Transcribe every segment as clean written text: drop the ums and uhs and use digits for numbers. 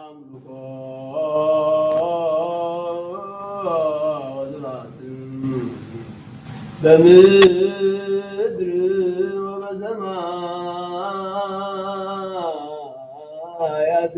አምልኮ ወስብሐት በምድር ወበሰማያት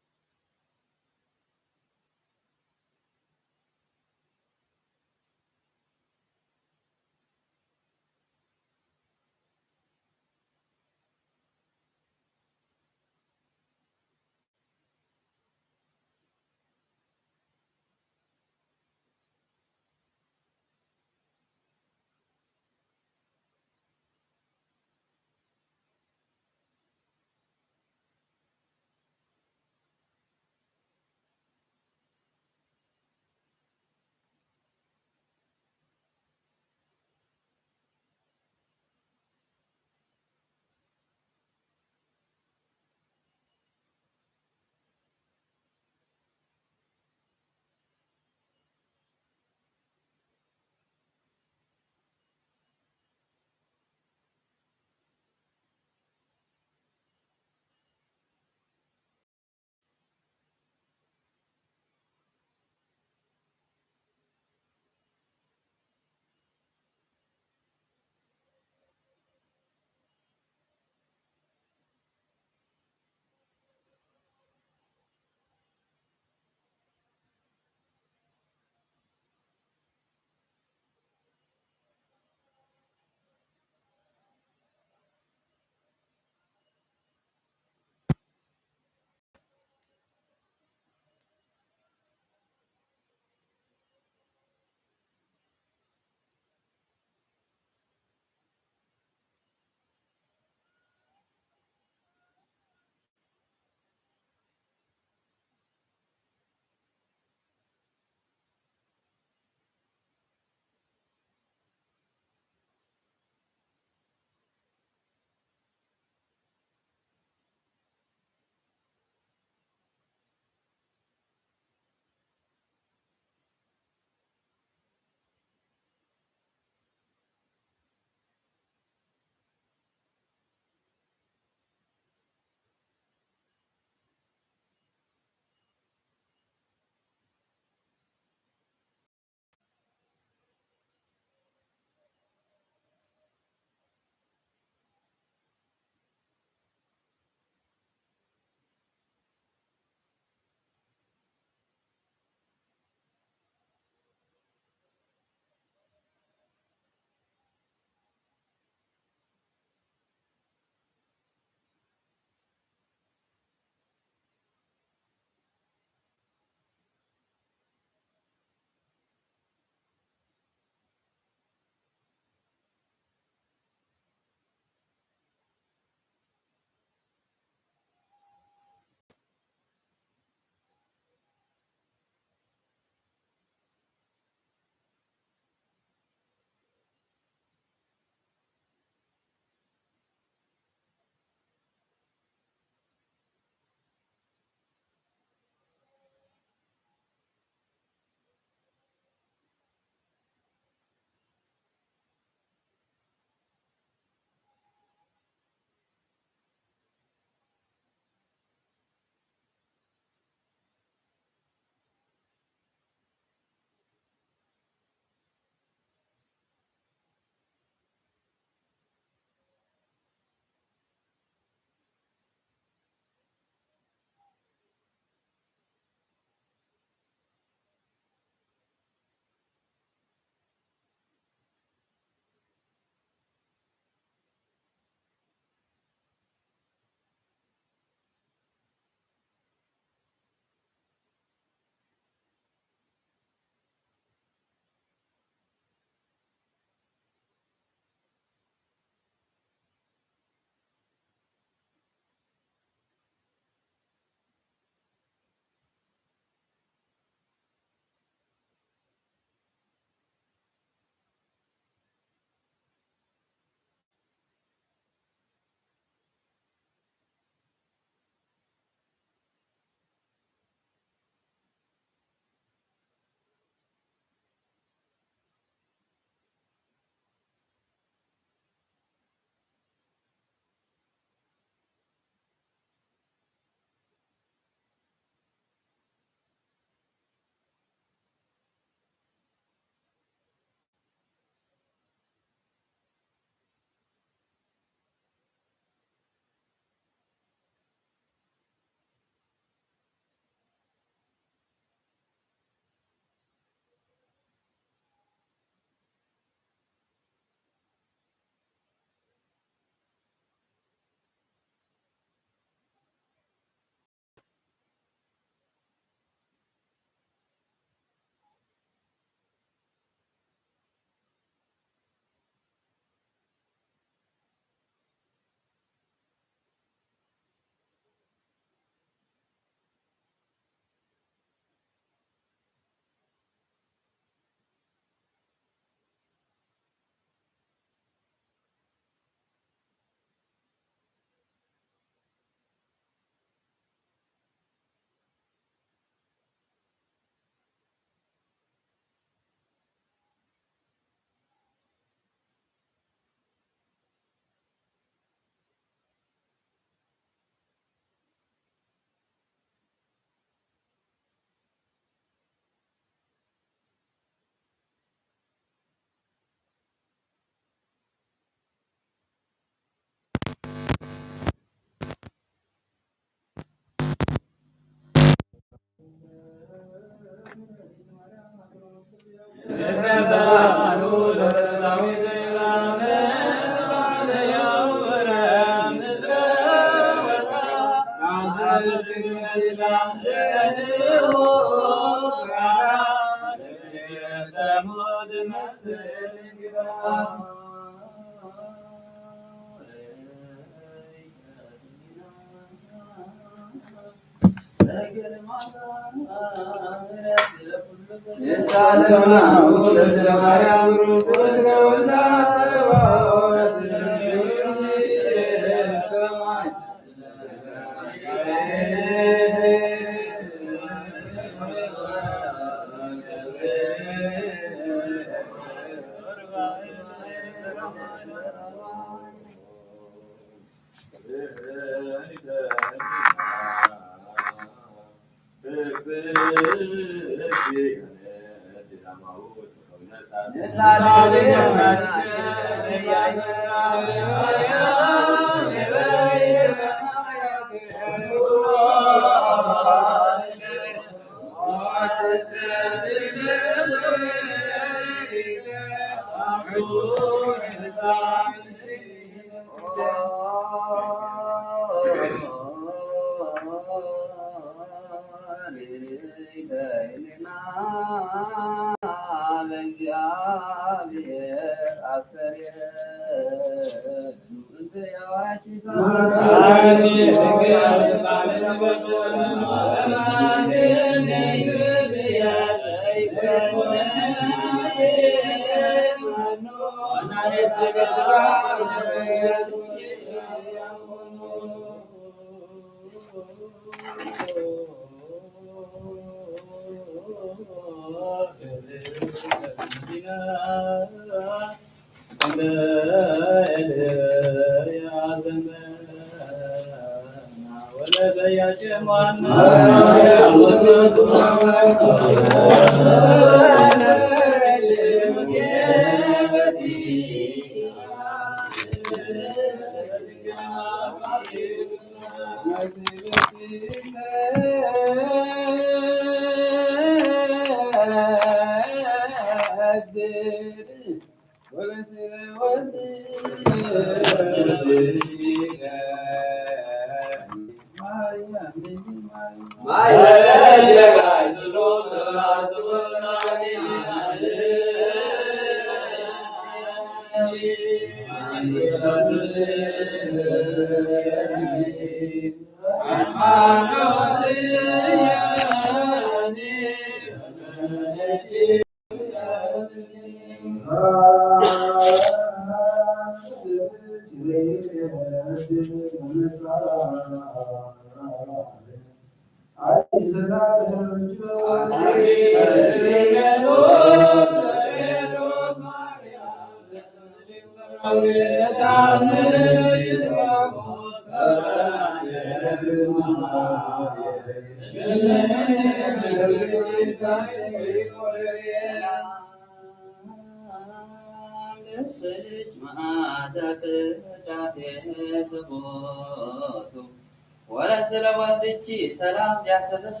ሰላም ያሰበስ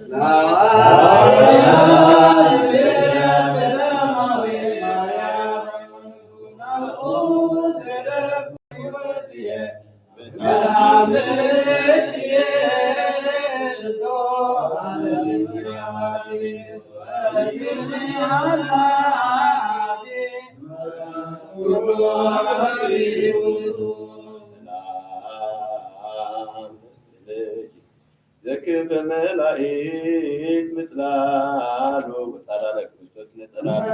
ዘክበ መላእክት ምጽላሉ ወታላለ ክርስቶስ ነጠላሉ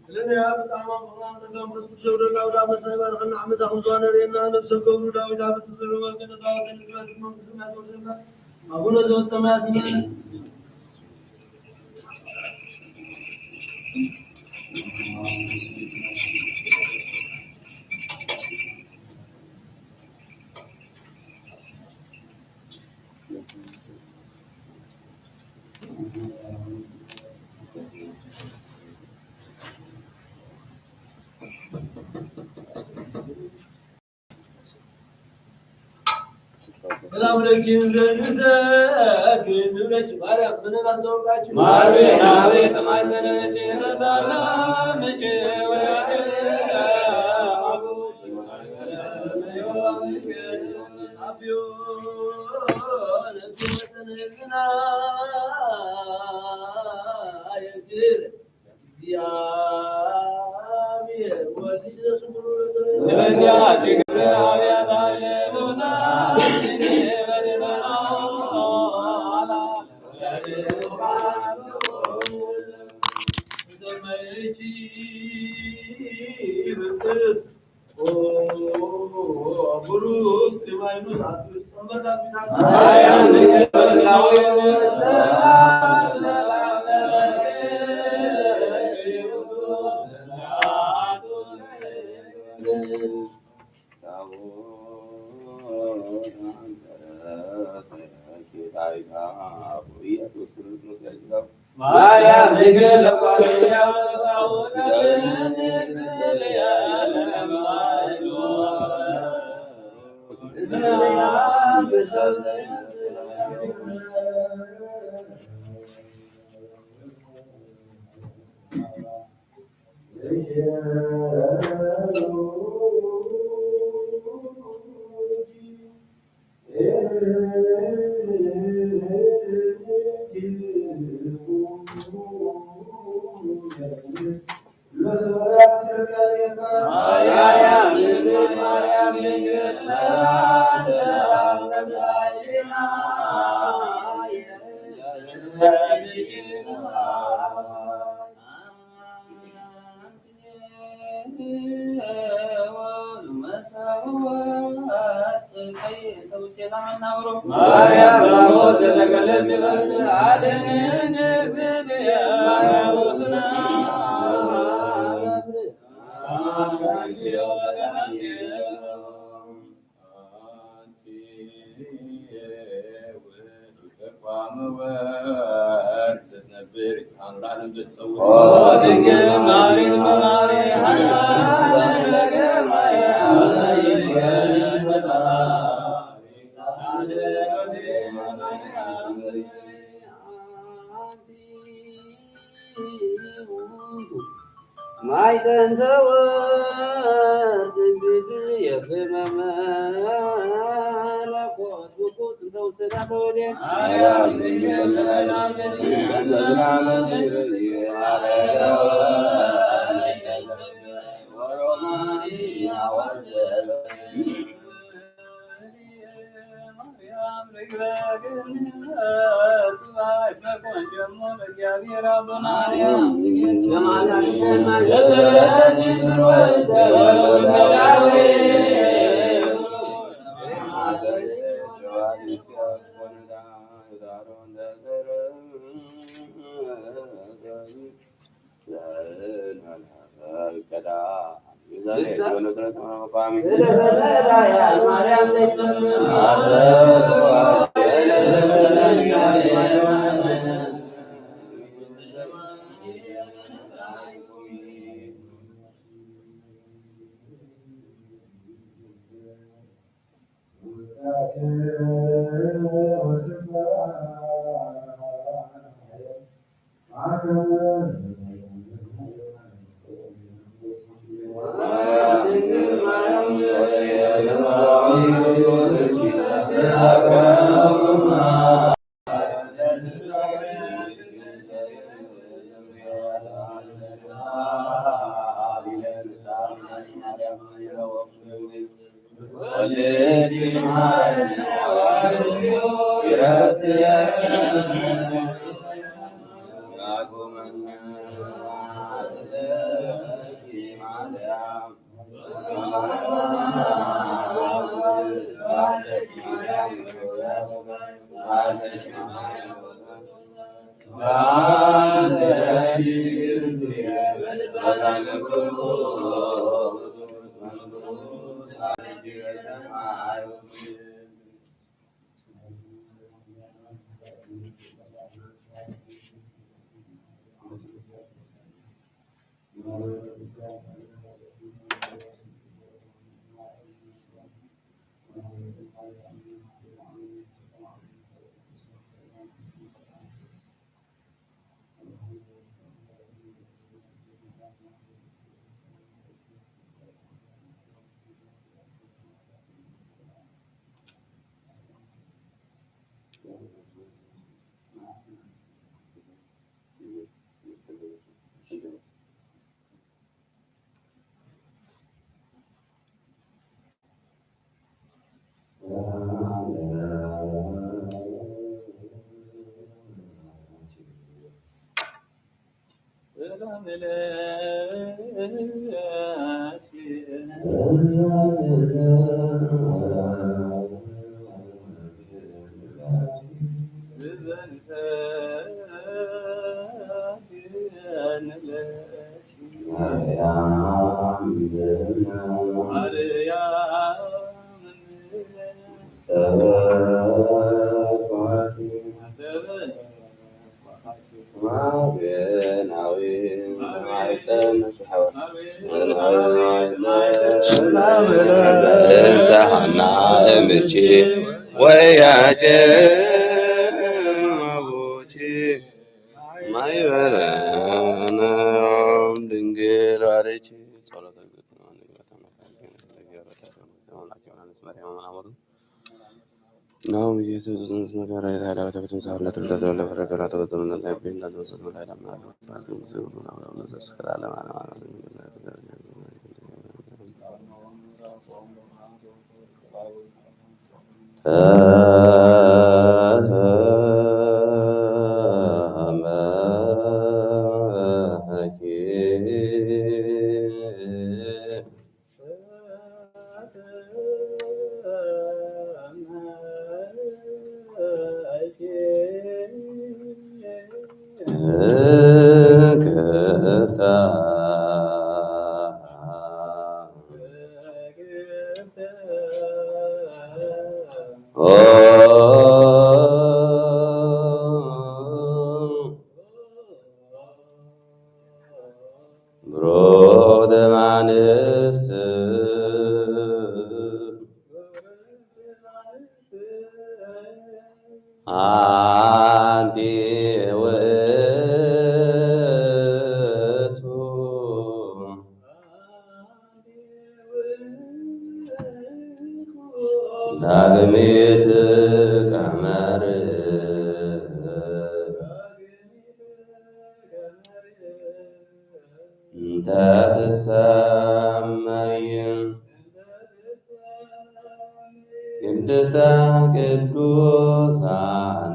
لنا يا بتاع ما فلان تقام بس بشور الله ولا بس ما خلنا عمدا خمسون رينا نفس الكون دا ولا بتصير ما كنا داود نسمع ما سمعت وسمع أقول زو سمعت سلام عليكم زنزك نولج ماريا من الأسواق ماريا ناري تماثل جهرتنا مجي Maria, Miguel, በእንተሃና እምቺ ወያጨ ማቦቼ ማይበረነ ድንግል ባረች ጸሎተ ናሁም ኢየሱስ ነገር አይታዳ በተበተም ሳለት ለተለ ለፈረከራ ተበዘመነ ላይ ቢላ ለወሰነ ላይ ለማለ ታዝም ሲሉ ነው ነበር ስላለ ማለት ብሮደማንስ አንቲ ውእቱ ዳግሚት ቀመር እንተ ትሰመይ ቅድስተ ቅዱሳን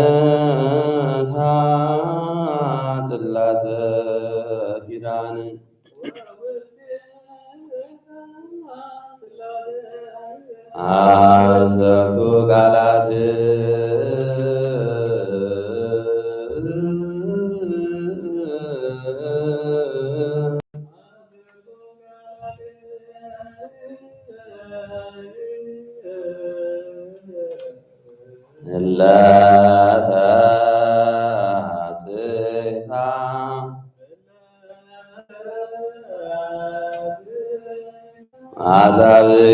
ወውስቴታ ጽላተ ኪዳን አሰርቱ ቃላት እለተ ጽፋ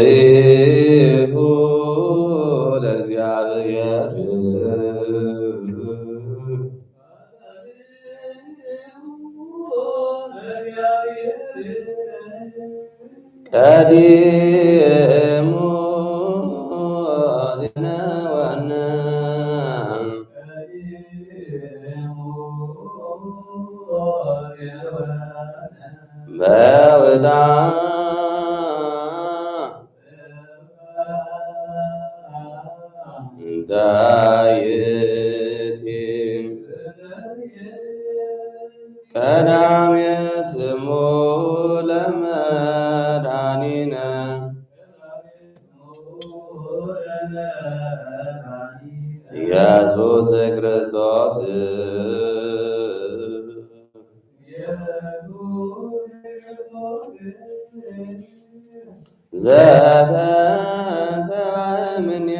አዛብሁ ለእግዚአብሔር ቀዲሙ ዜነወነ በውጣ ዳይቲ ቀዳሜ ስሙ ለመድኃኒነ ኢየሱስ ክርስቶስ ዘተንሥአ እምኔኪ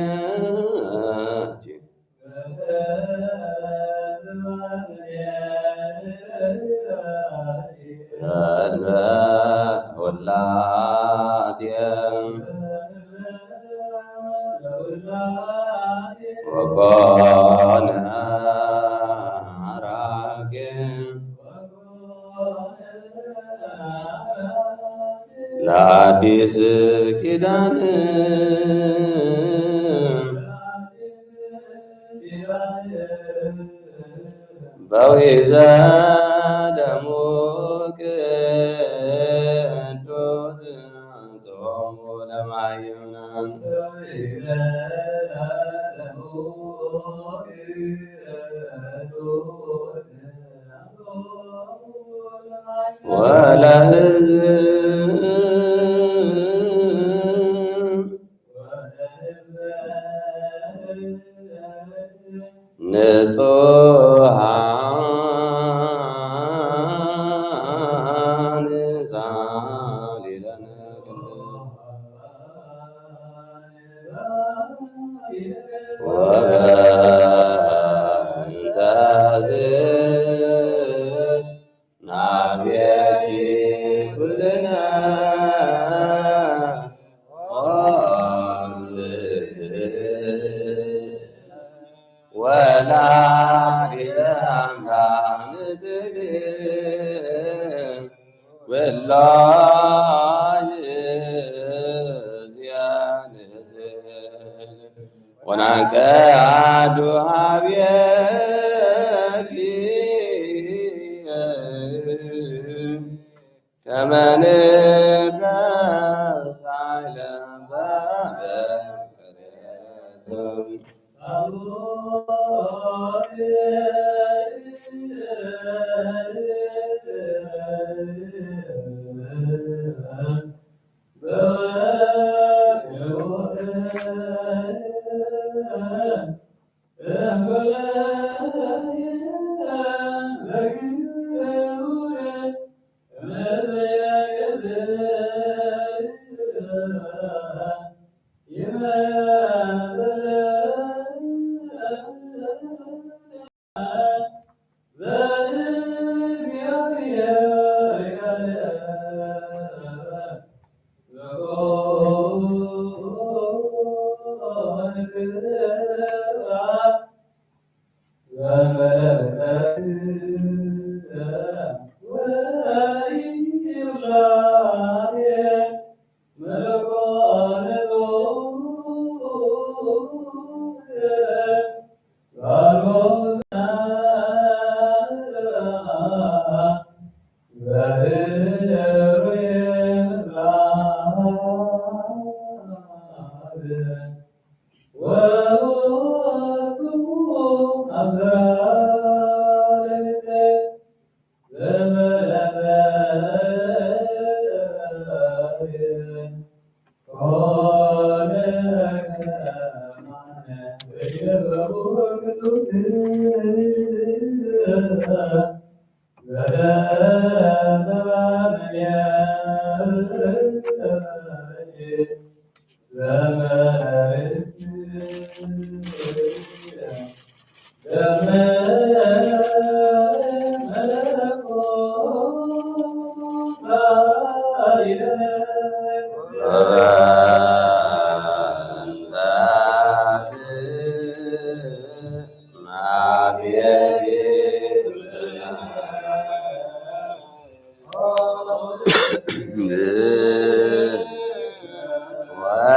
ወላድየ ወኮነ አራጌ ለአዲስ ኪዳን በዊዘ ደሙ ቅዱስ ጾሙ ለማይምናን ወለሕዝብ ንጹሐን ዛሊለነ ቅድስት ወበእንተዝ ናብየኪ ኩልነ ወላዲተ አምላክ ንጽሕት ወላጅ ዚአንጽሕት ወናንቀ አሐዱ ኀቤኪ ከመ ንርገጽ ኃይለ በበቀለ ሰብ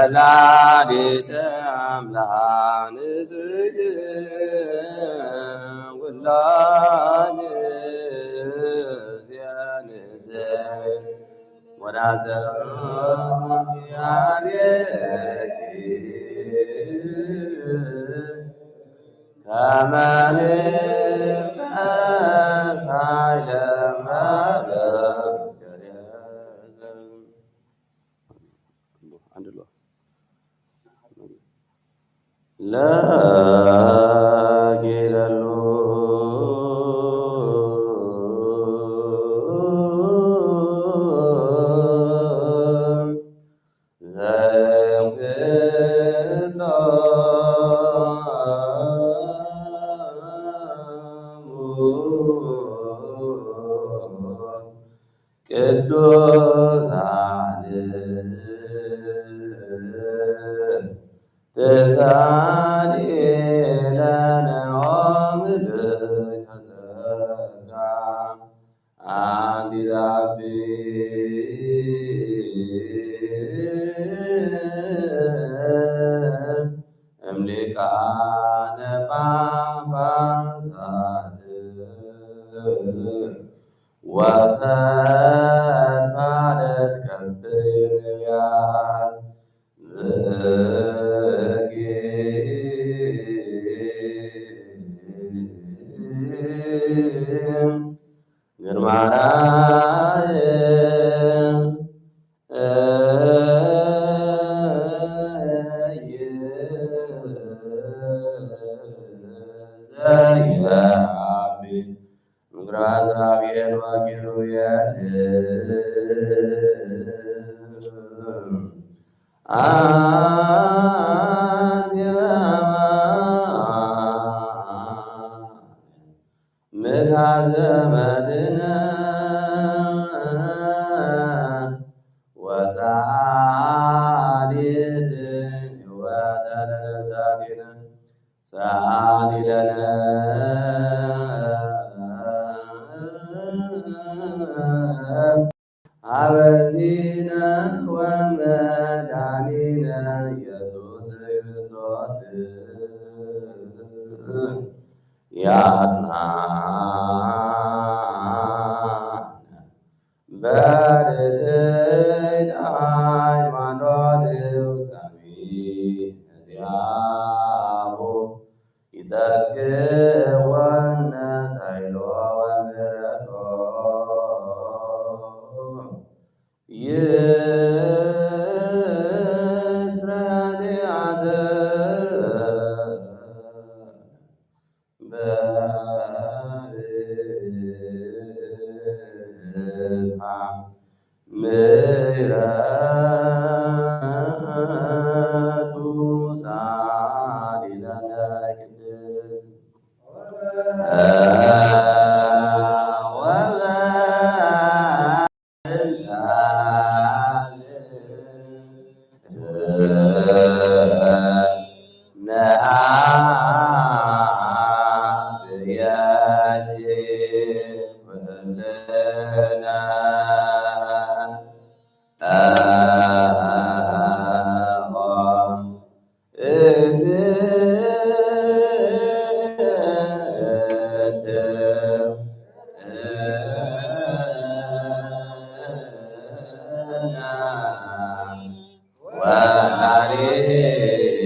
ወላዲተ አምላክ ንጽሕት ወላጅ ዚአንጽሕት ወዳዘኒ አብየኪ ከመ ንርገጽ ኃይለ ለ ቅዱሳን ተሳሊለነ ምልዕተ ጸጋ አንዲዛቤ እምሊቃነ ጳጳሳት ወፈድፋደት ከብር ነቢያት ግርማራየ ዘየአቢ ምክራዝራብየን ወኪሩየን ምልዓተ ዘመድነ ወጻሊት ሕይወተ ለነፍሳቲነ ሰአሊ ለነ አበዚነ ወመድኃኒነ ኢየሱስ ክርስቶስ ያጽናነ በርትዕት ሃይማኖት ውስጣዊ እዚአሁ ይጸግወነ ኃይሎ ወምሕረቶ ይስረድ በብዝኃ ምሕረቱ ሳሊለነ ቅድስት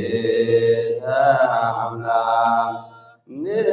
ወላዲተ አምላክ ያ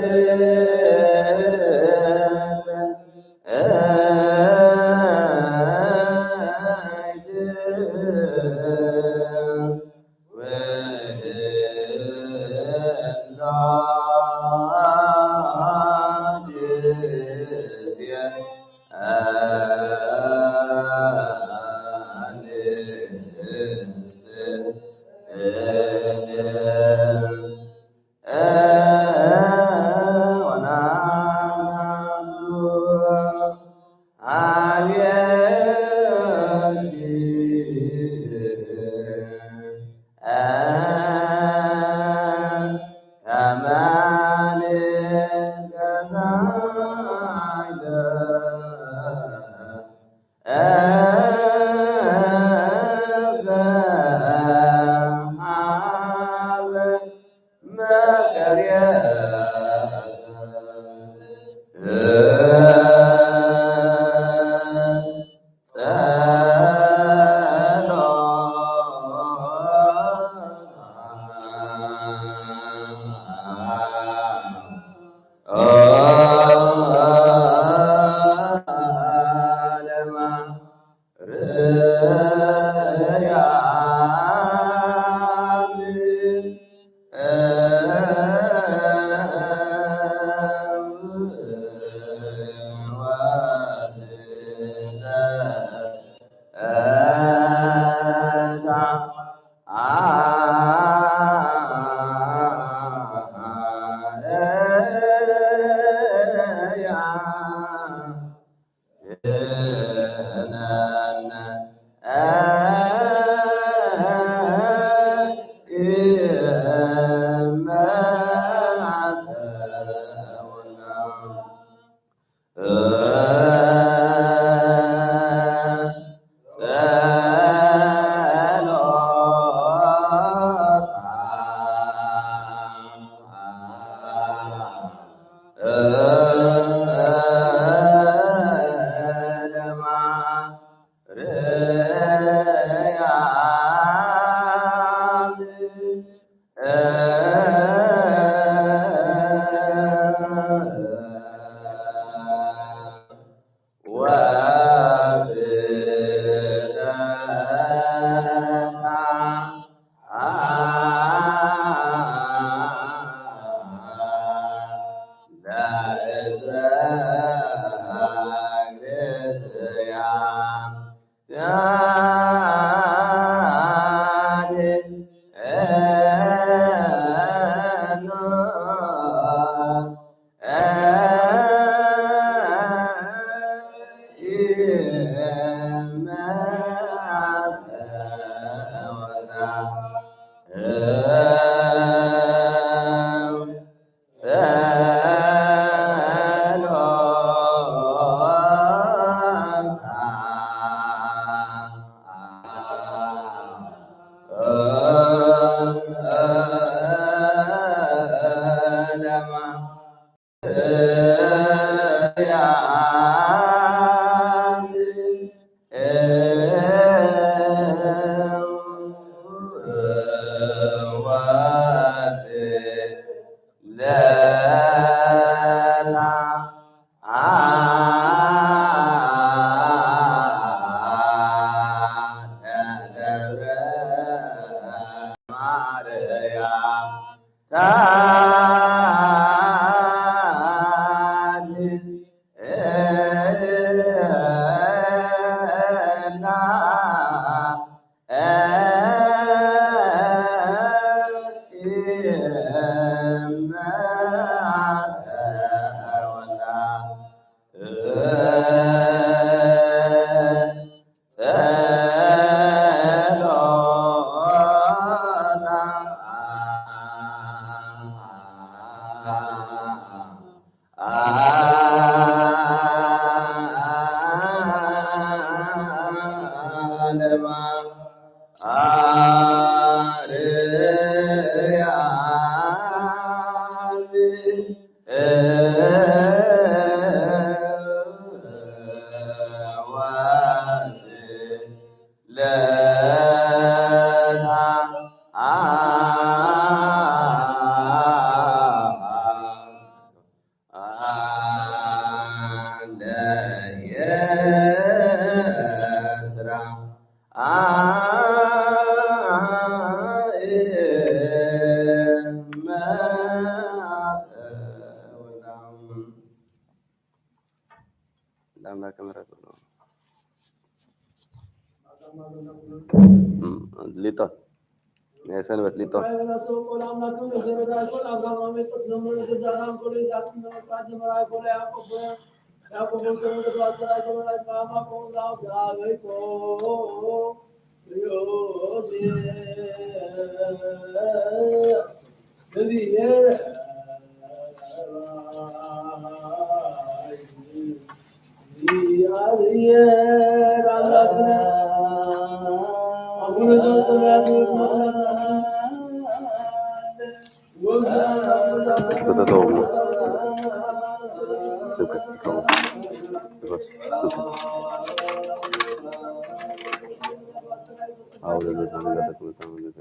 Liton. Sanbat liton. Sibuknya tahu. Sibuknya tahu. Terus sibuk. Awalnya tu sambil kata sama dia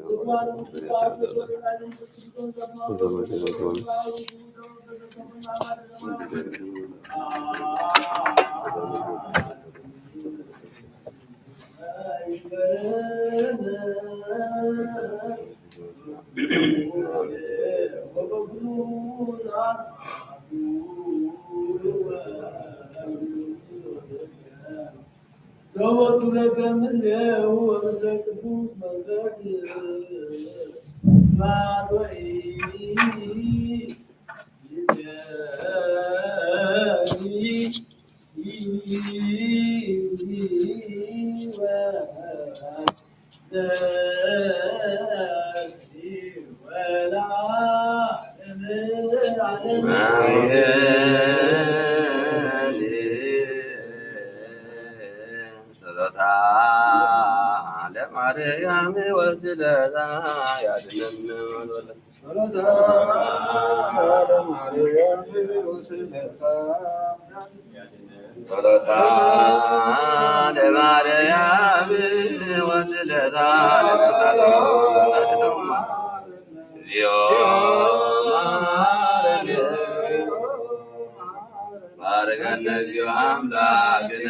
ለማርያም ወስለታ ያድነን ጸሎታ ለማርያም ወስለታ ባረከነ እግዚኦ አምላክነ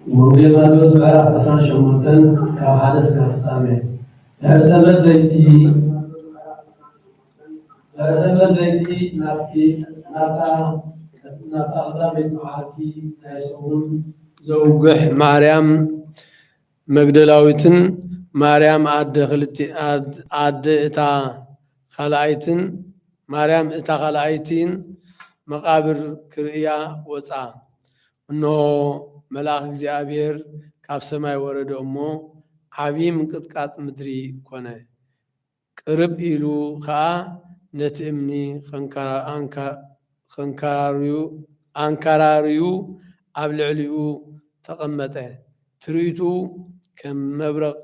وبيضا بقى أسرع شموتن كحادث كفسامي أسبب ليتي نبتي نبتا قدام معاتي نسون زوجح مريم مجدلاويتن مريم عد إتا خلايتن مريم إتا خلايتين مقابر كريا وصا إنه ملاك እግዚአብሔር ካብ ሰማይ ወረደ እሞ ዓብዪ ምንቅጥቃጥ ምድሪ ኮነ ቅርብ ኢሉ ከዓ ነቲ እምኒ አንካራርዩ ኣብ ልዕሊኡ ተቐመጠ ትርኢቱ ከም መብረቕ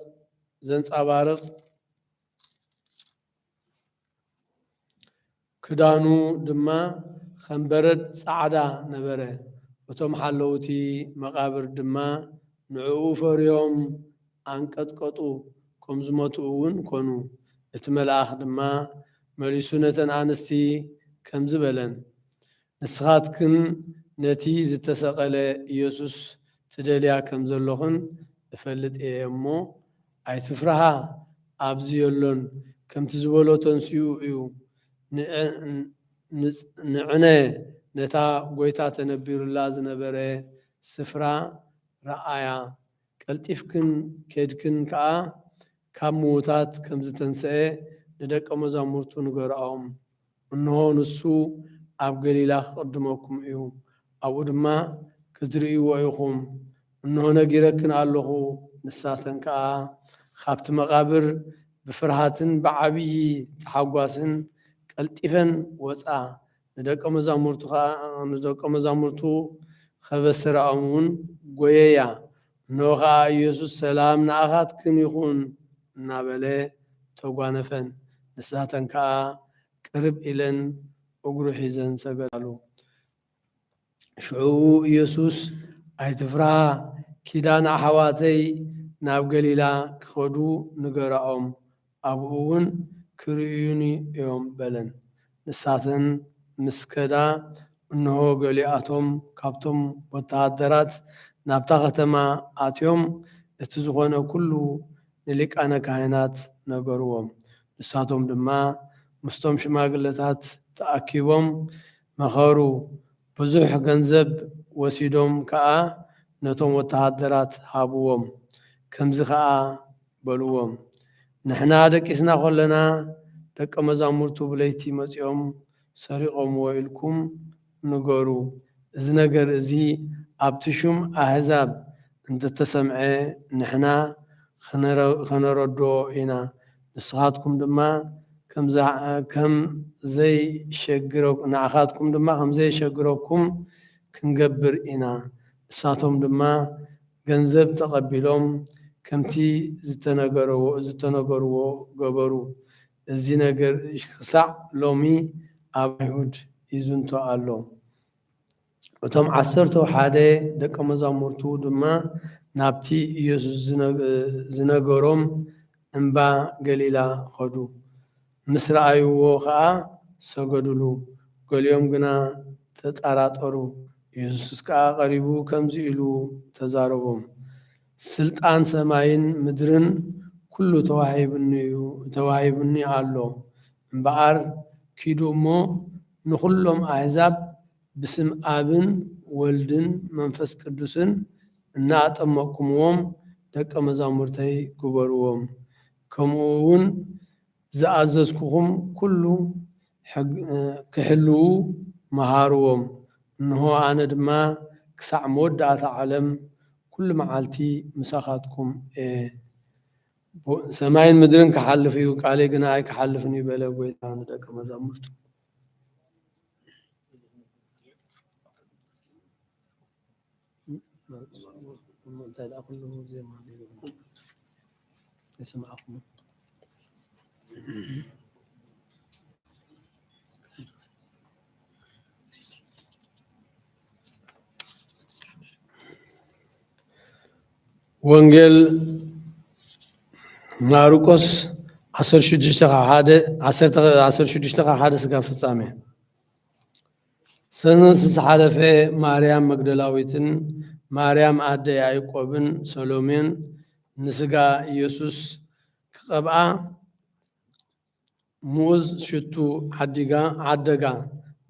ዘንጸባርቕ ክዳኑ ድማ ከም በረድ ጻዕዳ ነበረ እቶም ሓለውቲ መቃብር ድማ ንዕኡ ፈርዮም አንቀጥቀጡ ከም ዝሞቱ እውን ኮኑ እቲ መልአኽ ድማ መሊሱ ነተን ኣንስቲ ከም ዝበለን ንስኻትክን ነቲ ዝተሰቐለ ኢየሱስ ትደልያ ከም ዘለኹን እፈልጥ እየ እሞ ኣይትፍራሃ ኣብዚ የሎን ከምቲ ዝበሎ ተንስኡ እዩ ንዕነ ነታ ጎይታ ተነቢሩላ ዝነበረ ስፍራ ረኣያ ቀልጢፍክን ከድክን ከዓ ካብ ምዉታት ከም ዝተንስአ ንደቀ መዛሙርቱ ንገርኦም እንሆ ንሱ ኣብ ገሊላ ክቅድመኩም እዩ ኣብኡ ድማ ክትርእይዎ ኢኹም እንሆ ነጊረክን ኣለኹ ንሳተን ከዓ ካብቲ መቃብር ብፍርሃትን ብዓብዪ ተሓጓስን ቀልጢፈን ወፃ ንደቀ መዛሙርቱ ከበስረኦም እውን ጎየያ እንሆ ከዓ ኢየሱስ ሰላም ንኣኻትክን ይኹን እናበለ ተጓነፈን ንሳተን ከዓ ቅርብ ኢለን እግሩ ሒዘን ሰገዳሉ ሽዑ ኢየሱስ ኣይትፍራሃ ኪዳን ኣሕዋተይ ናብ ገሊላ ክኸዱ ንገርኦም ኣብኡ እውን ክርእዩኒ እዮም በለን ንሳተን ምስከዳ እንሆ ገሊኣቶም ካብቶም ወተሃደራት ናብታ ከተማ ኣትዮም እቲ ዝኾነ ኩሉ ንሊቃነ ካህናት ነገርዎም ንሳቶም ድማ ምስቶም ሽማግለታት ተኣኪቦም መኸሩ ብዙሕ ገንዘብ ወሲዶም ከዓ ነቶም ወተሃደራት ሃብዎም ከምዚ ከዓ በልዎም ንሕና ደቂስና ኮለና ደቀ መዛሙርቱ ብለይቲ መፂኦም ሰሪቆምዎ ኢልኩም ንገሩ እዚ ነገር እዚ ኣብቲ ሹም ኣሕዛብ እንተተሰምዐ ንሕና ክነረዶ ኢና ንስኻትኩም ድማ ንዓኻትኩም ድማ ከምዘይሸግረኩም ክንገብር ኢና ንሳቶም ድማ ገንዘብ ተቐቢሎም ከምቲ ዝተነገርዎ ገበሩ እዚ ነገር ክሳዕ ሎሚ ኣብ ኣይሁድ ይዝንቶ ኣሎ እቶም 11 ደቀ መዛሙርቱ ድማ ናብቲ ኢየሱስ ዝነገሮም እምባ ገሊላ ኸዱ ምስ ረኣይዎ ከዓ ሰገድሉ ገሊኦም ግና ተጠራጠሩ ኢየሱስ ከዓ ቀሪቡ ከምዚ ኢሉ ተዛረቦም ስልጣን ሰማይን ምድርን ኩሉ ተዋሂብኒ ኣሎ እምበኣር ኪዱ እሞ ንኩሎም ኣሕዛብ ብስም ኣብን ወልድን መንፈስ ቅዱስን እናጠመቅኩምዎም ደቀ መዛሙርተይ ግበርዎም ከምኡውን ዝኣዘዝኩኹም ኩሉ ክሕልው መሃርዎም እንሆ ኣነ ድማ ክሳዕ መወዳእታ ዓለም ኩሉ መዓልቲ ምሳኻትኩም ሰማይን ምድርን ክሓልፍ እዩ ቃለይ ግና ኣይክሓልፍን ይበለ ጎይታ ንደቀ መዛሙርቱ يسمعكم ወንጌል ማርቆስ 16:1 ስጋ ፍጻሜ ሰነድ ዝሓለፈ ማርያም መግደላዊትን ማርያም ኣደ ያዕቆብን ሰሎሜን ንስጋ ኢየሱስ ክቐብኣ ሙዝ ሽቱ ዓደጋ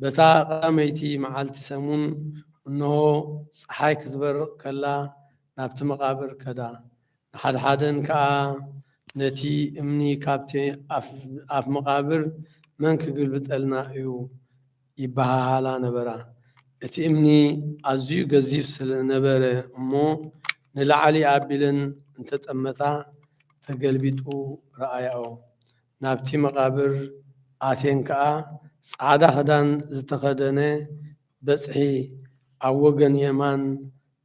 በታ ቀዳመይቲ መዓልቲ ሰሙን እንሆ ፀሓይ ክትበርቕ ከላ ናብቲ መቃብር ከዳ ንሓደሓደን ከዓ ነቲ እምኒ ካብቲ ኣፍ መቃብር መን ክግልብጠልና እዩ ይበሃሃላ ነበራ እቲ እምኒ ኣዝዩ ገዚፍ ስለነበረ እሞ ንላዕሊ ኣቢለን እንተጠመታ ተገልቢጡ ረኣያኦ ናብቲ መቃብር ኣቴን ከዓ ጻዕዳ ክዳን ዝተኸደነ በፅሒ ኣብ ወገን የማን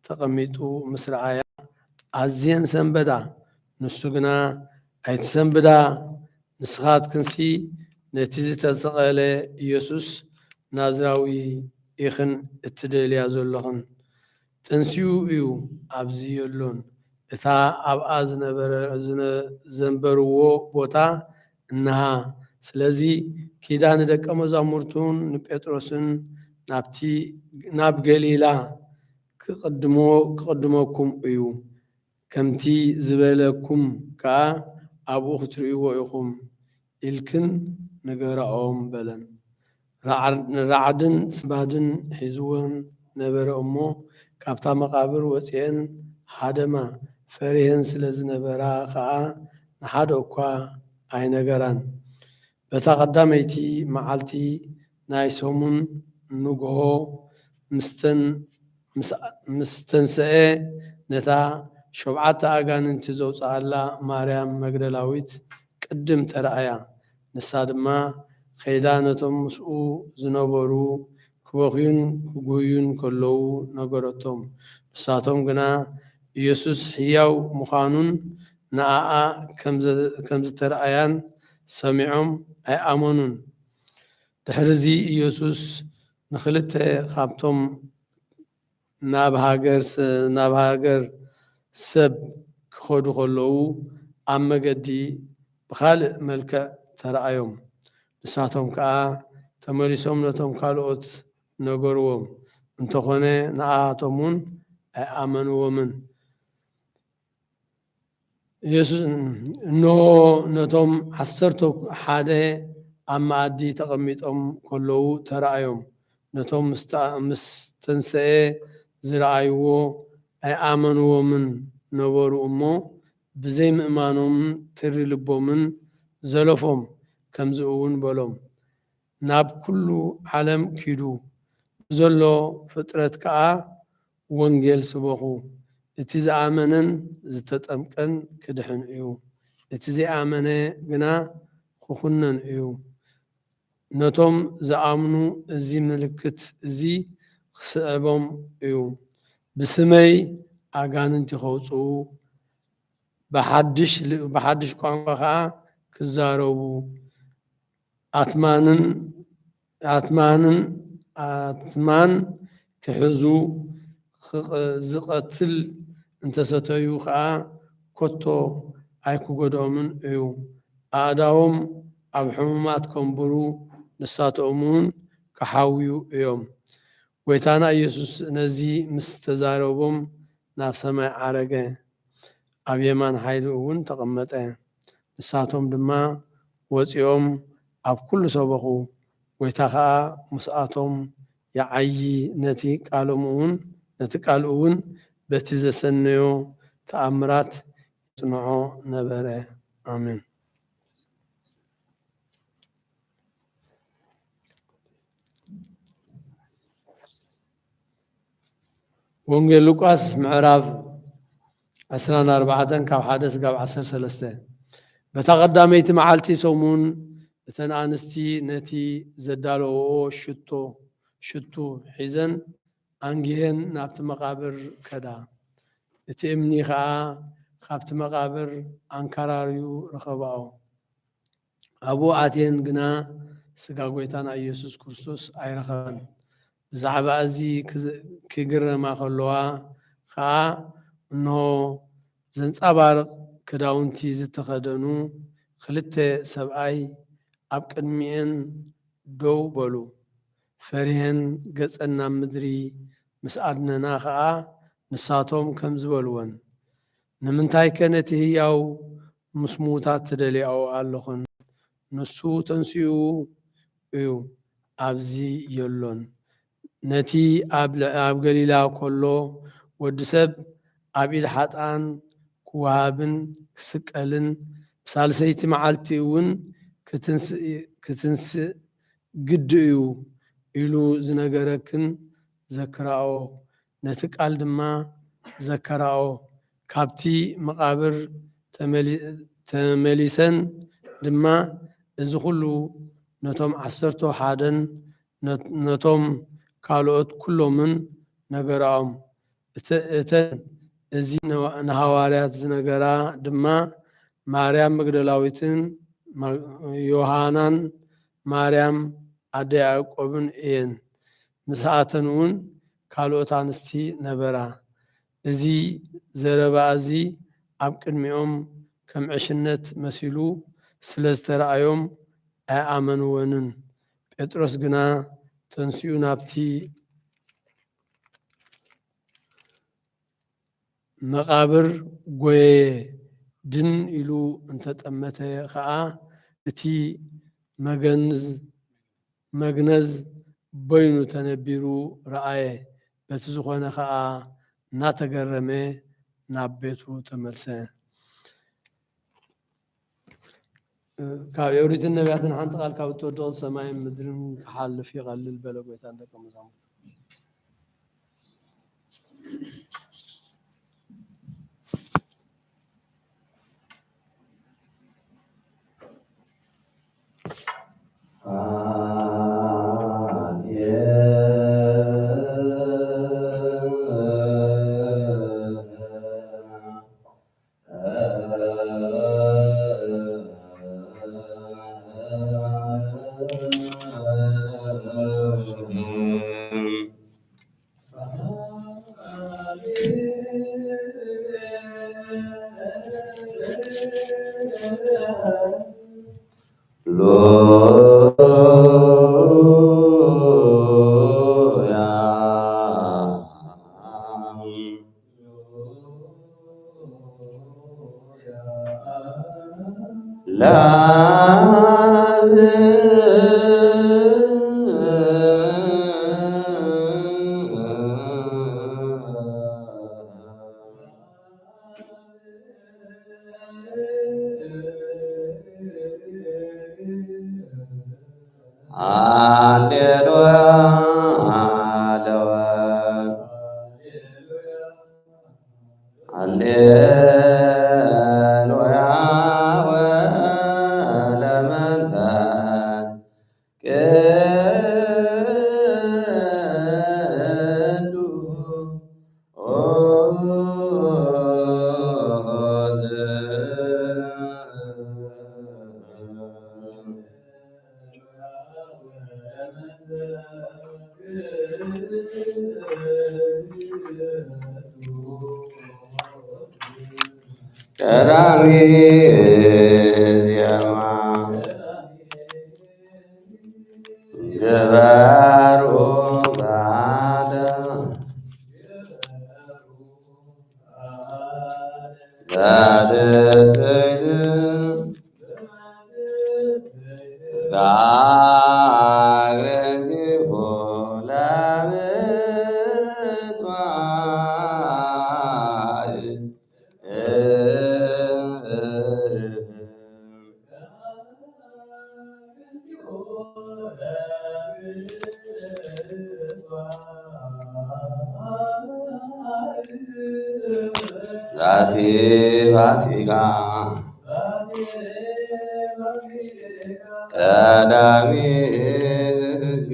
ተቐሚጡ ምስ ረኣያ ኣዝየን ሰንበዳ ንሱ ግና ኣይትሰንብዳ ንስኻትክንሲ ነቲ ዝተሰቐለ ኢየሱስ ናዝራዊ ኢኽን እትደልያ ዘለኹን ጥንሲኡ እዩ ኣብዚ የሎን እታ ኣብኣ ዘንበርዎ ቦታ እንሃ ስለዚ ኪዳ ንደቀ መዛሙርቱን ንጴጥሮስን ናብ ገሊላ ክቅድመኩም እዩ ከምቲ ዝበለኩም ከዓ ኣብኡ ክትርእይዎ ኢኹም ኢልክን ንገረኦም በለን ራዕድን ስባድን ሒዝዎን ነበረ እሞ ካብታ መቃብር ወፂአን ሃደማ ፈሪህን ስለ ዝነበራ ከዓ ንሓደ እኳ ኣይነገራን በታ ቀዳመይቲ መዓልቲ ናይ ሰሙን ንግሆ ምስተንስአ ነታ 7 ኣጋንንቲ ዘውፅኣላ ማርያም መግደላዊት ቅድም ተረኣያ ንሳ ድማ ከይዳ ነቶም ምስኡ ዝነበሩ ክበኽዩን ክጉዩን ከለዉ ነገረቶም ንሳቶም ግና ኢየሱስ ሕያው ምዃኑን ንኣኣ ከም ዝተረኣያን ሰሚዖም ኣይኣመኑን ድሕሪዚ ኢየሱስ ንክልተ ካብቶም ናብ ሃገር ሰብ ክኸዱ ከለዉ ኣብ መገዲ ብካልእ መልክዕ ተረኣዮም ንሳቶም ከዓ ተመሊሶም ነቶም ካልኦት ነገርዎም እንተኾነ ንኣቶም እውን ኣይኣመንዎምን ኢየሱስ እንሆ ነቶም 11 ኣብ መኣዲ ተቐሚጦም ከለዉ ተረኣዮም ነቶም ምስተንስአ ዝረኣይዎ ኣይኣመንዎምን ነበሩ እሞ ብዘይ ምእማኖምን ትሪ ልቦምን ዘለፎም ከምዚ እውን በሎም ናብ ኩሉ ዓለም ኪዱ ዘሎ ፍጥረት ከዓ ወንጌል ስበኹ እቲ ዝኣመነን ዝተጠምቀን ክድሕን እዩ እቲ ዘይኣመነ ግና ክኹነን እዩ ነቶም ዝኣምኑ እዚ ምልክት እዚ ክስዕቦም እዩ ብስመይ ኣጋንንቲ ከውፅኡ ብሓድሽ ቋንቋ ከዓ ክዛረቡ ኣትማን ክሕዙ ዝቐትል እንተሰተዩ ከዓ ኮቶ ኣይክጎድኦምን እዩ ኣእዳዎም ኣብ ሕሙማት ከንብሩ ንሳቶም እውን ክሓውዩ እዮም ጎይታና ኢየሱስ ነዚ ምስ ተዛረቦም ናብ ሰማይ ዓረገ ኣብ የማን ሓይሉ እውን ተቐመጠ ንሳቶም ድማ ወፂኦም ኣብ ኩሉ ሰበኹ ጎይታ ከዓ ምስኣቶም ይዓይ ነቲ ቃልኡ እውን በቲ ዘሰነዮ ተኣምራት ጽንዖ ነበረ አሜን። ወንጌል ሉቃስ ምዕራፍ 14 ካብ 1 እስካብ 13 በታ ቀዳመይቲ መዓልቲ ሰሙን እተን ኣንስቲ ነቲ ዘዳለውኦ ሽቱ ሒዘን አንጊሄን ናብቲ መቃብር ከዳ እቲ እምኒ ከዓ ካብቲ መቃብር አንከራርዩ ረኸባኦ ኣብኡ ኣትየን ግና ስጋ ጎይታና ኢየሱስ ክርስቶስ ኣይረኸበን። ብዛዕባ እዚ ክግረማ ከለዋ ከዓ እነሆ ዘንፀባርቕ ክዳውንቲ ዝተኸደኑ ክልተ ሰብኣይ ኣብ ቅድሚአን ደው በሉ። ፈሪሄን ገፀን ናብ ምድሪ ምስ ኣድነና ከዓ ንሳቶም ከም ዝበልወን ንምንታይ ከ ነቲ ህያው ምስ ሙታት ትደልያኦ ኣለኹን? ንሱ ተንሥኡ እዩ ኣብዚ የሎን። ነቲ ኣብ ገሊላ ከሎ ወዲ ሰብ ኣብ ኢድ ሓጣን ክወሃብን ክስቀልን ብሳልሰይቲ መዓልቲ እውን ክትንስእ ግዲ እዩ ኢሉ ዝነገረክን ዘክራኦ ነቲ ቃል ድማ ዘከራኦ ካብቲ መቃብር ተመሊሰን ድማ እዚ ኩሉ ነቶም 11 ነቶም ካልኦት ኩሎምን ነገራኦም እተን እዚ ንሃዋርያት ዝነገራ ድማ ማርያም መግደላዊትን ዮሃናን ማርያም ኣደ ያዕቆብን እየን። ምስኣተን እውን ካልኦት ኣንስቲ ነበራ። እዚ ዘረባ እዚ ኣብ ቅድሚኦም ከም ዕሽነት መሲሉ ስለ ዝተረኣዮም ኣይኣመንወንን። ጴጥሮስ ግና ተንሥኡ ናብቲ መቃብር ጎየየ ድን ኢሉ እንተጠመተ ከዓ እቲ መግነዝ በይኑ ተነቢሩ ረአየ። በቲ ዝኾነ ከዓ እናተገረመ ናብ ቤቱ ተመልሰ። ካብ ኦሪትን ነቢያትን ሓንቲ ቃል ካብ እትወድቕ ሰማይን ምድርን ክሓልፍ ይቐልል በለ ጎይታ ደቀ መዛሙርቱ። ቀራሚ ዜማ ገባርኡ ባለ ዛደሰይት ስካግረንቲሁ ላብስዋይ ፋሲካ ቀዳሚ ሕግ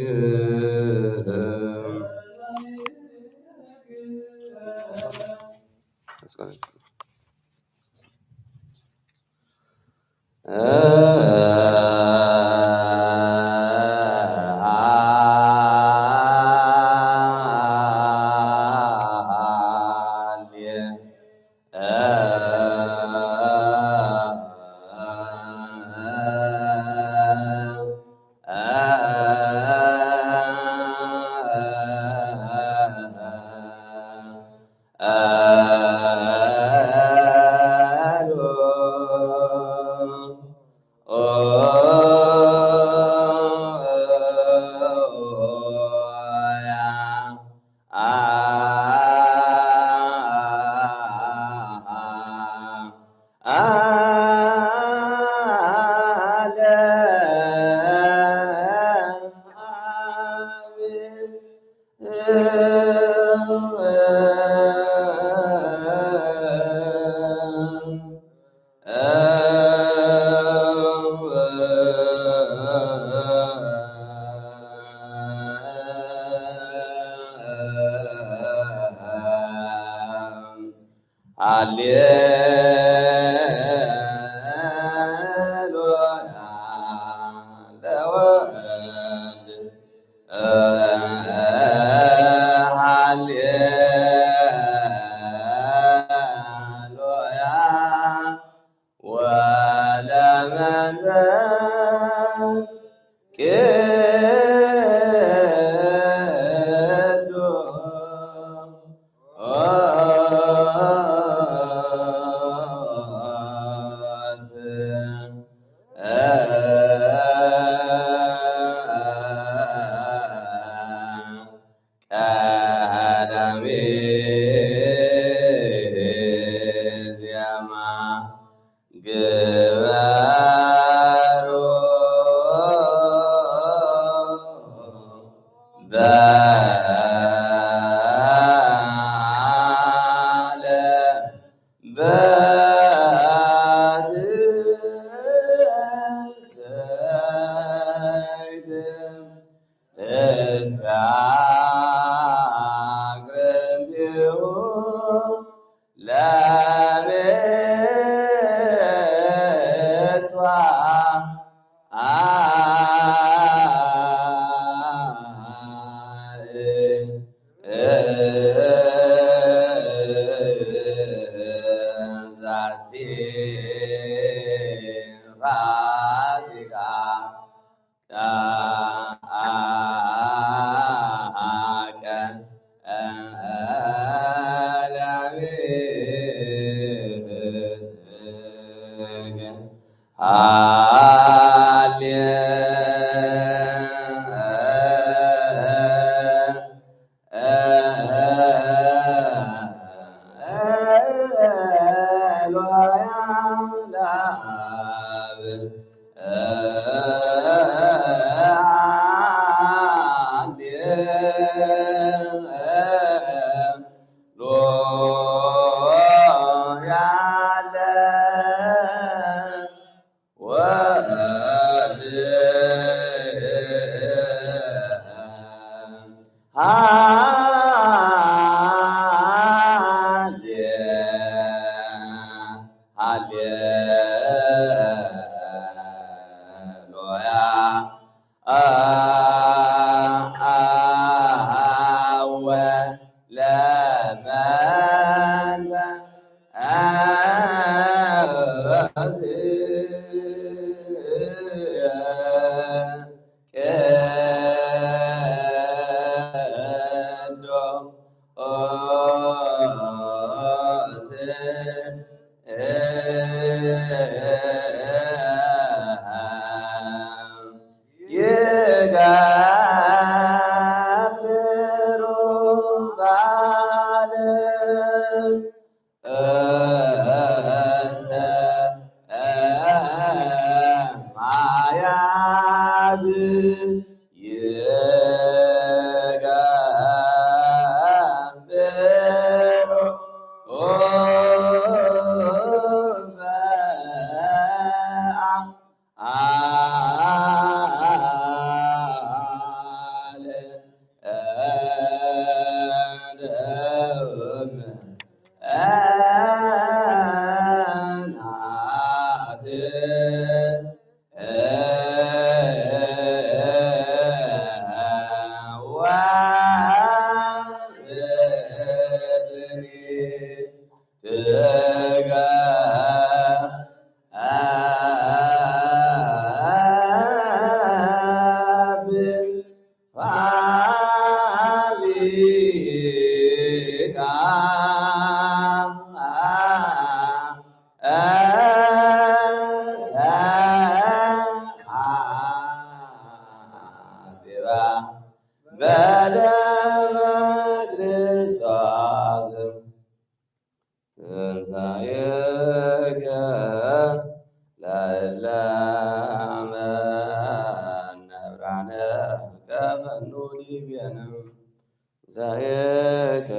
ዘሄከ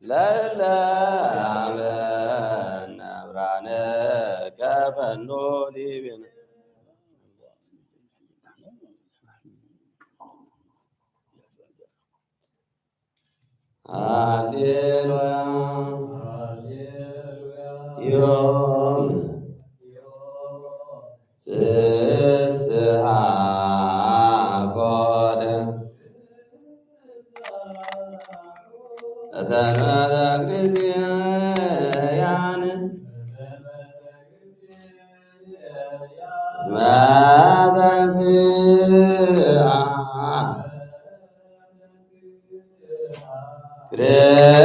ለለ አመነ ብርሃነ ከፈኖ ሊቤነ ሃሌሉያ ዮም ፍስሐ ኮነ እተንበለ ክርስቲያን እስመ ተንሥአ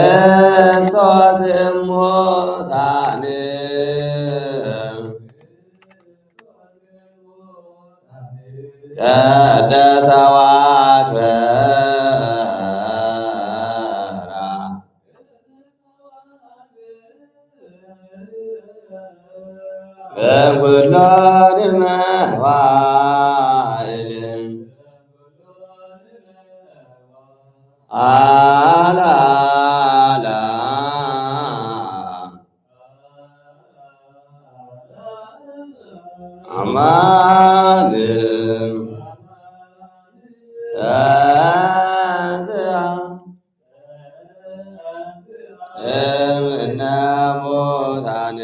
ክርስቶስ እሙታን ቀደሰ ወአክበራ እምኩሉ መዋዕል አላላ አማን ተንሥአ እምነ ሙታን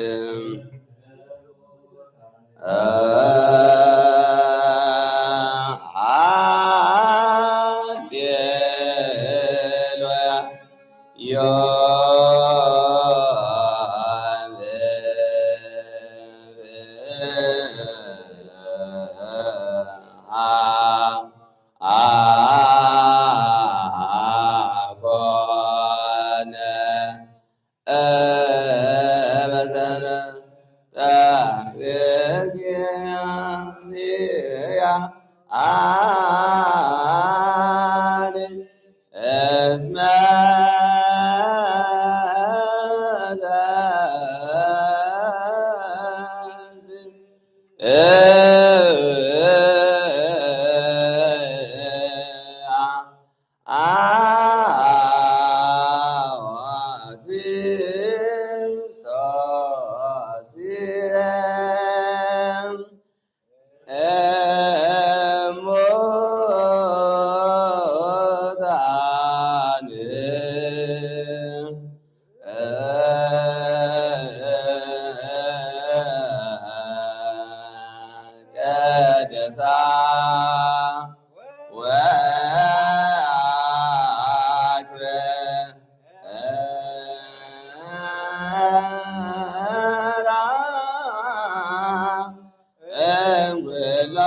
ሃሌሉያ ኮነ በዘነ አን እስመ ቀደሳ ወአክበራ እምኩሉ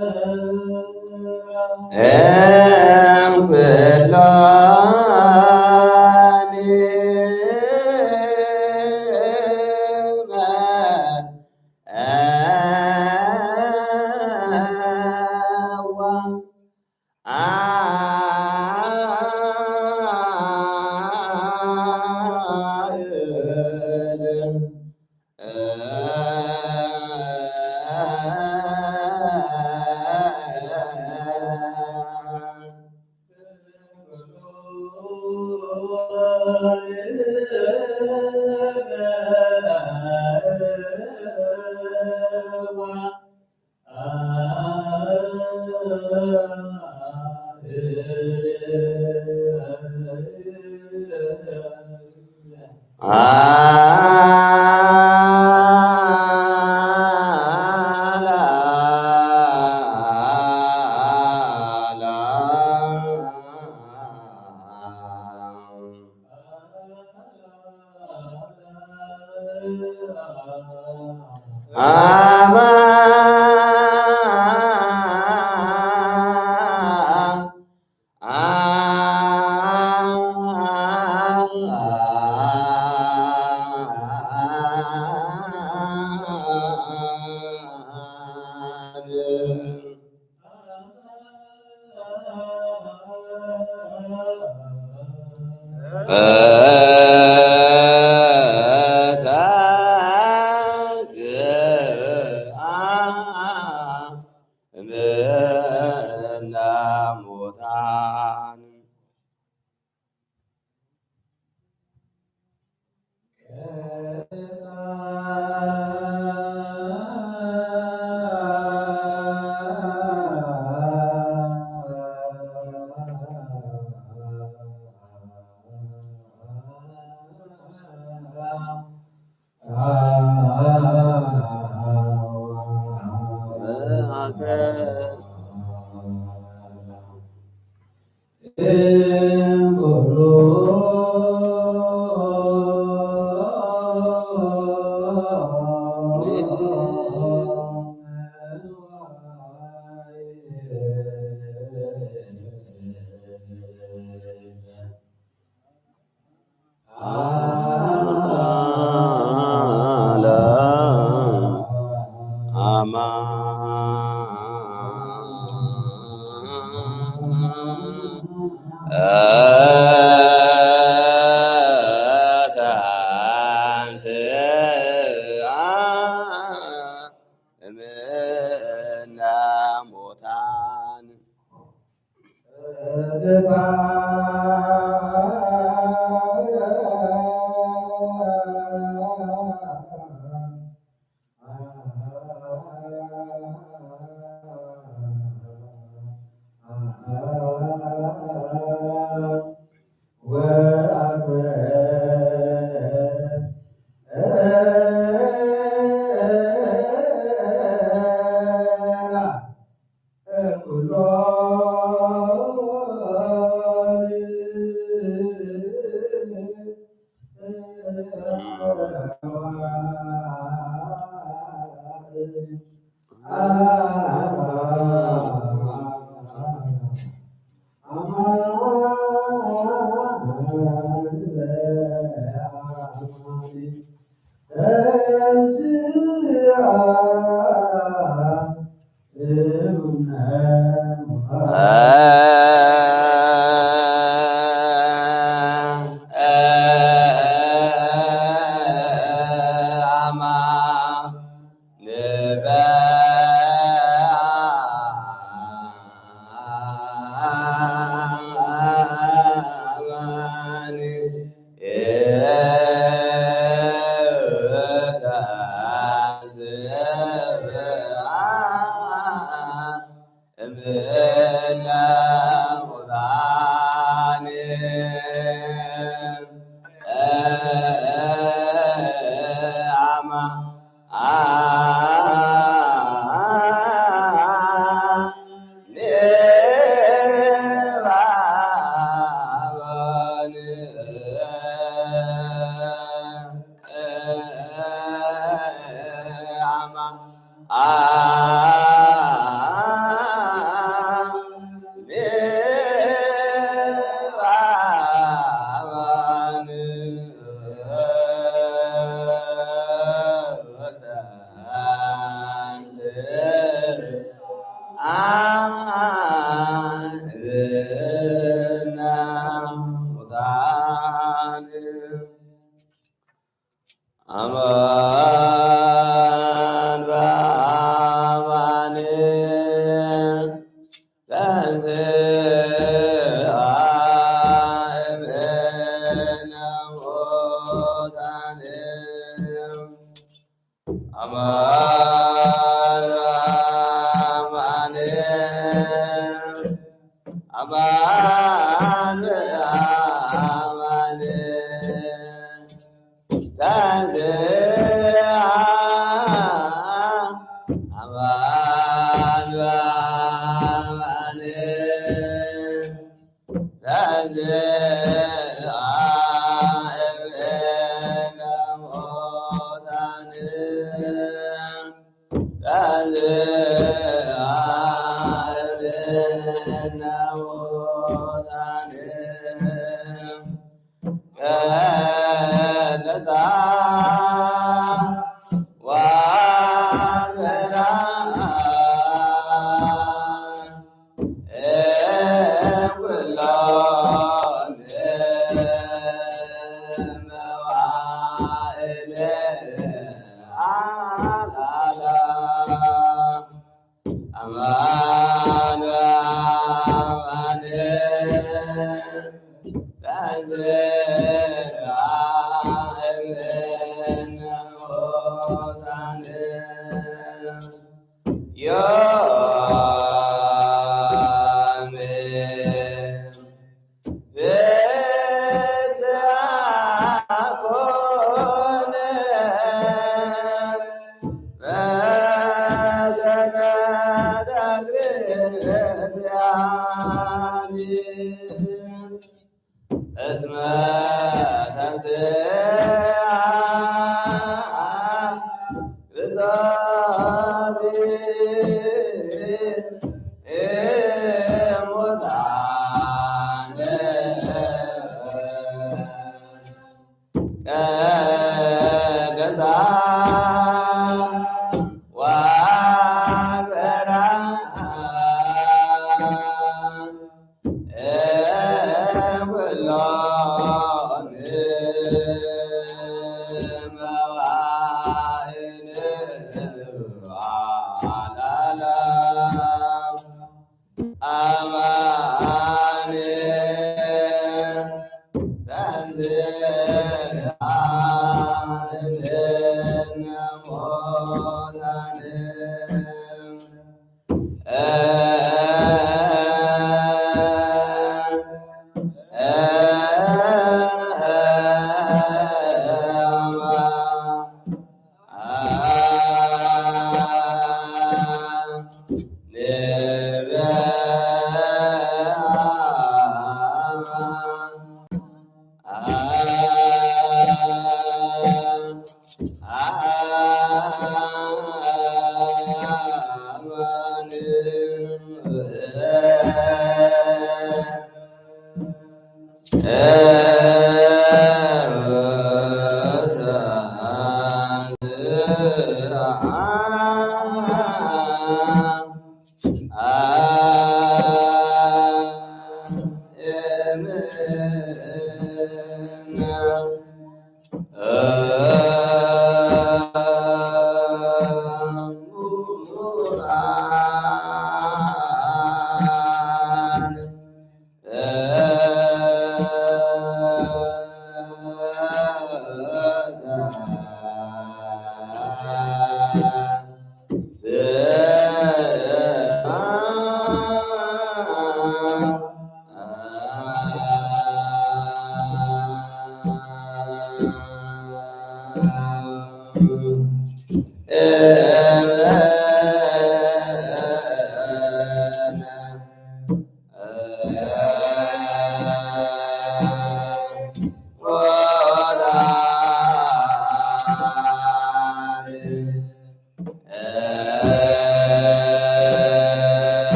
Amen.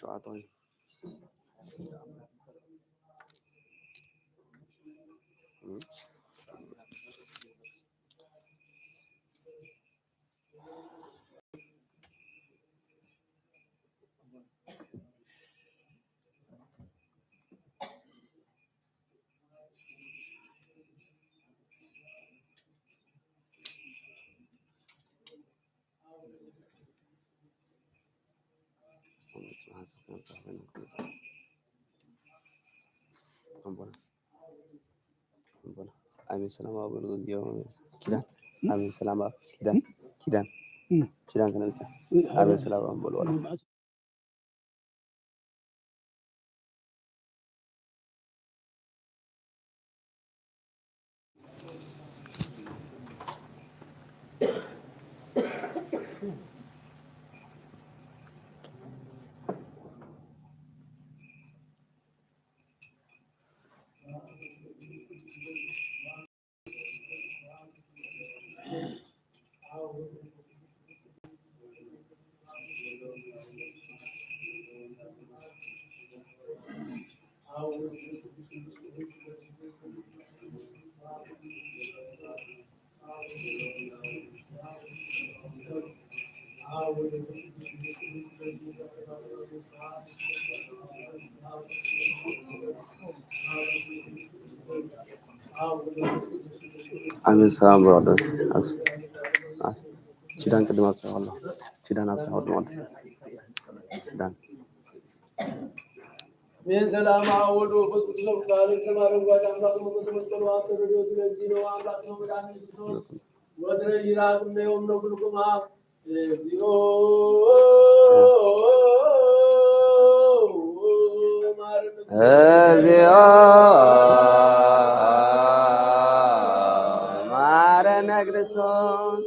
شعاطين Amin salam abu lugu kidan amin salam abu kidan kan bisa amin salam abu lugu amin salam brothers as kidan kedua Allah kidan apa Allah kidan من سلام عود وفسق تصف قال كما رغبت أملاك مقسم الوقت رجوت الدين وأملاك نوم ودري راكم يوم نبلكما Mare negresos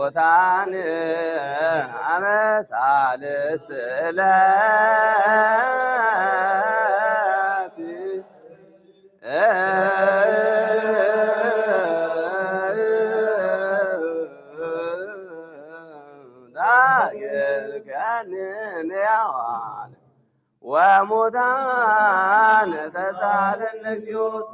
موتان أمثال استلاتي كان يوان ومدان تسال النجوس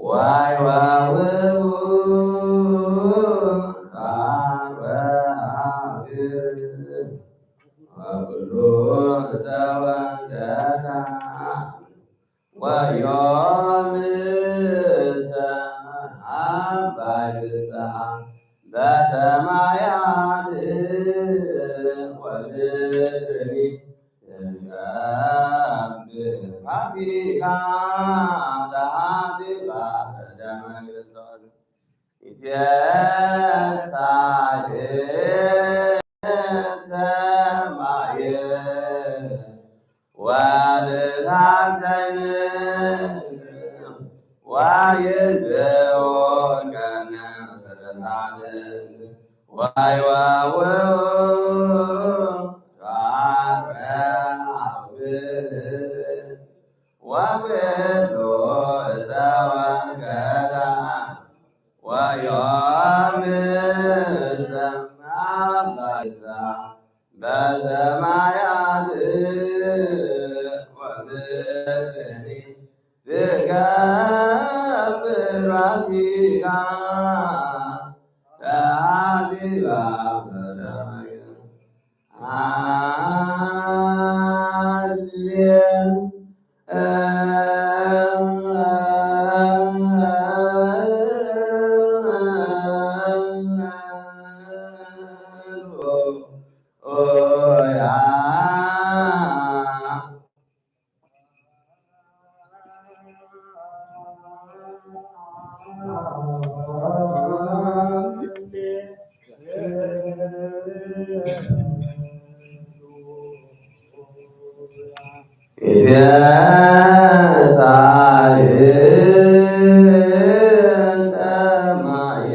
ዋይ ዋውኡ ወኩሉ ዘወንገላ ወዮምሰ አባይስአ በሰማያት ወምድርኒ ትቀብር ፋሲካ ተአዜባ በደመ ክርስቶስ ኢትየሳየ ሰማየ ወልታሰይም ዋይድኦ ቀነ መሰረታተ ዋይዋውኡ ወኩሉ ዘወንገላ ወዮምሰ አባይስአ በሰማያት ወምድርኒ ትገብር ፋሲካ ተአዜባ በደመ ኢትየሳየ ሰማየ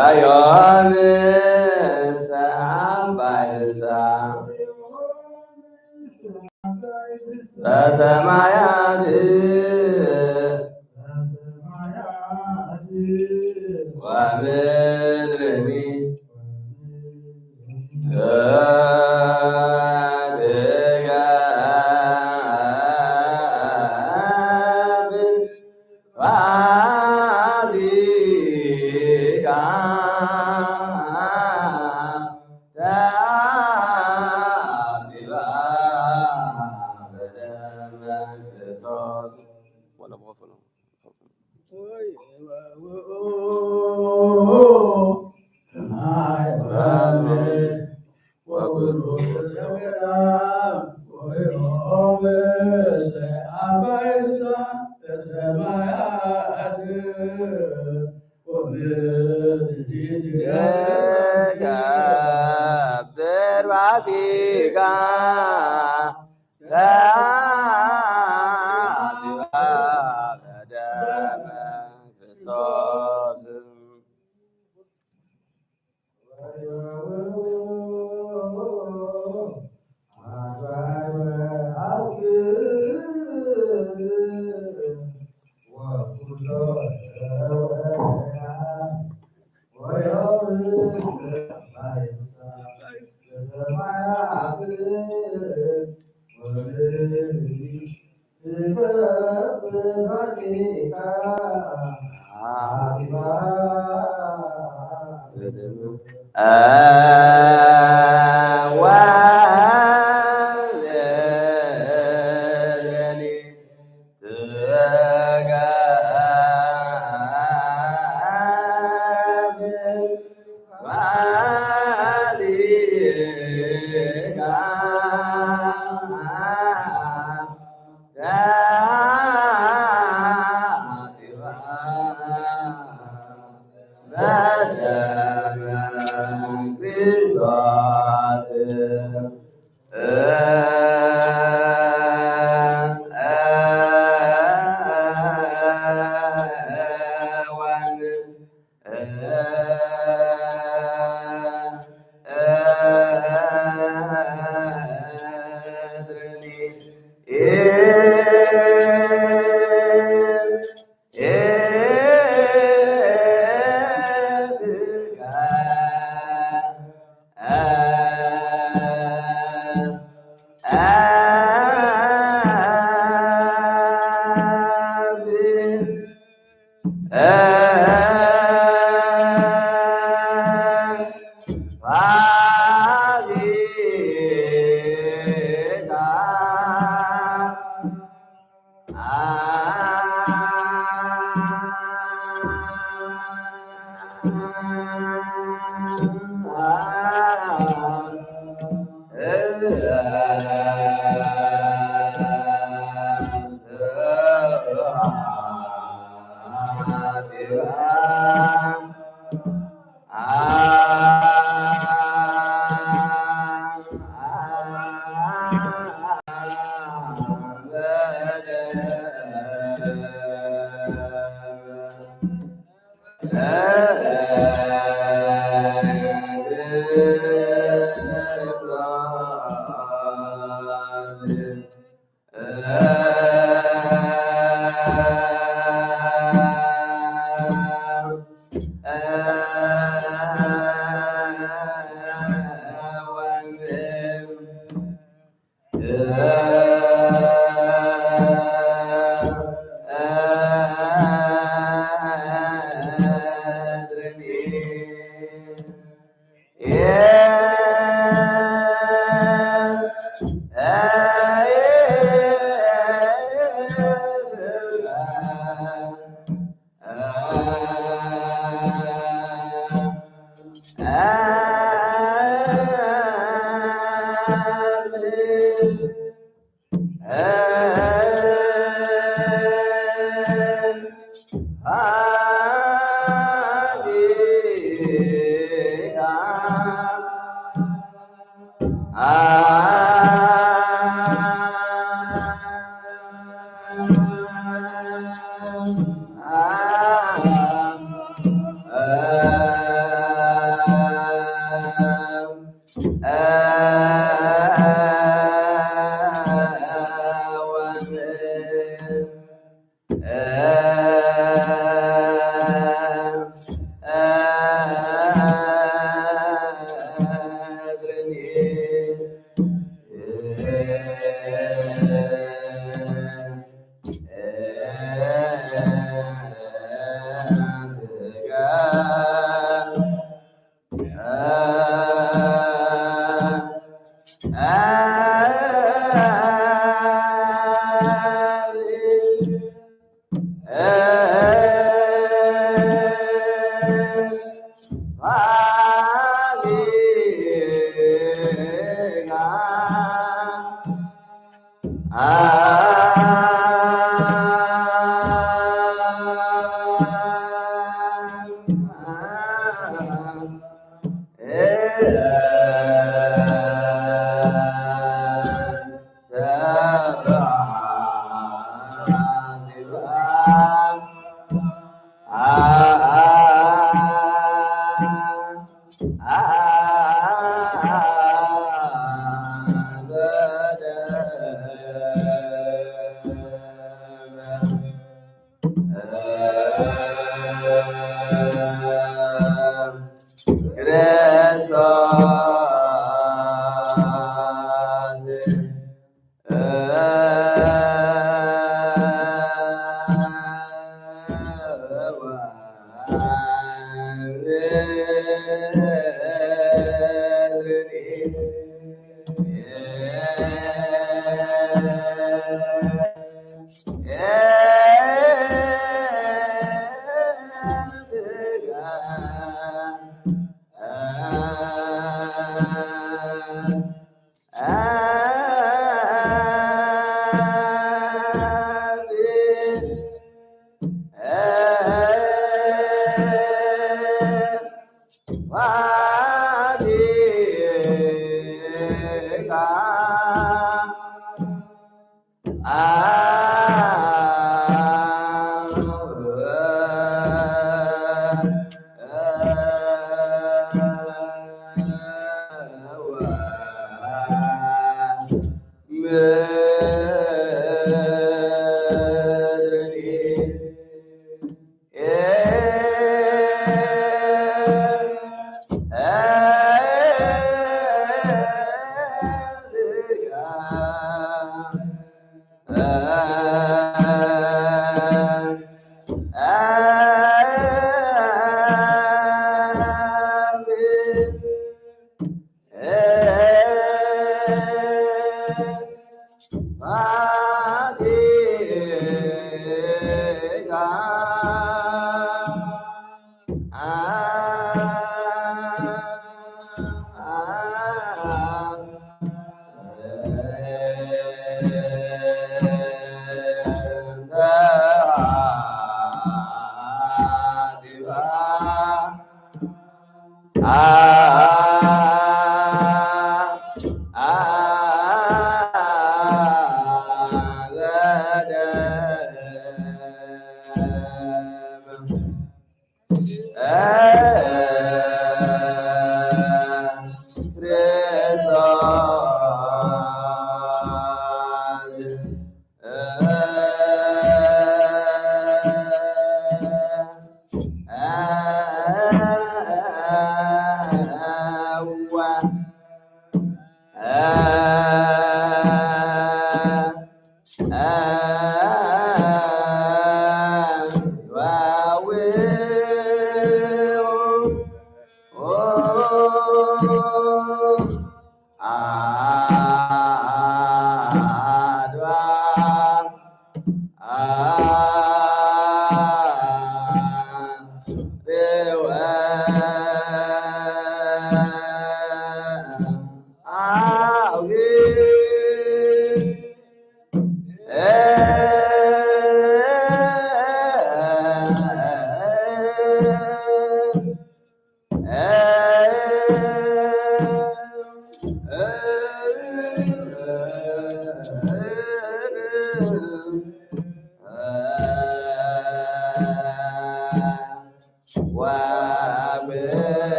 ወዮም ሰአምባይሳ በሰማያት ወምድርኒ ፋሲካ በደመ ክርስቶስ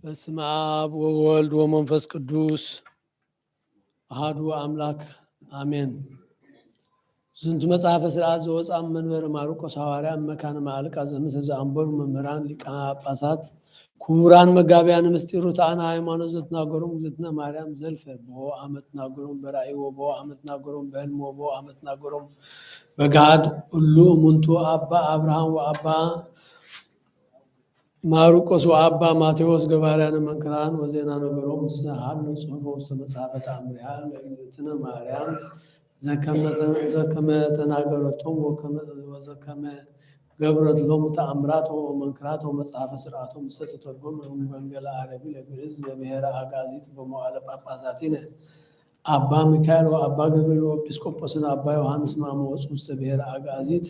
በስመ አብ ወወልድ ወመንፈስ ቅዱስ አሐዱ አምላክ አሜን። ዝንቱ መጽሐፈ ሥርዓት ዘወፃ መንበረ ማርቆስ ሐዋርያ መካነ ማዕልቃ ዘምስለ ዘአንበሩ መምህራን ሊቃነ ጳጳሳት ክቡራን መጋቢያነ ምስጢር ርቱዓነ ሃይማኖት ዘትናገሮም እግዝእትነ ማርያም ዘልፈ በወ አመት ናገሮም በራእይ ወበወ አመት ናገሮም በሕልም ወበወ አመት ናገሮም በገሃድ ሁሉ እሙንቱ አባ አብርሃም ወአባ ማርቆስ ወአባ ማቴዎስ ገባርያነ መንክራን ወዜና ነገሮም ስሃሉ ጽሑፎ ውስተ መጽሐፈ ተአምሪሃ ለእግዝእትነ ማርያም ዘከመ ተናገረቶም ወዘከመ ገብረት ሎሙ ተአምራት ወመንክራት ወመጽሐፈ ስርዓቶ ምስተ ተርጎም ወንጌል አረቢ ለግዕዝ በብሔረ አጋዚት በመዋዕለ ጳጳሳቲነ አባ ሚካኤል ወአባ ገብርኤል ወኤጲስቆጶስን አባ ዮሐንስ ማሞጽ ውስተ ብሔረ አጋዚት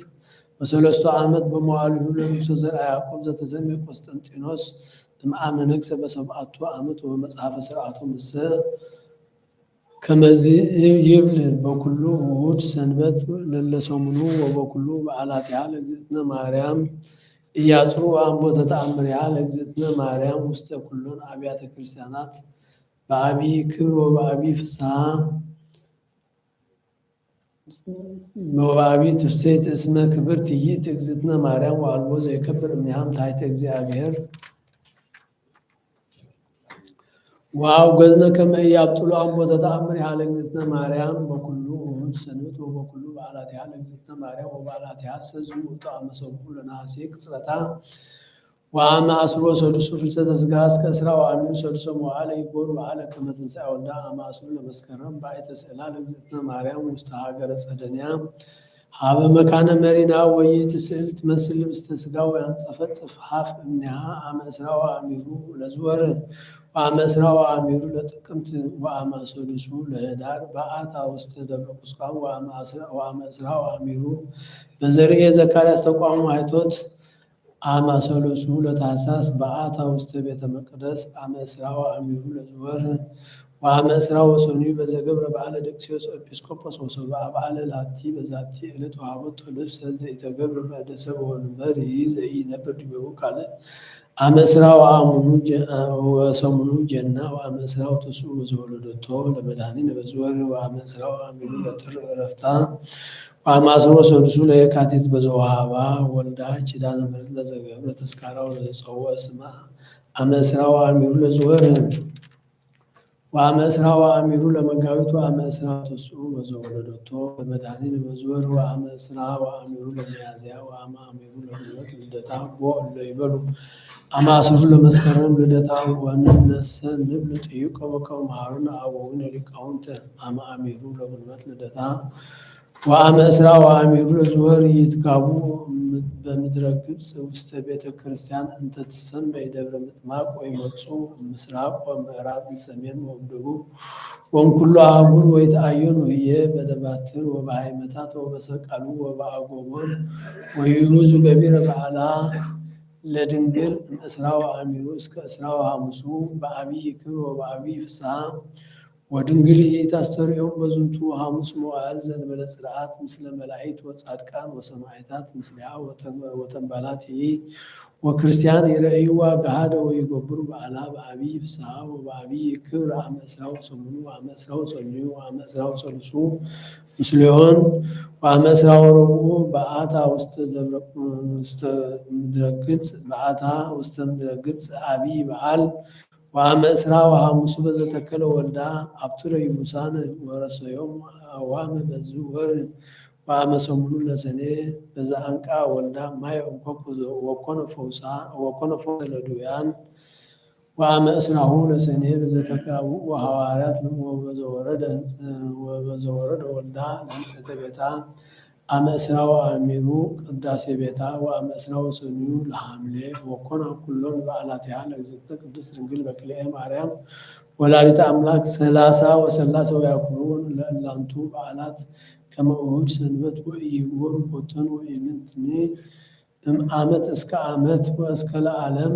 በሰለስቱ ዓመት በመዋዕሉ ለንጉሠ ዘርዓ ያዕቆብ ዘተሰሜ ቆስጠንጢኖስ እምአመ ነግሠ በሰብዓቱ ዓመት ወመጽሐፈ ስርዓቶ ምስተ ከመዚህ ይብል በኩሉ እሑድ ሰንበት ለለሰሙኑ ወበኩሉ በዓላቲሃ ለእግዝእትነ ማርያም እያጽሩ አምቦተ ተአምሪሃ ለእግዝእትነ ማርያም ውስተ ኩሎን አብያተ ክርስቲያናት በአቢይ ክብር ወበአቢይ ፍስሐ ወበአቢይ ትፍሥሕት እስመ ክብርት ይእቲ እግዝእትነ ማርያም ወአልቦ ዘይከብር እምኔሃም ታሕተ እግዚአብሔር ዋው ገዝነ ከመ ኢያብጥሉ አምቦተ ተአምሪሃ ለእግዝእትነ ማርያም በኩሉ እሑድ ሰንበት ወበኩሉ በዓላቲሃ ለእግዝእትነ ማርያም ወበዓላቲሃ ሰዝሙ ጣዕመ ሰብሑ ለነሐሴ ቅጽበታ ወአመ አስሮ ሰዱሱ ፍልሰተ ሥጋ እስከ እስራ ወአሚሩ ሰዱሰ መዋዕለ ይጎር በዓለ ከመ ትንሣኤ ወልዳ አመ አስሩ ለመስከረም ባሕተ ስዕላ ለእግዝእትነ ማርያም ውስተ ሀገረ ጸደንያ ሀበ መካነ መሪና ወይት ስዕል ትመስል ልብስተ ሥጋ ወያንጸፈጽፍ ሀፍ እምኔሃ አመ እስራ ወአሚሩ ለዝወር ወአመ እስራ ወአሚሩ ለጥቅምት ወአመ ሰዱሱ ለኅዳር በዓታ ውስተ ደብረ ቁስቋም ወአመ እስራ ወአሚሩ በዘርኤ ዘካርያስ ተቋሙ ሃይቶት አመ ሰሉሱ ለታኅሳስ በዓታ ውስተ ቤተ መቅደስ አመ እስራ ወአሚሩ ለዝወር ወአመ እስራ ወሰኑይ በዘገብረ በዓለ ደቅስዮስ ኤጲስቆጶስ ወሰብአ በዓለ ላቲ በዛቲ ዕለት ወሀቦቶ ልብሰ ዘኢተገብረ በእደ ሰብእ ወንበር ዘኢነብር ዲቤሁ ካልእ አመ እስራ ወሰሙኑ ጀና ወአመ እስራ ወተስዑ በዘወለደቶ ለመድኃኒነ በዝወር ወአመ እስራ ወአሚሩ ለጥር ዕረፍታ ወአመ አስሮ ወሰዱሱ ለየካቲት በዘወሃባ ወልዳ ኪዳነ ምሕረት ለዘገብረ ተስካራ ወለዘጸውዐ ስማ አመ እስራ ወአሚሩ ለዝወር ወአመ እስራ ወአሚሩ ለመጋቢት ወአመ እስራ ወተስዑ በዘወለደቶ ለመድኃኒነ በዝወር ወአመ እስራ ወአሚሩ ለሚያዝያ ወአመ አሚሩ ለግንቦት ልደታ ቦ ለይበሉ አመ አስሩ ለመስከረም ልደታ ወንነሰ ንብል ጥዩቀ በከመ መሃሩነ አበዊነ ሊቃውንተ አመ አሚሩ ለግንቦት ልደታ ወአመ እስራ ወአሚሩ ለዝወር ይትጋቡ በምድረ ግብፅ ውስተ ቤተ ክርስቲያን እንተ ትሰመይ ደብረ ምጥማቅ ወይመጹ ምስራቅ ወምዕራብ ሰሜን ወደቡብ ወእምኩሉ አህጉር ወይትአየኑ ህዬ በደባትር ወበሃይመታት ወበሰቀሉ ወበአጎቦን ወይሩዙ ገቢረ በዓላ ለድንግል እምእስራ ወአሚሩ እስከ እስራ ወሐሙሱ በአቢይ ክብር ወበአቢይ ፍስሐ ወድንግል ታስተርእዮም በዝንቱ ሐሙስ መዋዕል ዘእንበለ ጽርዓት ምስለ መላእክት ወጻድቃን ወሰማዕታት ምስሊሃ ወተንባላት ወክርስቲያን ይረእይዋ ገሃደ ወይገብሩ በዓላ በአቢይ ፍስሐ ወበአቢይ ክብር አመ እስራ ወሰሙኑ ወአመ እስራ ወሰኑይ ወአመ እስራ ወሰሉሱ ምስሌሆን ወአመ እስራ ወረቡዕ በዓታ ውስተ ምድረ ግብፅ በዓታ ውስተ ምድረ ግብፅ አቢይ በዓል ወአመ እስራ ወሐሙሱ በዘተከለ ወልዳ አብቱረ ይቡሳን ወረሰዮም ዋመ በዝወር ወአመ ሰሙኑ ለሰኔ በዘአንቃ ወልዳ ማየ እንኮኩ ወኮነ ፈውሳ ለድውያን ወአመ እስራሁ ለሰኔ በዘተቃውዕ ወሐዋርያት ወበዘወረደ ወልዳ ለሕንጸተ ቤታ አመ እስራ ወአሚሩ ቅዳሴ ቤታ ወአመ እስራ ወሰኑይ ለሐምሌ ወኮነ ኩሎን በዓላቲሃ ለእግዝእትነ ቅድስት ድንግል በክልኤ ማርያም ወላዲተ አምላክ ሰላሳ ወሰላሳ ወያኩሩን ለእላንቱ በዓላት ከመ እሑድ ሰንበት ወኢይግቦሩ ኮተን ወኢምንትኒ እምዓመት እስከ ዓመት ወእስከ ለዓለም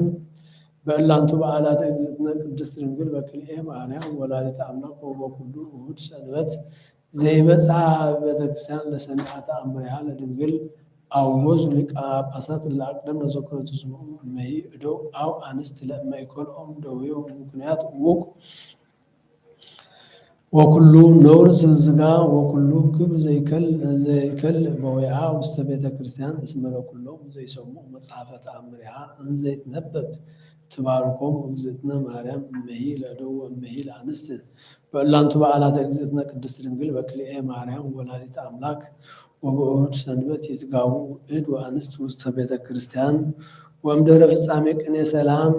በእላንቱ በዓላት እግዝእትነ ቅድስት ድንግል በክልኤ ማርያም ወላዲተ አምላክ ወበኩሉ እሑድ ሰንበት ዘይበጽሐ ቤተክርስቲያን ለሰሚዐ ተአምሪሃ ለድንግል አውጎዙ ሊቃነ ጳጳሳት ለአቅደም ለዘኮነቱ ስምዖሙ እመሂ እደው አው አንስት ለእመ ኢኮንኦም ደዌው ምክንያት ውቅ ወኩሉ ነውር ሥጋ ወኩሉ ግብር ዘይከል በወይአ ውስተ ቤተ ክርስቲያን እስመ ለኩሎሙ ዘይሰምዑ መጽሐፈ ተአምሪሃ እንዘ ይትነበብ ትባርኮሙ እግዝእትነ ማርያም እመሂ ለእደው ወእመሂ ለአንስት በእላንቱ በዓላተ እግዝእትነ ቅድስት ድንግል በክልኤ ማርያም ወላዲተ አምላክ ወበእሑድ ሰንበት ይትጋቡ እድ ወአንስት ውስተ ቤተ ክርስቲያን ወእምድኅረ ፍጻሜ ቅኔ ሰላም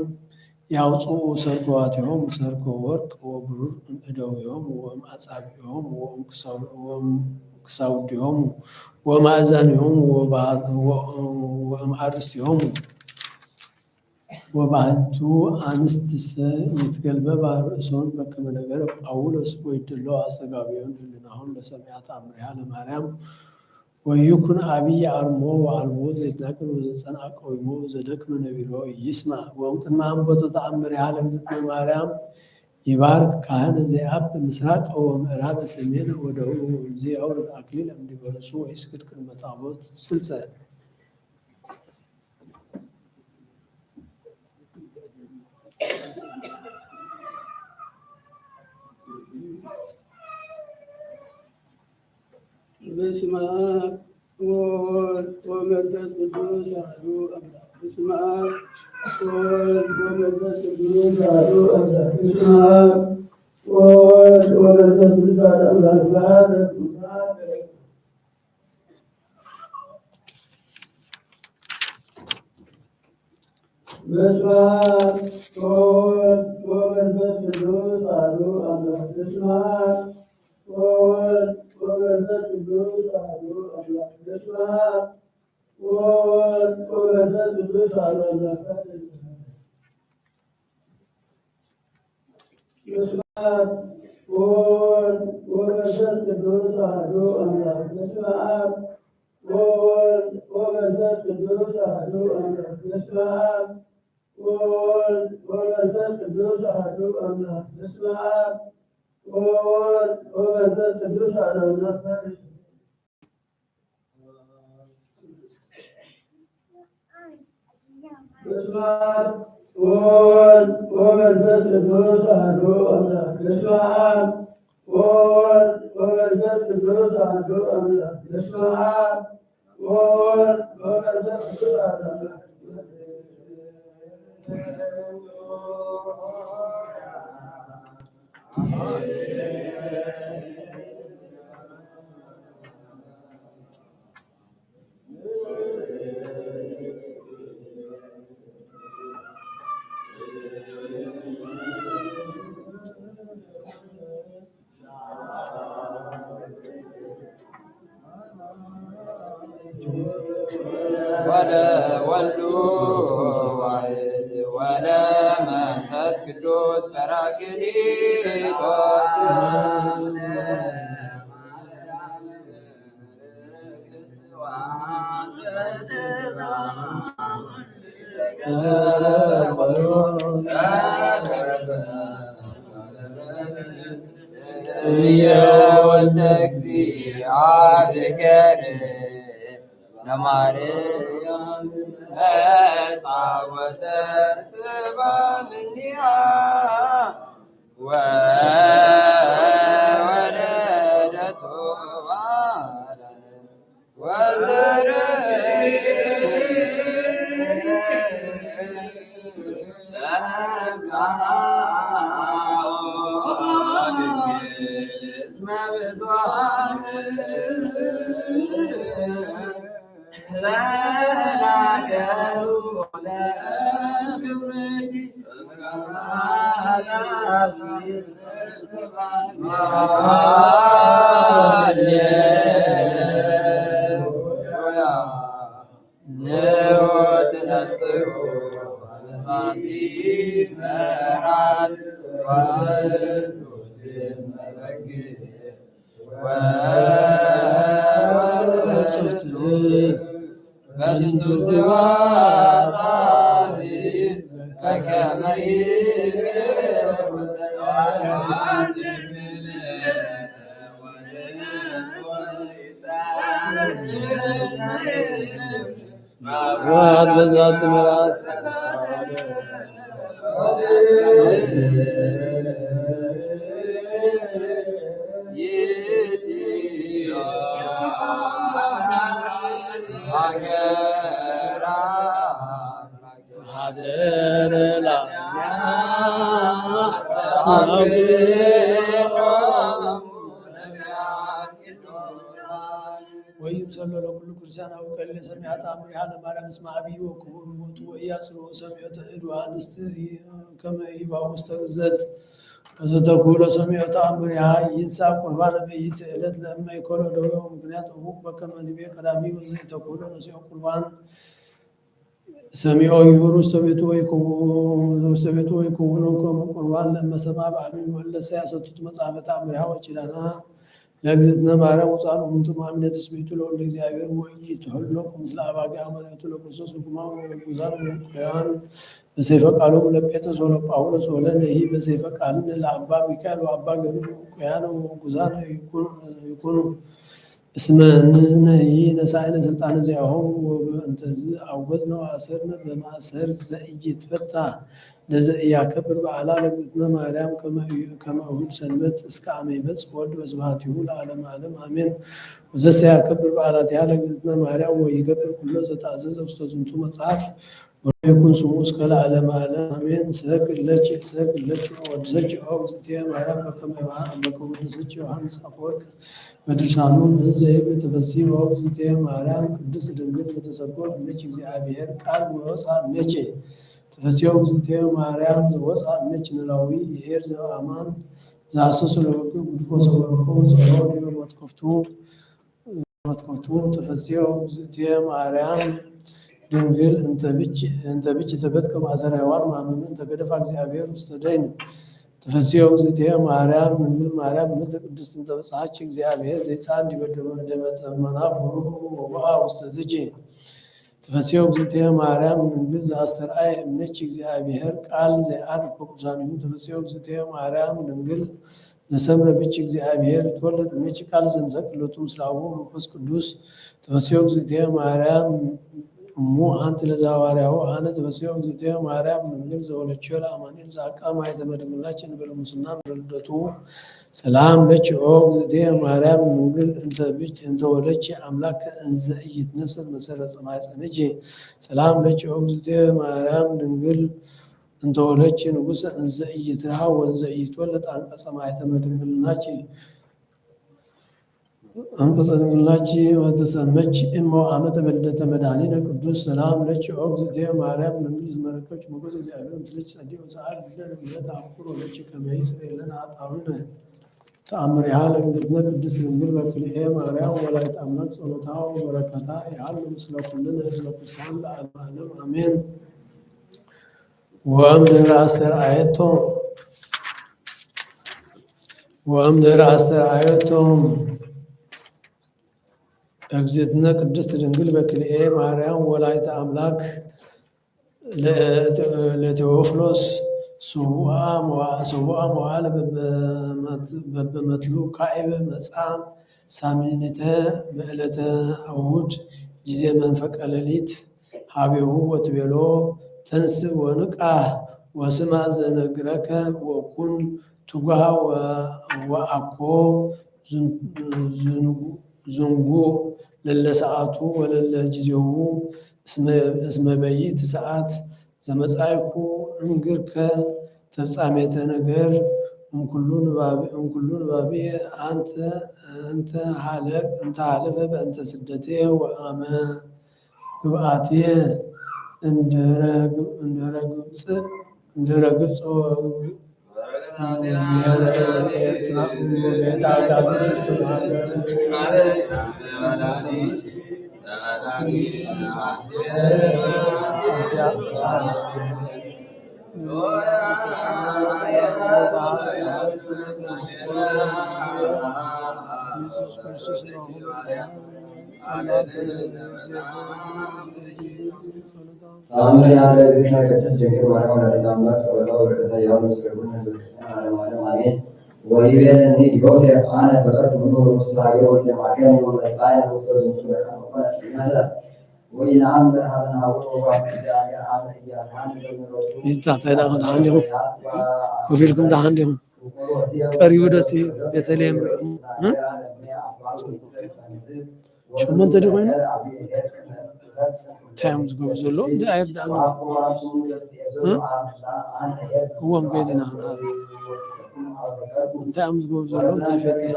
ያውፅኡ ሰርክዋቲሆሙ ሰርክ ወርቅ ወብሩር እምእደዊሆሙ ወእምአጻብዒሆሙ ክሳውዲሆሙ ወማእዛኒሆሙ ወእምአርእስቲሆሙ ወባሕቱ አንስቲሰ ይትገልበባ ርእሶን በከመ ነገረ ጳውሎስ ወይድለው አስተጋብዮን ህሊናሆን ለሰሚዐ ተአምሪሃ ለማርያም ወይኩን አብይ አርሞ ወአልቦ ዘይትናገር ወዘጸንዐ ቀዊሞ ዘደክመ ነቢሮ ይስማዕ ወእምቅድመ አንበቶ ተአምሪሃ ለእግዝእትነ ማርያም ይባርክ ካህነ ዘየአብብ ምስራቅ ወምዕራብ ሰሜን ወደቡብ ወእምዝ ያውርድ አክሊለ እምዲበ ርእሱ ወይስግድ ቅድመ ታቦት ስልሰ በስመ አብ ወወልድ ወመንፈስ ቅዱስ አሐዱ አምላክ። በስመ አብ ወወልድ ወመንፈስ ቅዱስ አሐዱ አምላክ። በስመ አብ ወወልድ ወመንፈስ ቅዱስ አሐዱ አምላክ። በስመ አብ ወወልድ ወመንፈስ ቅዱስ አሐዱ አምላክ። በስመ አብ ወወልድ ወመንፈስ ቅዱስ አሐዱ አምላክ። በስመ አብ ወወልድ ወመንፈስ ቅዱስ አሐዱ አምላክ። በስመ አብ ወወልድ ወመንፈስ ቅዱስ አሐዱ አምላክ። በስመ አብ ወወልድ ወመንፈስ ቅዱስ አሐዱ አምላክ። በስመ አብ ወወልድ ወመንፈስ ቅዱስ አሐዱ አምላክ። በስመ አብ ወወልድ ወመንፈስ ቅዱስ አሐዱ አምላክ። በስመ አብ ወወልድ ወመንፈስ ቅዱስ አሐዱ አምላክ። በስመ አብ ወወልድ ወመንፈስ ቅዱስ አሐዱ አምላክ። በስመ አብ ወወልድ ወመንፈስ ቅዱስ አሐዱ አምላክ። ወለወልዱ ዋሕድ ወለመንፈስ ቅዱስ ጰራቅሊጦስ የወልደ እግዚአብሔር ለማርያም መጻወተ ስባምኒያ ወወለደቱ ባላነ ወዘርእ እስመ ብዙኃን ተናገሩ ለክብርኪ ሃሌሉያ ንዑት ነጽሩ አበሳቲ መራት ወስሉስ መበግ ጽፍት በዝንቱ ስብሐት በከመ ዋት በዛት ምራስ ሀገረ ላኛ ወይምሰሎ ለኩሉ ክርስቲያን አውቀል ለሰሚዐ ተአምሪሃ ለማርያም እስመ አብይ ወክቡር ቦቱ ወኢያጽርዑ ሰሚዖ እዱ አንስት ከመ ይእባኡ ውስተ ግዘት وستكون سميع تأمرها ينسى قربان بيت إلت لما يكون دوله مكنيات أبوك بكما نبي قدامي وستكون نسيع قربان سميع يورو سبيتو يكونكم قربان لما سمع بعمل ولا سياسة مصعبة أمرها وجلنا لأجزتنا مارا وصار أنتم عمنا تسبيتوا له لإزاير ويجيتوا لكم مثل أباقي عملتوا لكم سوسكم وكزار وكيان بسيفة قالوا لبيت سولو باولوس ولا نهي بسيفة قالوا للعبا ميكال وعبا قالوا كيان وكزار يكونوا اسمنا هي نسائنا سلطان زيهم وانتز عوزنا وعسرنا بمعسر زئي تفتح نزئي كبر وعلى لبتنا مريم كما هو سلمت اسكامي بس ود وسبحانه العالم عالم امين وزسيا كبر وعلى تعالى لبتنا مريم ويكبر كل تعزز استاذنتو مصحف ويكون سموس كلا علم عالم امين سلك لك ودزج او زتيا مريم كما بكم دزج وهمس افورك بدرسانون زي بتفسير وقت زتيا مريم قدس دنگل تسكو لك እግዚአብሔር ቃል ወፃ ነች ተፈሲው ዝንቴው ማርያም ዘወፃ ነች ነላዊ ይሄር ዘአማን ዛሰሱ ለወቁ ጉድፎ ሰወርኮ ጸሎት መትከፍቱ ተፈሲው ዝንቴው ማርያም ድንግል እንተ ብቻ ተበትከ ማሰራ ያዋር ማመን ተገደፋ እግዚአብሔር ውስጥ ደኝ ተፈሲው ዝንቴው ማርያም ድንግል ማርያም ምት ቅድስት እንተ በጻች እግዚአብሔር ዘይጻን ይበደሉ እንደመጸመና ብሩ ወባ ውስጥ ዝጂ ተፈሲው ዝንቴው ማርያም ድንግል ዘአስተርአይ እምነች እግዚአብሔር ቃል ዘአር በቁሳኒሁ ተፈሲው ዝንቴው ማርያም ድንግል ዘሰምረ ብቻ እግዚአብሔር ተወለድ እምነች ቃል ዘንዘቅለቱ ስላው መንፈስ ቅዱስ ተፈሲው ዝንቴው ማርያም እሙ አንተ ለዛዋሪያው አነ ተፈሲው ዝንቴው ማርያም ድንግል ዘወለችው ለአማኑኤል ዘአቃማ የተመደመላችን በለሙስና በልደቱ ሰላም ለች ኦ ዝንቴው ማርያም ድንግል እንተ ወለች አምላክ እንዘ ኢይትነሰት መሰረት ማይጸነጅ ሰላም ለች ኦ ዝንቴው ማርያም ድንግል እንተ ወለች ንጉሥ እንዘ ኢይትረሃ ወንዘ ኢይትወለድ አንቀጸ ማይተመደመላች አንቀጸምላች ወተሰመች እሞ ዓመተ በልደተ መድኃኒነ ቅዱስ ሰላም ለች ኦ ዝንቴው ማርያም ድንግል ዝመረከች ሞገስ እግዚአብሔር ትልች ጸዲው ሰዓት ለምለት አኩሮ ለች ከመይስ ለና አጣውነ ተአምሪሃ ለግዝእትነ ቅድስት ድንግል በክልኤ ማርያም ወላዲተ አምላክ ጸሎታ ወበረከታ ያሉ ምስለ ኩልነ እስመ ቅዱሳን ለዓለመ ዓለም አሜን። ወእምድኅረ አስተርአየቶም እግዝእትነ ቅድስት ድንግል በክልኤ ማርያም ወላዲተ አምላክ ለቴዎፍሎስ ስቡአ መዋዕለ በበመትሉ ካዕበ መጽአ ሳሚነተ በዕለተ እሑድ ጊዜ መንፈቀ ሌሊት ሀቤሁ ወትቤሎ ተንስ ወንቃህ ወስማ ዘነግረከ ወኩን ቱጓሃ ወአኮ ዝንጉ ለለሰዓቱ ወለለ ጊዜው እስመ በይት ሰዓት ዘመጻይኩ እንግርከ ተፍጻሜተ ነገር እምኩሉ ንባቤ አንተ ሀለፈ በእንተ ስደቴ ወአመ ግብአቴ እንድረ ግብፅ ቤተ አጋዝት ውስጥ ኢየሱስ ክርስቶስ ነው ታምረ ያለ እግዚእነ ቅድስት ድንግል ማርያም ወላዲተ አምላክ ጸሎታ ወበረከታ ያሉ ምስለ ኩሉ ሕዝበ ክርስቲያን ዓለመ ዓለም አሜን። ወይቤልኒ ዮሴፍ አነ ፈቀድኩ ምሁር ውስተ ሀገረ ወሰማከኒ ወመጻእየ ውስተ ዝንቱ መካነ ወኮነ ስምዐተ ወኢነአምር ሀበ ናሁ ወባሕቲአየ አመ ኢያድኃነ በምሕረቱ ይታተና አንድ ይሁን ኮፊልኩም ዳ አንድ ይሁን ቀሪ ወደት ቤተልሔም شمنت دي وين تايمز جوز له ده يبدا هو مبيننا هذا تايمز جوز له ده فاتي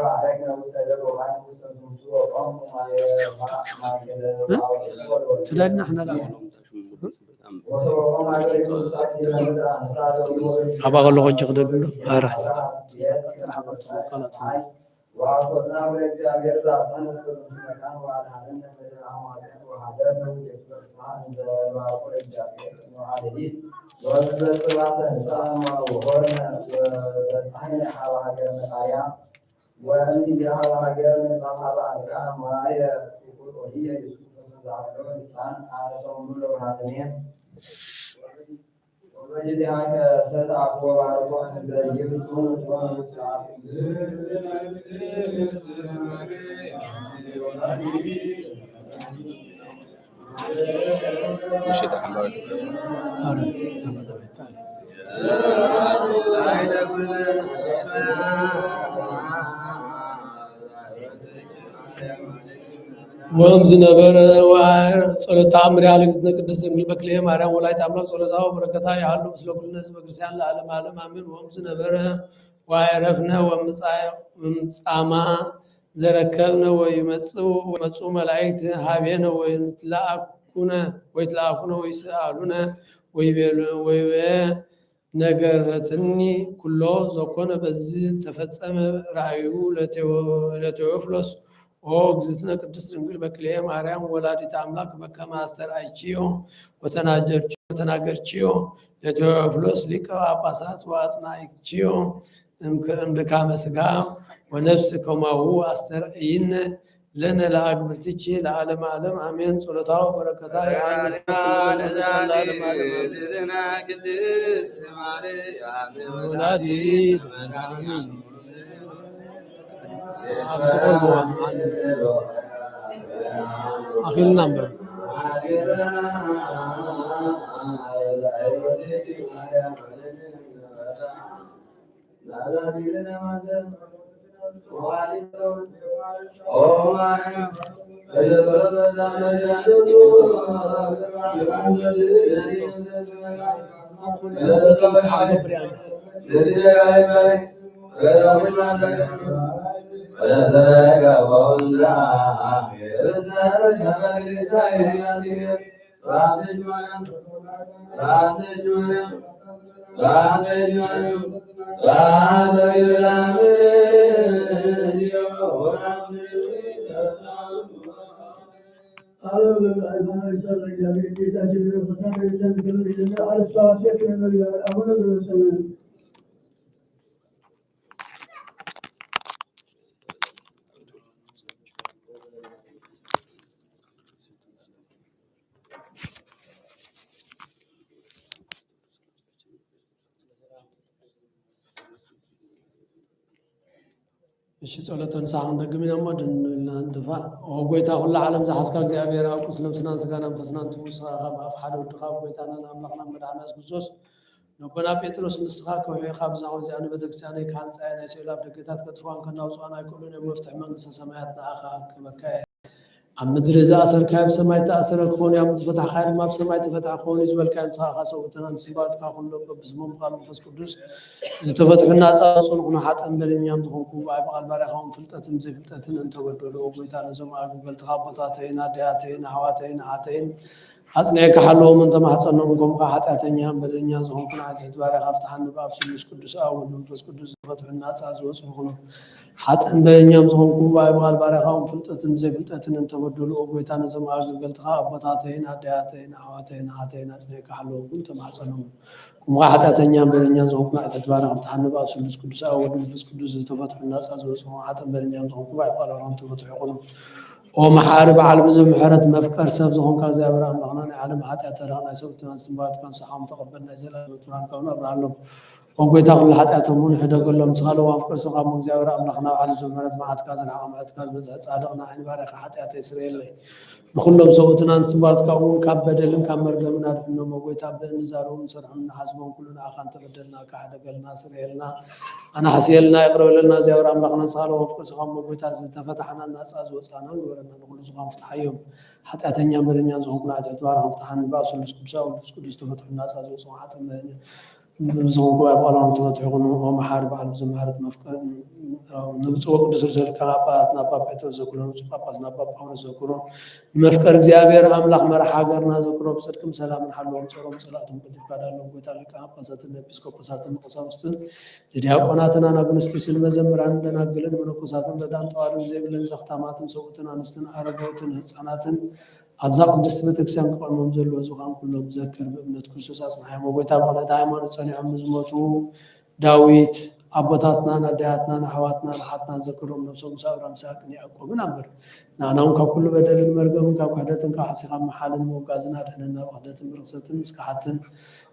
تلاقينا احنا لا أبغى أقول له خجق دبلو أره وأخذنا من الجامعة الأفغان مكان وعلى وحضرنا في الصحن وأقول الجامعة وعليه وأنزل صلاة الإنسان وهرنا وصحينا حواجر الآية وأني جاء حواجر الصحابة كان معي يقول وهي يسوع الإنسان على صوم الحسنين وجد هناك سدع وعرفان زي يبدون ومسعى مشيت الحمد ወምዝ ነበረ ጸሎተ አምሪ አለክስነ ቅድስት ድንግል በክልኤ ማርያም ወላዲተ አምላክ ጸሎታው በረከታ ያሉ ምስለ ኩሉ ሕዝበ ክርስቲያን ለዓለም ዓለም አሜን። ወምዝ ነበረ ወአይረፍነ ወምጻማ ዘረከብነ ወይመጹ መላእክት ሀቤነ ወይትለአኩነ ወይስአሉነ ወይቤ ነገረትኒ ኩሎ ዘኮነ በዚህ ተፈጸመ ራእዩ ለቴዎፍሎስ ኦ እግዝእትነ ቅድስት ድንግል በክልኤ ማርያም ወላዲተ አምላክ በከመ አስተርአይኪዮ ወተናገርኪዮ ለቴዎፍሎስ ሊቀ ጳጳሳት ወአጽናዕኪዮ እምድካመ ሥጋ ወነፍስ ከማሁ አስተርአይነ ለነ ለአግብርትኪ ለዓለመ ዓለም አሜን። ጸሎታው በረከታ ቅድስት ማርያም ወላዲተ አሜን። أبصر بوان أخير نمبر እሺ ጸሎተን ሳሁን ደግሜ ነው እንደፋ ወጎይታ ሁሉ ዓለም ዘሐስካ እግዚአብሔር አውቁ ስለምስናን ስጋና መንፈስናን ትውሳ ካብ ሓደ ወድኻ ጎይታና አምላክና መድኃኒና ኢየሱስ ክርስቶስ ነቦና ጴጥሮስ ንስኻ ከውሒ ካብ ዛው ዚኣነ ቤተክርስቲያን ካንጻይ ናይ ሰላም ደገታት ከጥፋን ከናውፃና ይኩሉን መፍትሕ መንግስተ ሰማያት ንኣኻ ክበካየ ኣብ ምድሪ ዝኣሰርካዮ ብሰማይ ተኣሰረ ክኾኑ ኣብ ዝፈታሕካ ድማ ብሰማይ ተፈትሐ ክኾኑ ዝበልካዮ ንስኻኻ ሰውእትና ንስምባትካ ኩሎም በብስሞም ቃል መንፈስ ቅዱስ ዝተፈትሑና ፃፅን ኩኑ ሓጠን በለኛም ዝኾንኩ ኣብ በቓል ባርያኻውን ፍልጠትን ዘይፍልጠትን እንተበደሉ ጎይታ ነዞም ኣገልገልትኻ ቦታተይን ኣዴያተይን ኣሕዋተይን ኣሓተይን ኣጽኒዕካ ሓለዎም እንተማሕፀኖም ከምካ ሓጢኣተኛ በደለኛ ዝኾንኩን ዓይትሕት ባርያኻ ፍትሓኒ ብኣብ ስሉስ ቅዱስ ኣብ ወልድ መንፈስ ቅዱስ ዝተፈትሑና ፃ ዝወፁ ይኹኑ ሓጥን በለኛም ዝኾንኩ ኣብ በቓል ባርያኻውን ፍልጠትን ዘይፍልጠትን እንተበደሉ ጎይታ ነዞም ኣገልገልትኻ ኣቦታተይን ኣዴያተይን ኣሕዋተይን ኣሓተይን ኣጽኒዕካ ሓለዎም ተማሕፀኖም ከምካ ሓጢኣተኛ በደለኛ ዝኾንኩን ዓይትሕት ባርያኻ ፍትሓኒ ብኣብ ስሉስ ቅዱስ ኣብ ወልድ መንፈስ ቅዱስ ዝተፈትሑና ፃ ዝወፁ ሓጥን በለኛም ዝኾንኩ ኣብ በቓል ባርያኻውን ተፈትሑ ይኹኑ ኦ መሓሪ በዓል ብዙሕ ምሕረት መፍቀር ሰብ ዝኾንካ እግዚኣብሔር ኣምላኽና ናይ ዓለም ሓጢኣት ተረኽና ሰብትናን ስምባትካን ንስሓም ተቐበል ናይ ዘላለም ብርሃን ካብና ኣብርሃሎም ኦ ጎይታ ኩሉ ሓጢኣቶም እውን ሕደገሎም ንስኻለዎ ኣፍቅር ሰብካ እግዚኣብሔር ኣምላኽና ባዓል ብዙሕ ምሕረት መዓትካ ዝለዓቐ ምሕረትካ ዝበዝሐ ጻድቕና ዓይኒ ባርያኻ ሓጢኣተ ይስረየለይ ንኩሎም ሰውእትናን ስምባትካ እውን ካብ በደልን ካብ መርገምን ኣድሕኖም ጎይታ ብእንዛረቡን ሰርሖም ንሓስቦም ኩሉ ንኣኻ እንተበደልና ካሕደገልና ስረየልና ኣናሕስየልና ይቕረበለና እግዚኣብሔር ኣምላኽና ንስኻለዎ ኣፍቅር ሰብካ ጎይታ ዝተፈታሕና ናፃ ዝወፃና ንበረና ንኩሉ ዝኾን ፍትሓዮም ሓጢኣተኛ በደለኛ ዝኾንኩን ዓይትሕት ባርያኻ ፍትሓኒ ብኣብ ስሉስ ቅዱስ ኣብ ወልድ ቅዱስ ተፈትሑ ናፃ ዝወፅኡ ሓጥን በደለኛ زغون كوا يقولون توتحون ومحارب على زمهرة مفكر نبص وقت سلسلة كابات نباب بيتو كلهم سباباس نباب أول زكرون مفكر زيابير أملاك مرح حجرنا زكرون بسركم سلام حلوهم صورهم صلاتهم بدي كذا لو قلت لك أبسط النبيسكوبسات القصاص لدياقوناتنا نبنستيسن مزمر عندنا قلن من قصاتن لدان طوارن زي بلن زختاماتن سوتن أنستن عربوتن هصاناتن أبزاق قدست بتكسان قول ممزل وزغان كلهم ذكر بأمنة كرسوس أصنع حيما ويتاب على دائما نتصنع عم زموتو داويت أبطاتنا ندياتنا نحواتنا لحاتنا ذكرهم نفسهم سابرا مساكني أقوى من أمر نعناهم ككل بدل المرقم كوحدة كحسيقا محالا موقازنا لأننا وحدة مرقصة مسكحة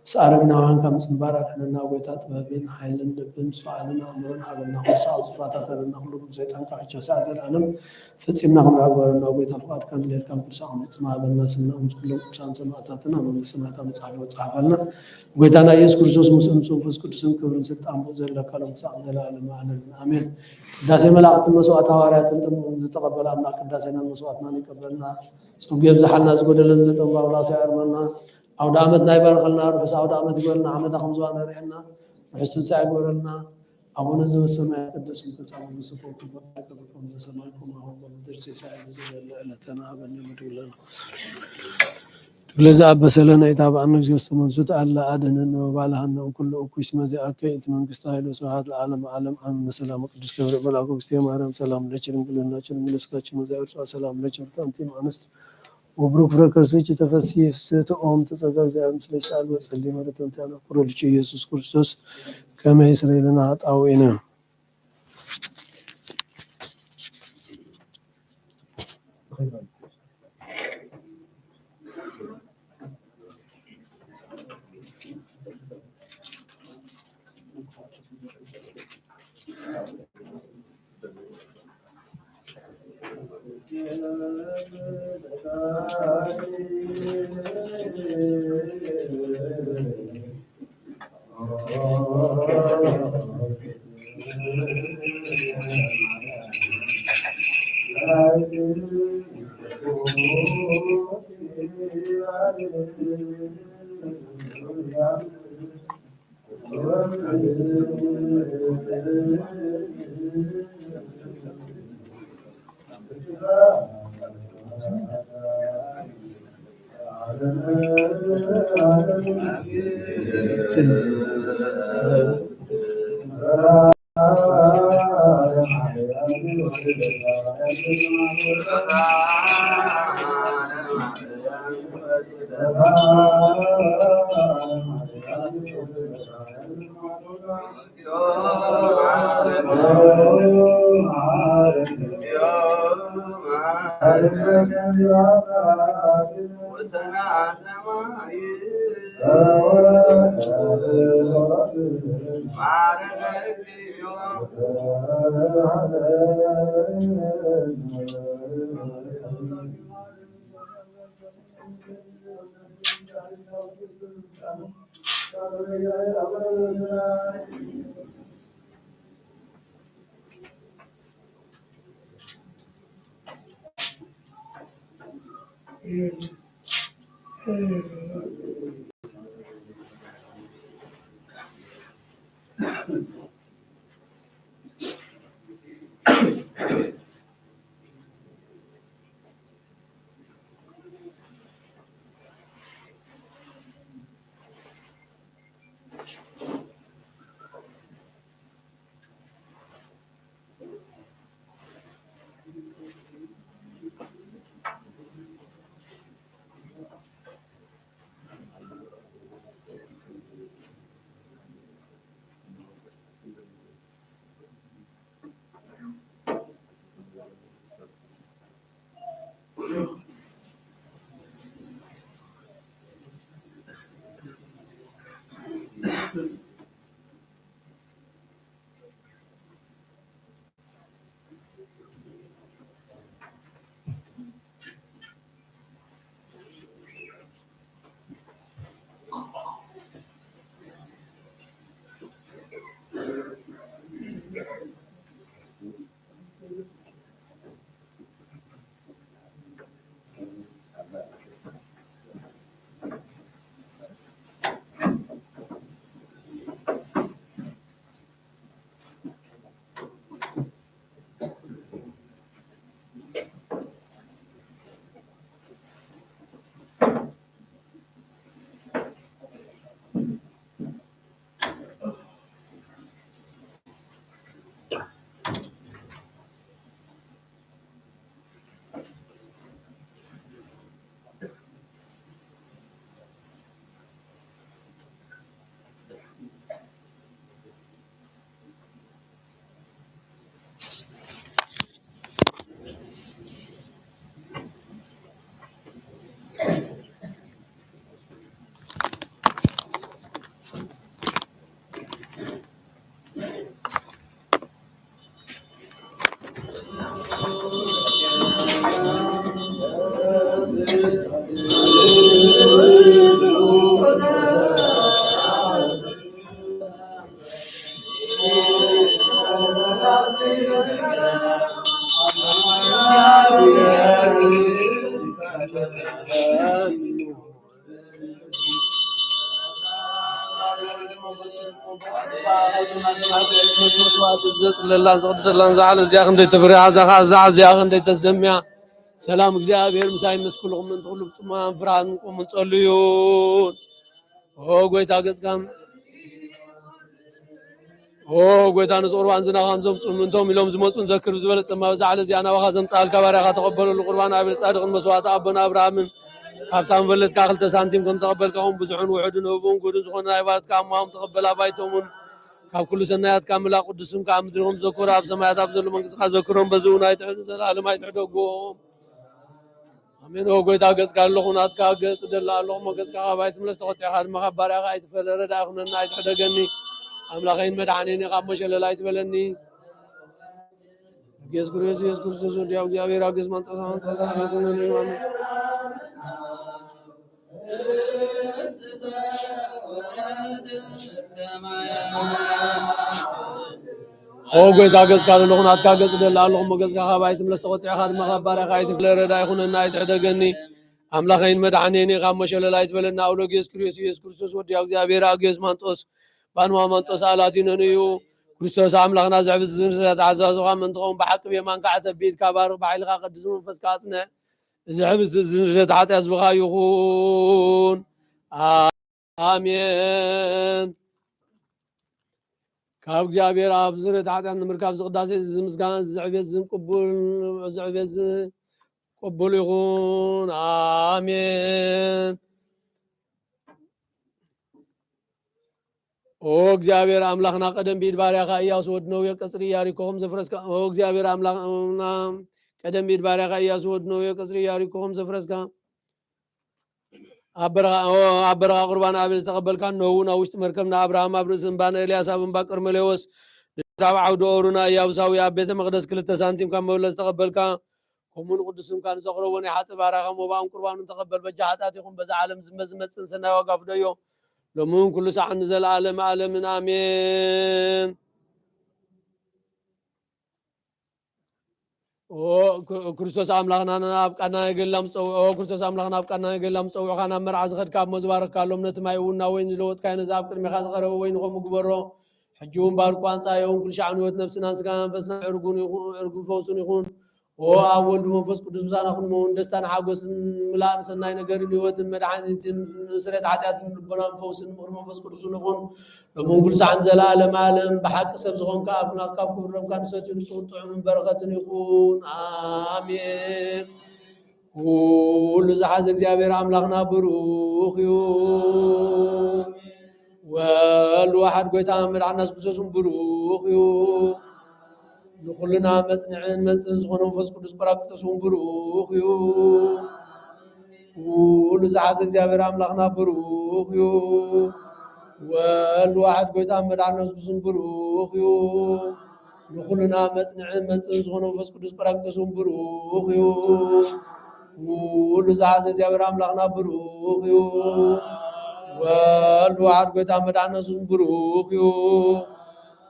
سأرمنا وان كم سنبارا لأننا ويتات بابين حيلا لبن سؤالنا أمرنا على خلصا صفاتات لنا خلق زيتان كحجة سعزل ألم فتسمناهم رعبنا ويتات القاد كان ليت كان كل ساعة متسمع بلنا سمناهم كلهم سان سماتاتنا من سماتا مصحف وصحفنا ويتانا يسوع كريستوس مسلم سوفس كريستوس كبرن ست أمبو زل كلام سعزل ألم آمين داسي ملاقت المسوات هواريات انتم تقبل أملاك داسينا المسواتنا نقبلنا سوق يبزحنا زقود لزلت الله ولا تعرمنا أو دامت نايبر خلنا روح أو دامت يقولنا عمد خمسة رينا وحسن ساعة يقولنا أبونا زم السماء قدس كتاب مسكوك فك بكم سماكم وهو بدرس ساعة زل لتنا بني مدولنا لذا بسلنا يتابع أنك جوست من سوت على أدنى وبعلها أنه كل أكويس ما زي أكيد من قصة وسهاد العالم عالم أمن سلام قدس كبر بلاكم استيام عرام سلام لشرم كلنا شرم ملسكاتش مزاير سلام لشرم تانتي مانست وبروك فركرسيش تفسير ست أم تسجل زي مثل سال وسلم مرة تانية قرولش يسوع كريستوس كما يسري لنا أو إنا سلام እግዚአብሔር ምሳይ መስኩልኩም ምን ሁሉ ጽማን ፍራን ቆም ጸልዩን ኦ ጎይታ ገጽካም ኦ ጎይታ ንጾርባን ዝና ከምዞም ጽምንቶም ኢሎም ዝመጹን ዘክር ዝበለጽ ማብዛዕለ ዚያና ዋኻ ዘምጻል ከባሪያኻ ተቀበሉ ቁርባን አብል ጻድቅን መስዋዕት አበና አብርሃምን ካብታም በለት ካክልተ ሳንቲም ከም ተቀበልካሁም ብዙሑን ውሑድን ህቡን ጉድን ዝኾነ ናይባትካ እማም ተቀበላ ባይቶሙን ካብ ኩሉ ሰናያት ካብ ምላቅ ቅዱስም ካብ ምድሮም ዘኩር ኣብ ሰማያት ኣብ ዘሎ መንግስትኻ ዘክሮም በዝኡ ናይ ትሕት ዘላለም ኣይትሕደጎም አሜን ኦ ጎይታ ገጽካ ኣለኹ ናትካ ገጽ ደላ ኣለኹ መገጽካ ባይት ምለስ ተቆጢዕኻ ድማ ካብ ባርያኻ ኣይትፈለረዳ ይኹነና ኣይትሕደገኒ አምላኸይን መድኃኒኔ ካብ መሸለል ኣይትበለኒ ኢየሱስ ክርስቶስ ወዲያው እግዚአብሔር አገዝ ማንጠሳን ተዛራቱን ለማን ኦ ጎይታ ገጽካ ኣለኹ ናትካ ገጽ ደላ ኣለኹ መገጽካ ባይት ምለስ ተቆጢዕኻ ድማ ካብ ባርያኻ ኣይትፈለረዳ ይኹነና ኣይትሕደገኒ አምላኸይን መድኃኒኔ ካብ መሸለል ኣይትበለኒ አውሎ ኢየሱስ ክርስቶስ ወዲያው እግዚአብሔር አገዝ ማንጦስ ባንዋ መንጦስ አላቲነንዩ ክርስቶስ አምላኽና ዝዕብዝ ዝንስለት ዓዛዝኻ ምንትኸውን ብሓቂ የማንካ ዓተቢት ካባርኽ ባዕልኻ ቅዱስ መንፈስካ አጽንዕ ዝዕብዝ ዝንስለት ኃጢአት ዝብኻ ይኹን አሜን ካብ እግዚአብሔር ኣብ ዝረት ኃጢአት ንምርካብ ዝቅዳሴ ዝምስጋና ዝዕቤት ዝዕቤት ቅቡል ይኹን አሜን ኦ እግዚአብሔር አምላክና ቀደም ቢድ ባሪያኻ ኢያሱ ወድነው የቀጽሪ ያሪኮም ዘፍረስካ ኦ እግዚአብሔር አምላክና ቀደም ቢድ ባሪያኻ ኢያሱ ወድነው የቀጽሪ ያሪኮም ዘፍረስካ አበራ ቁርባን አብል ተቀበልካ ነውና ውስጥ መርከብና አብርሃም አብርዝን ባነ ኤልያስ አብን ባቀርሜሌዎስ ታባው ዶሩና ያብሳው ያቤተ መቅደስ ክልተ ሳንቲም ከመብለስ ተቀበልካ ኮሙን ቅዱስም ካን ዘቅረቦን ያሐጥ ባራኻ ሞባን ቁርባኑን ተቀበል በጃ ኃጢአት ይኹን በዛ ዓለም ዝመዝመጽን ሰናይ ዋጋ ፍደዮ لمن كل ساعة نزل عالم عالم آمين ክርስቶስ አምላኽና ናብቃና ይገላም ጸው ክርስቶስ አምላኽና ናብቃና ይገላም ጸው ኻና መርዓ ዝኸድ ካብ መዝባረክ ካሎም ነቲ ማይውና ወይን ዝለወጥ ካይነ ዛብ ቅድሚኻ ዝቐረበ ወይን ኸም ግበሮ ሕጂውን ባርኩ አንጻየውን ኩል ሻዕን ህይወት ነፍስና ስጋና መንፈስና ዕርጉን ፈውሱን ይኹን ኦ ኣብ ወልዱ መንፈስ ቅዱስ ምሳናኹን መውን ደስታን ሓጎስን ምላእን ሰናይ ነገርን ህይወትን መድኃኒትን ስሬት ኃጢአትን ልቦናን ፈውስን ምክሪ መንፈስ ቅዱስን ይኹን ሎምን ኩል ሰዓን ዘለዓለም ዓለም ብሓቂ ሰብ ዝኾንካ ኣብና ካብ ክብሮምካ ንሰትዩ ንስኹን ጥዑምን በረኸትን ይኹን አሜን ኩሉ ዝሓዘ እግዚአብሔር አምላኽና ብሩኽ እዩ ወልድ ዋሕድ ጎይታ መድኃኒትና ኢየሱስ ክርስቶስን ብሩኽ እዩ لكلنا مسنعين منسن زخون منفس قدس براكتسون بروخ يو كل زعز እግዚአብሔር አምላኽና بروخ يو والواحد قويت عمد عنا سبسون بروخ يو لكلنا مسنعين منسن زخون منفس قدس براكتسون بروخ يو كل زعز እግዚአብሔር አምላኽና بروخ يو والواحد قويت عمد عنا سبسون بروخ يو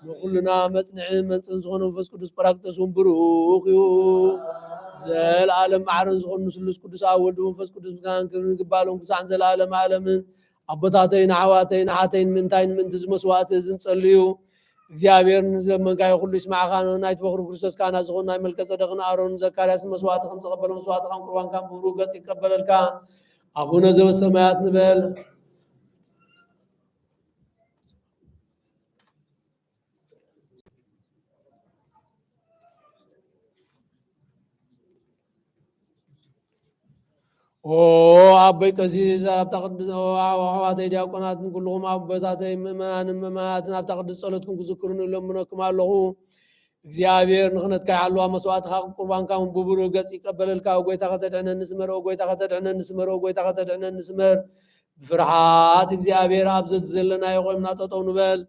لكلنا مسنعين منسن زخون منفس قدس براكتسون بروخ يو زلعالم معرن زخون نسلس قدس أول منفس قدس كان كرن قبالهم كسعن زلعالم عالمين أبطاتين عواتين عاتين منتين من تزمسوات زن صليو እግዚአብሔር ለምን ጋር ሁሉ ይስማዕ ካን ናይት በኽሩ ክርስቶስ ካና ዝኹን ናይ መልከ ጸደቅና አሮን ዘካርያስ መስዋዕት ከም ተቀበለ መስዋዕት ከም ቁርባን ከም ብሩ ገጽ ይቀበለልካ አቡነ ዘበሰማያት ንበል ኦ አበይ ቀሲስ አብታቅድስ አዋዋተይ ዲያቆናትን ኩልኩም አበታተይ ምእመናትን አብታቅድስ ጸሎትኩም ክዝክሩን ለምነኩም አለሁ እግዚአብሔር ንኽነት ካይዓልዋ መስዋዕትኻ ቁርባንካ ብቡሩ ገጽ ይቀበለልካ ጎይታ ከተድዕነን ንስመር ጎይታ ከተድዕነን ንስመር ጎይታ ከተድዕነን ንስመር ብፍርሃት እግዚአብሔር ኣብዘዝ ዘለና ይቆምና ጠጠው ንበል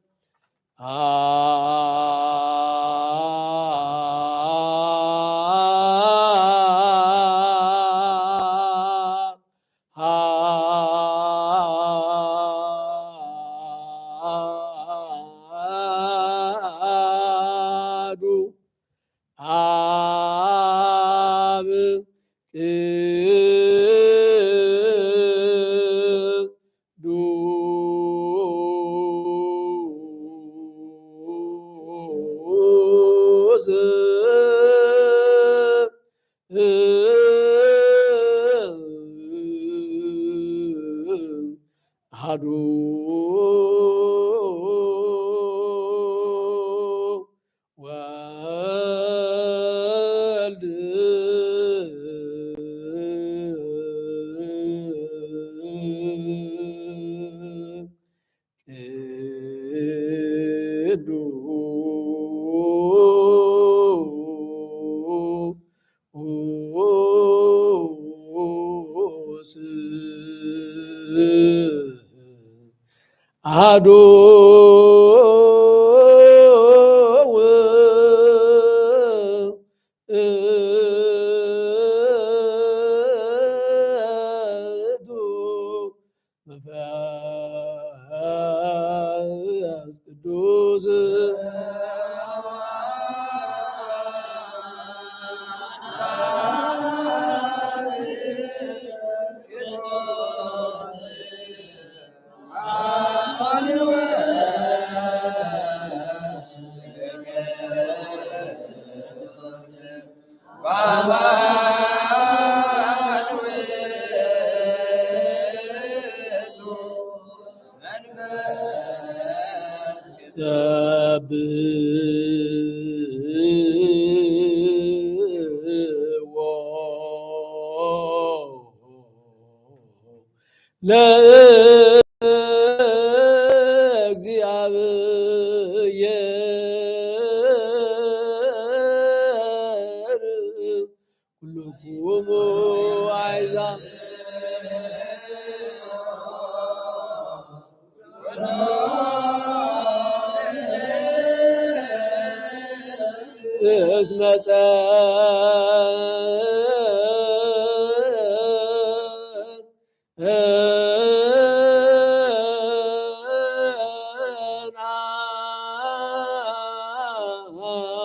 አሐዱ ወልድ ቅዱስ አሐዱ ውእቱ መንፈስ ቅዱስ ሰብሕዎ ለእግዚአብሔር ኩልክሙ አሕዛብ እስመ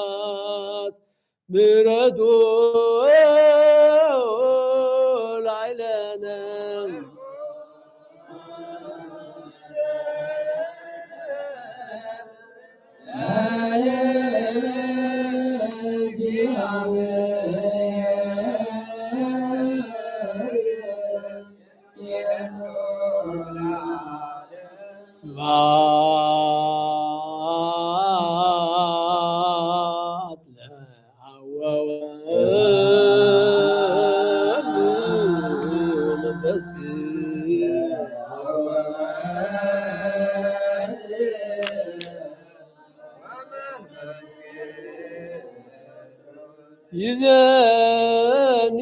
ጸንዐት ምሕረቱ ላዕሌነ ስብሐት ለአብ ወወልድ ወመንፈስ ቅዱስ ይእዜኒ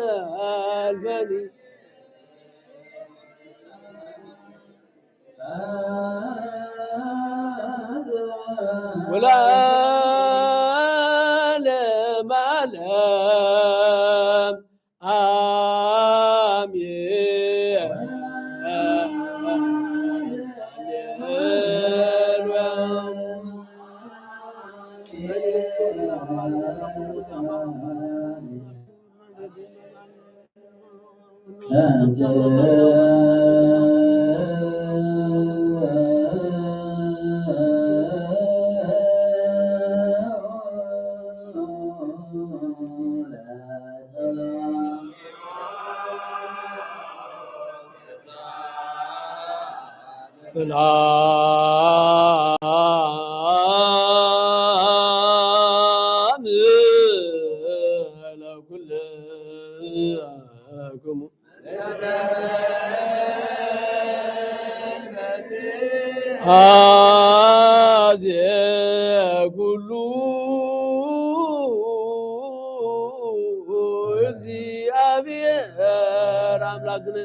ወዘልፈኒ ወለዓለመ ዓለም አሜን። ሰላም ለኩልክሙ አዜ ኩሉ እግዚአብሔር አምላክነ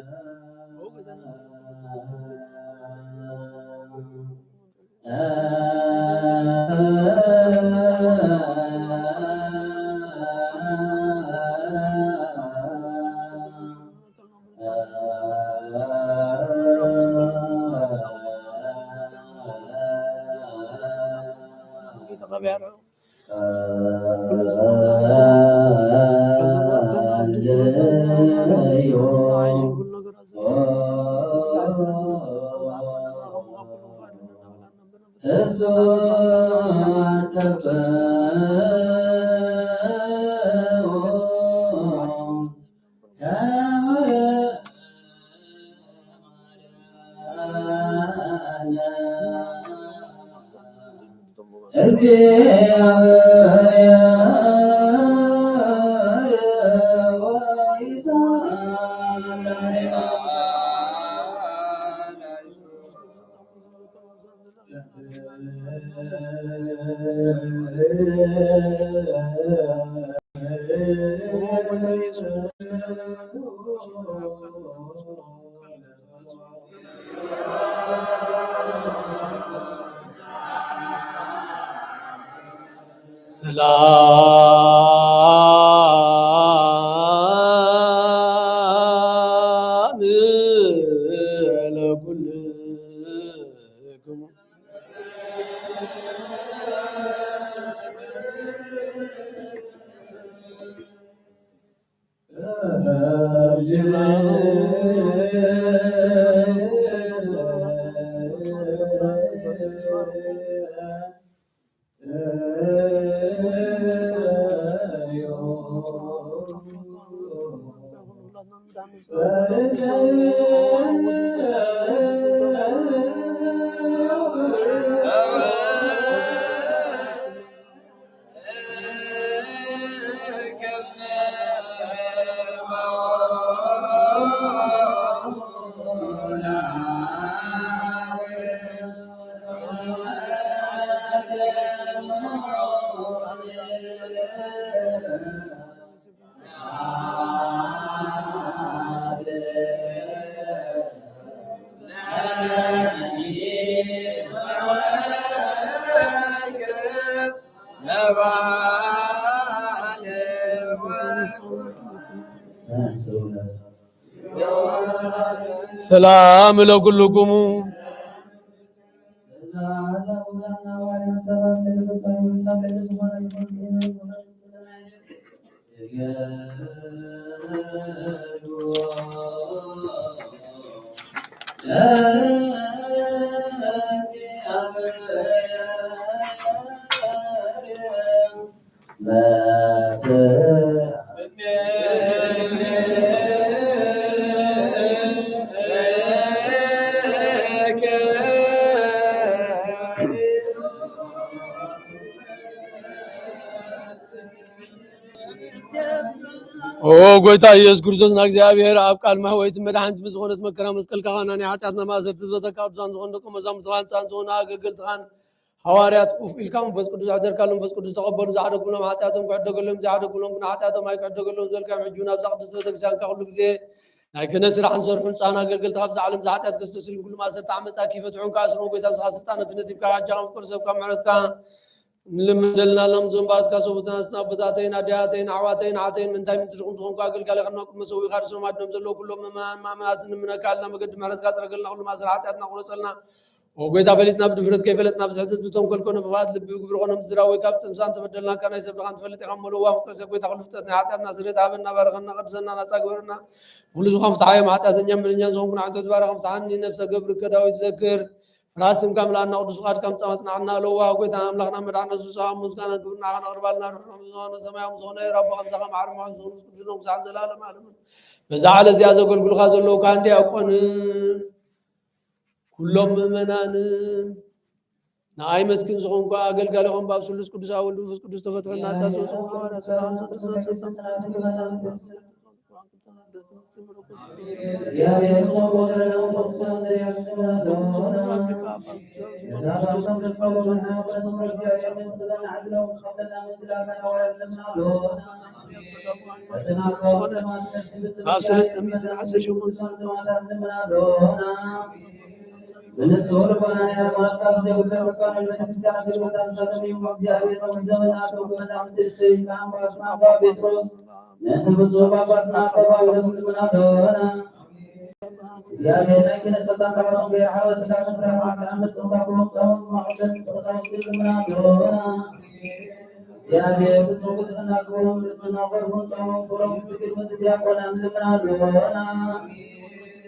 ሰላም ለኩልክሙ ሰላም ለኩልክሙ ጎይታ ኢየሱስ ክርስቶስና እግዚአብሔር አብ ቃል ማህወይት መድኃኒት ምዝኾነት መከራ መስቀል ካኻና ናይ ሓጢአትና ማእሰርቲ ዝበተካ ቅዱሳን ዝኾኑ ደቀ መዛሙርትኻ ህንፃን ዝኾኑ ኣገልገልትኻን ሐዋርያት ኡፍ ኢልካ መንፈስ ቅዱስ ኣደርካሎም መንፈስ ቅዱስ ተቐበሉ ዝዓደጉሎም ሓጢአቶም ክዕደገሎም ዘይዓደጉሎም ግን ሓጢአቶም ኣይክዕደገሎም ዘልካዮም ሕጂ ናብ ቅድስት ቤተክርስትያንካ ኩሉ ግዜ ናይ ክህነት ስራሕ ንሰርሑ ህንፃን ኣገልገልትካ ኣብዚ ዓለም ዝሓጢአት ክስተስርዩ ኩሉ ማእሰርቲ ዓመፃ ይፈትሑን ከኣስሩን ጎይታ ንስኻ ስልጣነ ክህነት ሂብካ ሓጃ ፍቅር ሰብካ ምሕረትካ ንልምደልናሎም ዘንባረትካ ሰውትና ስናበታተይን ኣድያተይን ኣሕዋተይን ሓተይን ምንታይ ምንትድኹም ዝኾንኩ ኣገልጋሊ ቐና ቁመ ሰዊኻ ርሶም ኣድኖም ዘለዎ ኩሎም ማእመናት ንምነካልና መገዲ ምሕረትካ ፅረገልና ኩሉ ማእሰር ሓጢአትና ቁረፀልና ጎይታ ፈሊጥና ብድፍረት ከይፈለጥና ብስሕተት ብተንኰል ኮነ ብፍቕዓት ልቢ ግብሪ ኮነ ምዝራዊ ካብ ጥምሳን ተበደልናካ ናይ ሰብ ድኻን ትፈልጥ ኢኻ እመልዋ ፍቅሪ ሰብ ጎይታ ኩሉ ፍጥረት ናይ ሓጢአትና ስርየት ሃበና ባረኸና ቅድሰና ናፃ ግበረና ኩሉ ዝኾን ፍትሓዮም ሓጢአተኛን በደለኛን ዝኾንኩ ንዓንተ ትባረኸ ፍትሓኒ ነብሰ ገብር ከዳዊት ዝዘክር ራስም ካምላና ቅዱስ ፍቃድ ከም ፀማፅናዕና ኣለዋ ጎይታ ኣምላኽና መድኃኒና ኢየሱስ ምስጋና ግብርና ኸነቕርባልና ዝኾነ ሰማያዊ ዝኾነ ረቢ ከምዛኸ ማዕርማዊ ዝኾኑ ቅዱስኖም ክሳዕ ዘላለም ዓለምን በዛ ዓለ እዚኣ ዘገልግሉካ ዘለዉ ካ እንዲያቆንን ኩሎም ምእመናንን ንኣይ መስኪን ዝኾንኳ ኣገልጋሊ ኾን ባብ ስሉስ ቅዱስ ወልድ መንፈስ ቅዱስ ተፈትሑና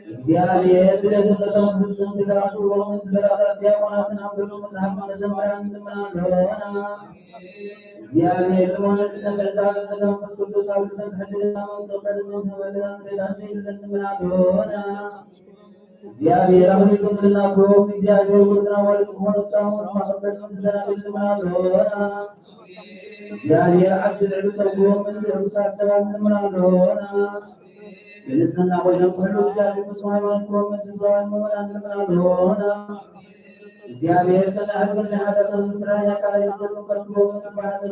እግዚአብሔር ብለተመ ፍጹም ድጋሱ በእውነት በራታት ዲያቆናትን አብሎ መጽሐፍ መዘምራን እንምናለሆና እግዚአብሔር ለሆነት ሰንበዛ መንፈስ ቅዱስ አብልተን ከህልና መንጠቀልን ተመልዛን ሬዳሴ እንምናለሆና እግዚአብሔር አሁን ልናግሮም እግዚአብሔር ወድና ወልቅ ሆነ ጻሙን ማፈቀድ እንድናገር እንምናለሆና እግዚአብሔር አስር ሰውም እንዲሁ ሳሰባን እንምናለሆና የንጽህና ወይንም ሁሉ እግዚአብሔር መስዋዕት ቆመን ዝዋን መሆን እንምናለሆና እግዚአብሔር ሰላም ለሐደም ስራ ያካለ ከጥቆ ባለ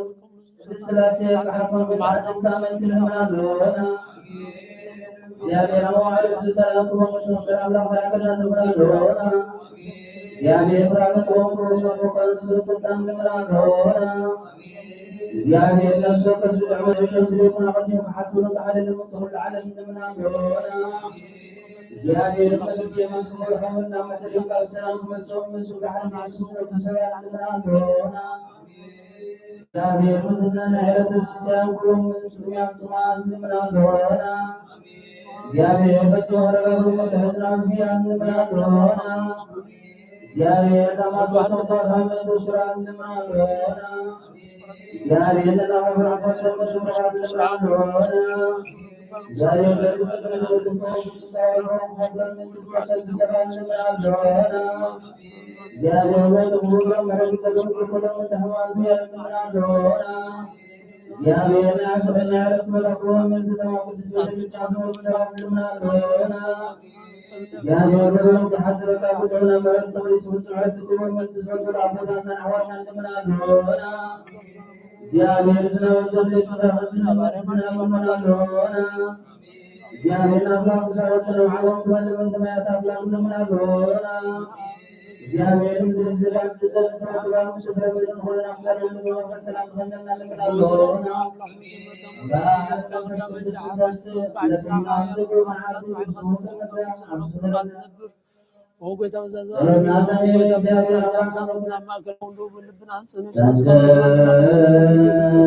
ስላሴ ከሐፈን በአዲስ ሳምንት እንምናለሆና እግዚአብሔር አዋዕድ ሰላም ቆመን ሰላም ለማያከና እንምናለሆና እግዚአብሔር ብራን ቆመን ቆመን ሰላም እንምናለሆና እግዚአብሔር ነፍሶ ቅዱስ ዓመት ስለሆነ አቀኝ ከሐስቡን ተዓላ ለመጥቶ ለዓለም እንምናለሆና እግዚአብሔር መስል የማንሰው ሐመና መሰለኝ ሰላም መስው መስው ለዓለም ያስቡ ተሰራ እንምናለሆና እግዚአብሔር ምንና ያረቱ ሲያንቁም ሱሚያም ተማን እንምናለሆና እግዚአብሔር በተወረረው ለህዝናም ቢያን እንምናለሆና እግዚአብሔር ተማጽኖ ተታመኑ ስራ እንምናለሆና እግዚአብሔር ለማብራቱ ሰምቶ እንምናለሆና እግዚአብሔር ለቅዱሳን እግዚአብሔር ወልድ መረብ ተገም ኮሎም ተህማን እንምናለሆና እግዚአብሔር ያሰበና ያረፍ መለኮ ምን ተማቁት ስለሚቻሰው ስራ እንምናለሆና እግዚአብሔር በረም ተሐሰረታ ቁጥና መረብ ተመልሶ ጽዕት ተመልሶ ተዘንገር አቦታና አዋና እንምናለሆና እግዚአብሔር ስለወደደ ስለፈስና ማርያምና እንምናለሆና እግዚአብሔር አምላክ ስለወሰነው ዓለም ስለምን ተማያታብላን እንምናለሆና እግዚአብሔር እንደዘጋጅ ተሰጥቷል ስለምን ሆነ አፍላን ሰላም ሰነና እንምናለሆና وقويتا وزازا وقويتا وزازا سامسان ربنا ما كرهون دوب اللبنا سنب سنسكن سنبنا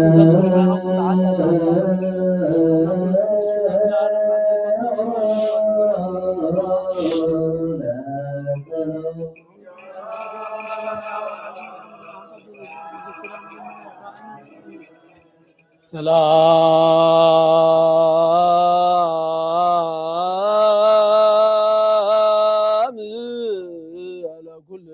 سلام على كل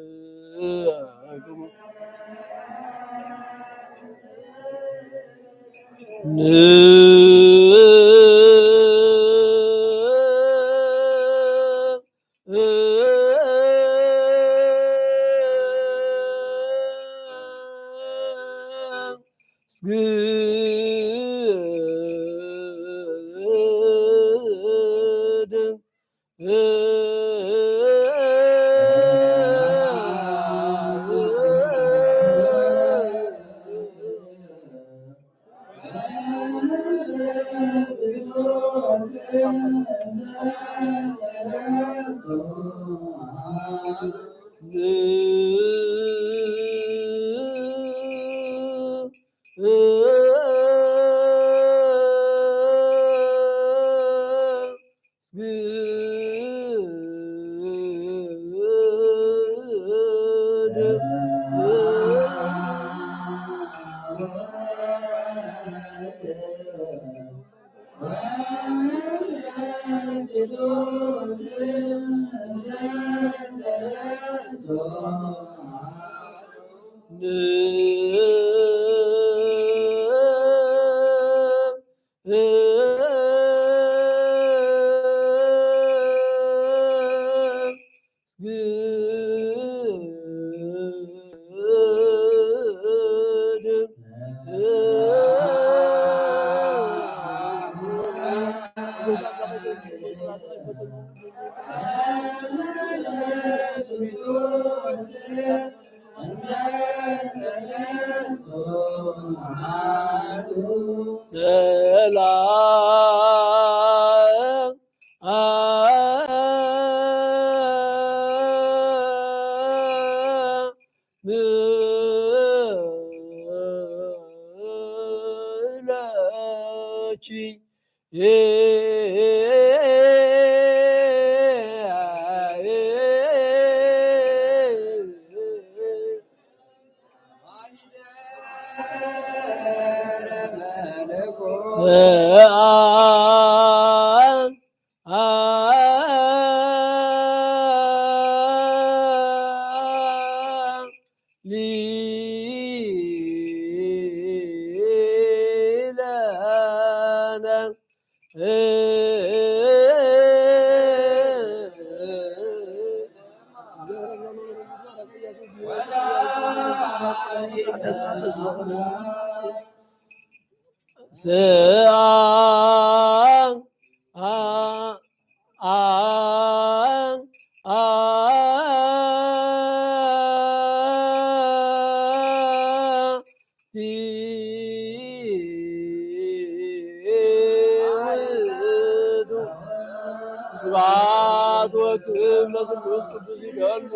ስብሐት ወክብር ለስሉስ ቅዱስ ይደሉ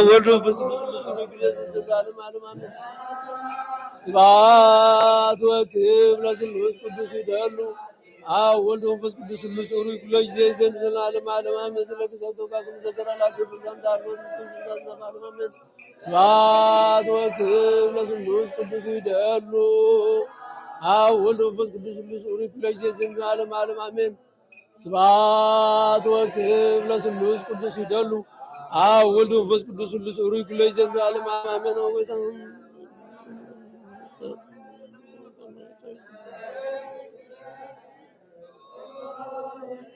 ወልድ መንፈስ ቅዱስ ቅዱስ ዘላለም ዓለም አሜን። ስብሐት ወክብር ለስሉስ ቅዱስ ይደሉ ወልድ መንፈስ ቅዱስ ቅዱስ ሩይ ኩሎች ዘይዘን ዘላለም ዓለም አሜን። ስለክሰው ተቃቅም ዘከራ ላከብ ዘንታሎ ዘላለም ዓለም አሜን። ስብሐት ወክብር ለስሉስ ቅዱስ ይደሉ ወልድ መንፈስ ቅዱስ ቅዱስ ሩይ ኩሎች ዘይዘን ዘላለም ዓለም አሜን። ስብሐት ወክብር ለስሉስ ቅዱስ ይደሉ ወልድ መንፈስ ቅዱስ ቅዱስ ሩይ ኩሎች ዘላለም ዓለም አሜን።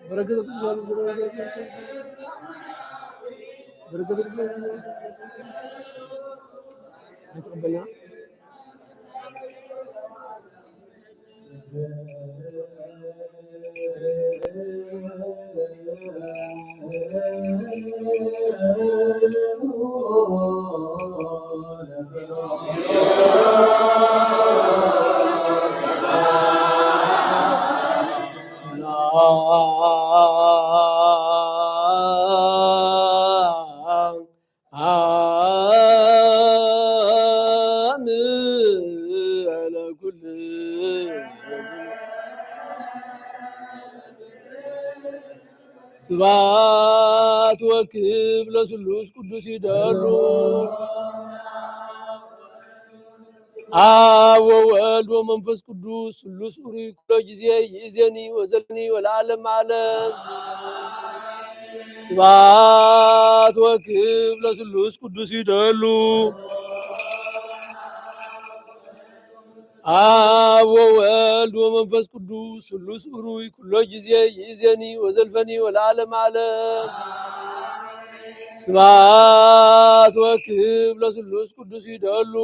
በረከት ተቀበልና ስብሐት ወክብር ለስሉስ ቅዱስ ይደሉ ወወልድ ወመንፈስ ቅዱስ ስሉስ ኡሩይ ኩሎ ጊዜ ይእዜኒ ወዘልኒ ወለዓለመ ዓለም። ስብሐት ወክብር ለስሉስ ቅዱስ ይደሉ ወወልድ ወመንፈስ ቅዱስ ስሉስ ኡሩይ ኩሎ ጊዜ ይእዜኒ ወዘልፈኒ ወለዓለመ ዓለም። ስብሐት ወክብር ለስሉስ ቅዱስ ይደሉ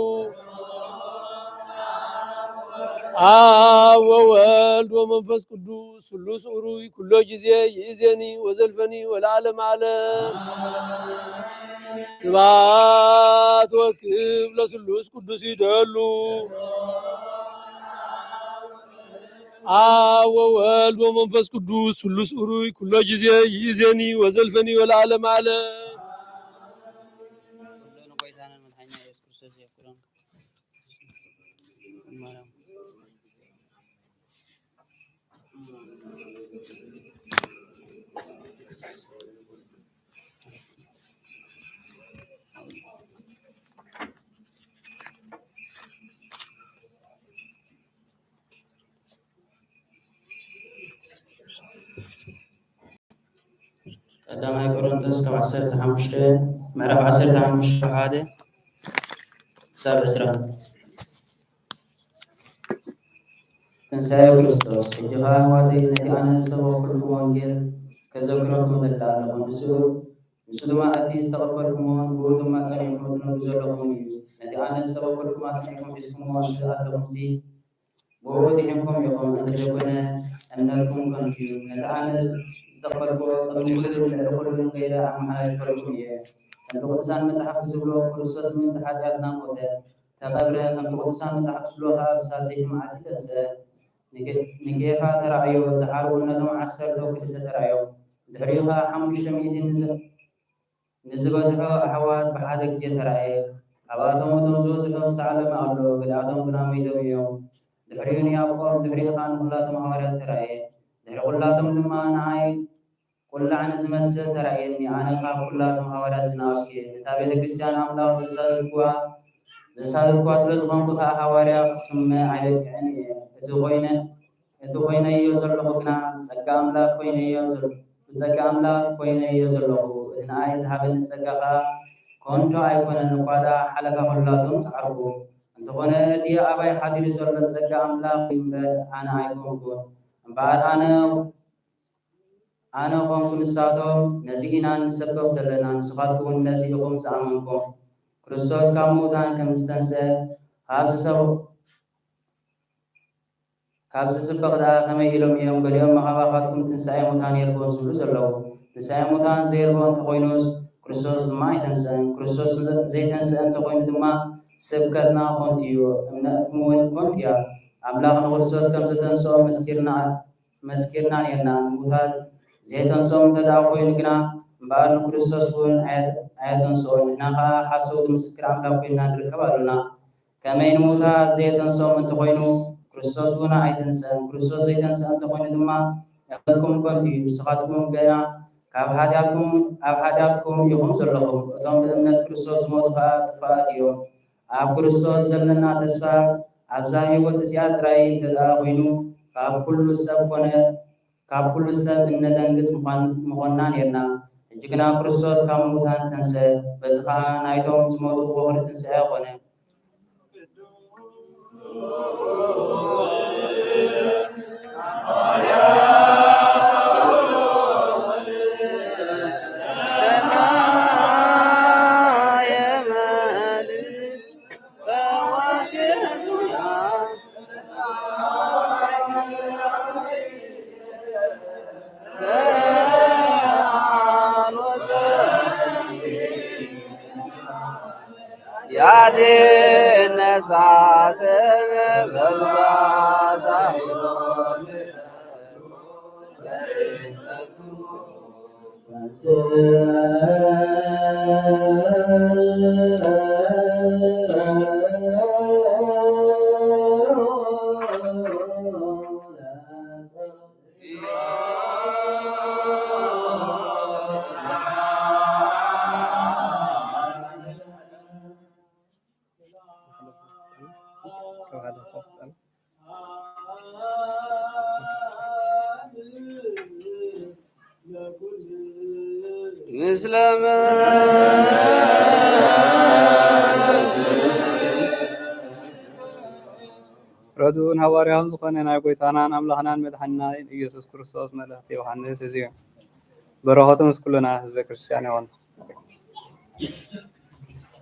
ወወልድ ወመንፈስ ቅዱስ ስሉስ ኡሩይ ኩሎ ጊዜ ይእዜኒ ወዘልፈኒ ወለዓለመ ዓለም። ስብሐት ወክብር ለስሉስ ቅዱስ ይደሉ ወወልድ ወመንፈስ ቅዱስ ስሉስ ኡሩይ ኩሎ ጊዜ ይእዜኒ ወዘልፈኒ ወለዓለመ ዓለም። ቀዳማይ ቆሮንቶስ ካብ 15 ምዕራፍ 15 ሓደ ክሳብ 20 ትንሣኤ ክርስቶስ ሕጂኻ ዋተይ ነቲ ኣነ ዝሰበኩልኩም ወንጌል ከዘክረኩም ዘለኣለኹ ንሱ ድማ እቲ ዝተቐበልኩሞን ብኡ ድማ ጸኒዕኩም ትነብሩ ዘለኹም እዩ። ነቲ ኣነ ዝሰበኩልኩም ኣጽኒዕኩም ሒዝኩምዎ ኣለኹምሲ ብኡ ዲሒንኩም ኢኹም እንተዘይኮነ እምነትኩም ከንቱ እዩ። ነቲ ኣነ ዝተቐበልክዎ ቅድሚ ኩሉን ልዕሊ ኩሉን ከይደ ኣመሓላልፈለኩም እየ። ከምቲ ቅዱሳን መጻሕፍቲ ዝብሎ ክርስቶስ ምንቲ ሓጢኣትና ሞተ ተቐብረ፣ ከምቲ ቅዱሳን መጻሕፍቲ ዝብሎ ከዓ ብሳሰይቲ መዓልቲ ተንሥአ። ንኬፋ ተራእዮ ዝሓርኡነቶም 12 ተራእዮም ድሕሪኡ ከዓ 500 ንዝበዝሖ ኣሕዋት ብሓደ ግዜ ተራእየ። ካብኣቶም እቶም ዝበዝሖ ምስ ዓለመ ኣሎ፣ ገሊኣቶም ግና መይደው እዮም። ድሕሪኡ ንያዕቆብ ድሕሪኡ ከዓ ንኩላቶም ሐዋርያት ተራእየ። ድሕሪ ኩላቶም ድማ ንዓይ ቁላዕ ንዝመስል ተራእየኒ። ኣነ ካብ ኩላቶም ሐዋርያት ዝናወስኪ እታ ቤተ ክርስቲያን ኣምላኽ ዝሰልክዋ زسالت كواسل زبان كفا حواريا سمع عيد يعني اتوقينا يوزلو كنا سقام لا كوينا يوزلو سقام لا كوينا يوزلو إن عايز هابن سقاها كونتو أيقونا نقادا حلقة خلاتهم تعرفوا أنتقونا نتي أباي حدير يوزلو سقام لا أنا أيقون بعد أنا قوم نساتو نزينا نسبق سلنا نسخاتكم نزيلكم زعمكم كريستوس كاموتان كمستنسى كابس سبق دا كما يلوم يوم قليوم مخاباتكم تنسى موتان يلبون زلو زلو تنسى موتان زيربون تقوينوس كريستوس ما يتنسى كريستوس زي تنسى أنت قوين دما سبقتنا كونتيو أمون كونتيا أملاك كريستوس كم ستنسى مسكرنا ينا موتاز زي تنسى متدا قوين كنا بعد كريستوس كون آياتن سوء نخا حسوت مسكر أملاك كنا نركبالنا كما ينموتا زي تنسى من تقوينو كريستوس هنا أيتنسان كريستوس أيتنسان تقول دما يقولكم كنتي سقطكم جنا كأبحادكم يوم زلهم وتم بأمنة كريستوس موت فاتيو أب كريستوس زلنا تسفى أبزاهي وتسياد رأي تداوينو كاب كل سب إن دنجس مغنان يرنا جكنا كريستوس كاموتان تنسى بس خان أيتهم زموت بوهر تنسى أقونه يا دين ساتن ببزا سايرون مسلم ردون هواريهم زخنا نايقويتانان أملاحنان مدحنا إيسوس كريستوس ملحتي يوحنس زيو برهاتهم سكولنا حزب كريستياني هون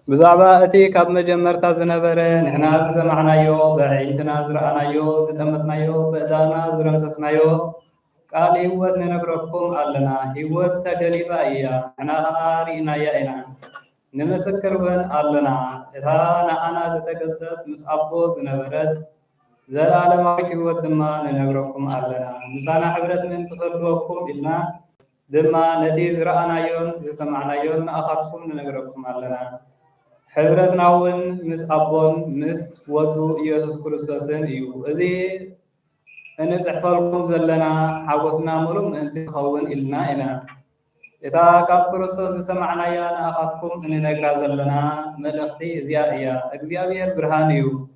بزعبا أتي كاب مجمرتا زنبرة نحنا سمعنايو بعينتنا زرعنايو زتمتنايو بأدانا زرمسسنايو قال هيوت ننبركم ألنا هيوت تجليسا إيا نحنا رينا يائنا نمسكر بن ألنا إذا أنا زتقصت مس أبو زنبرت زلالماوي هيوت دما ننبركم ألنا مسانا حبرت من تخلوكم إلنا دما نتي زرعنايون زسمعنايون أخذكم ننبركم ألنا حبرتنا ون مس أبون مس ودو يسوع كريستوسن إيو أزي أنا سأفعلكم زلنا حوسنا مرم أنت خون إلنا إنا إذا كاب كريستوس سمعنا يا أنا أخذكم إن نقرأ زلنا ملختي زيائية أجزيابير برهانيو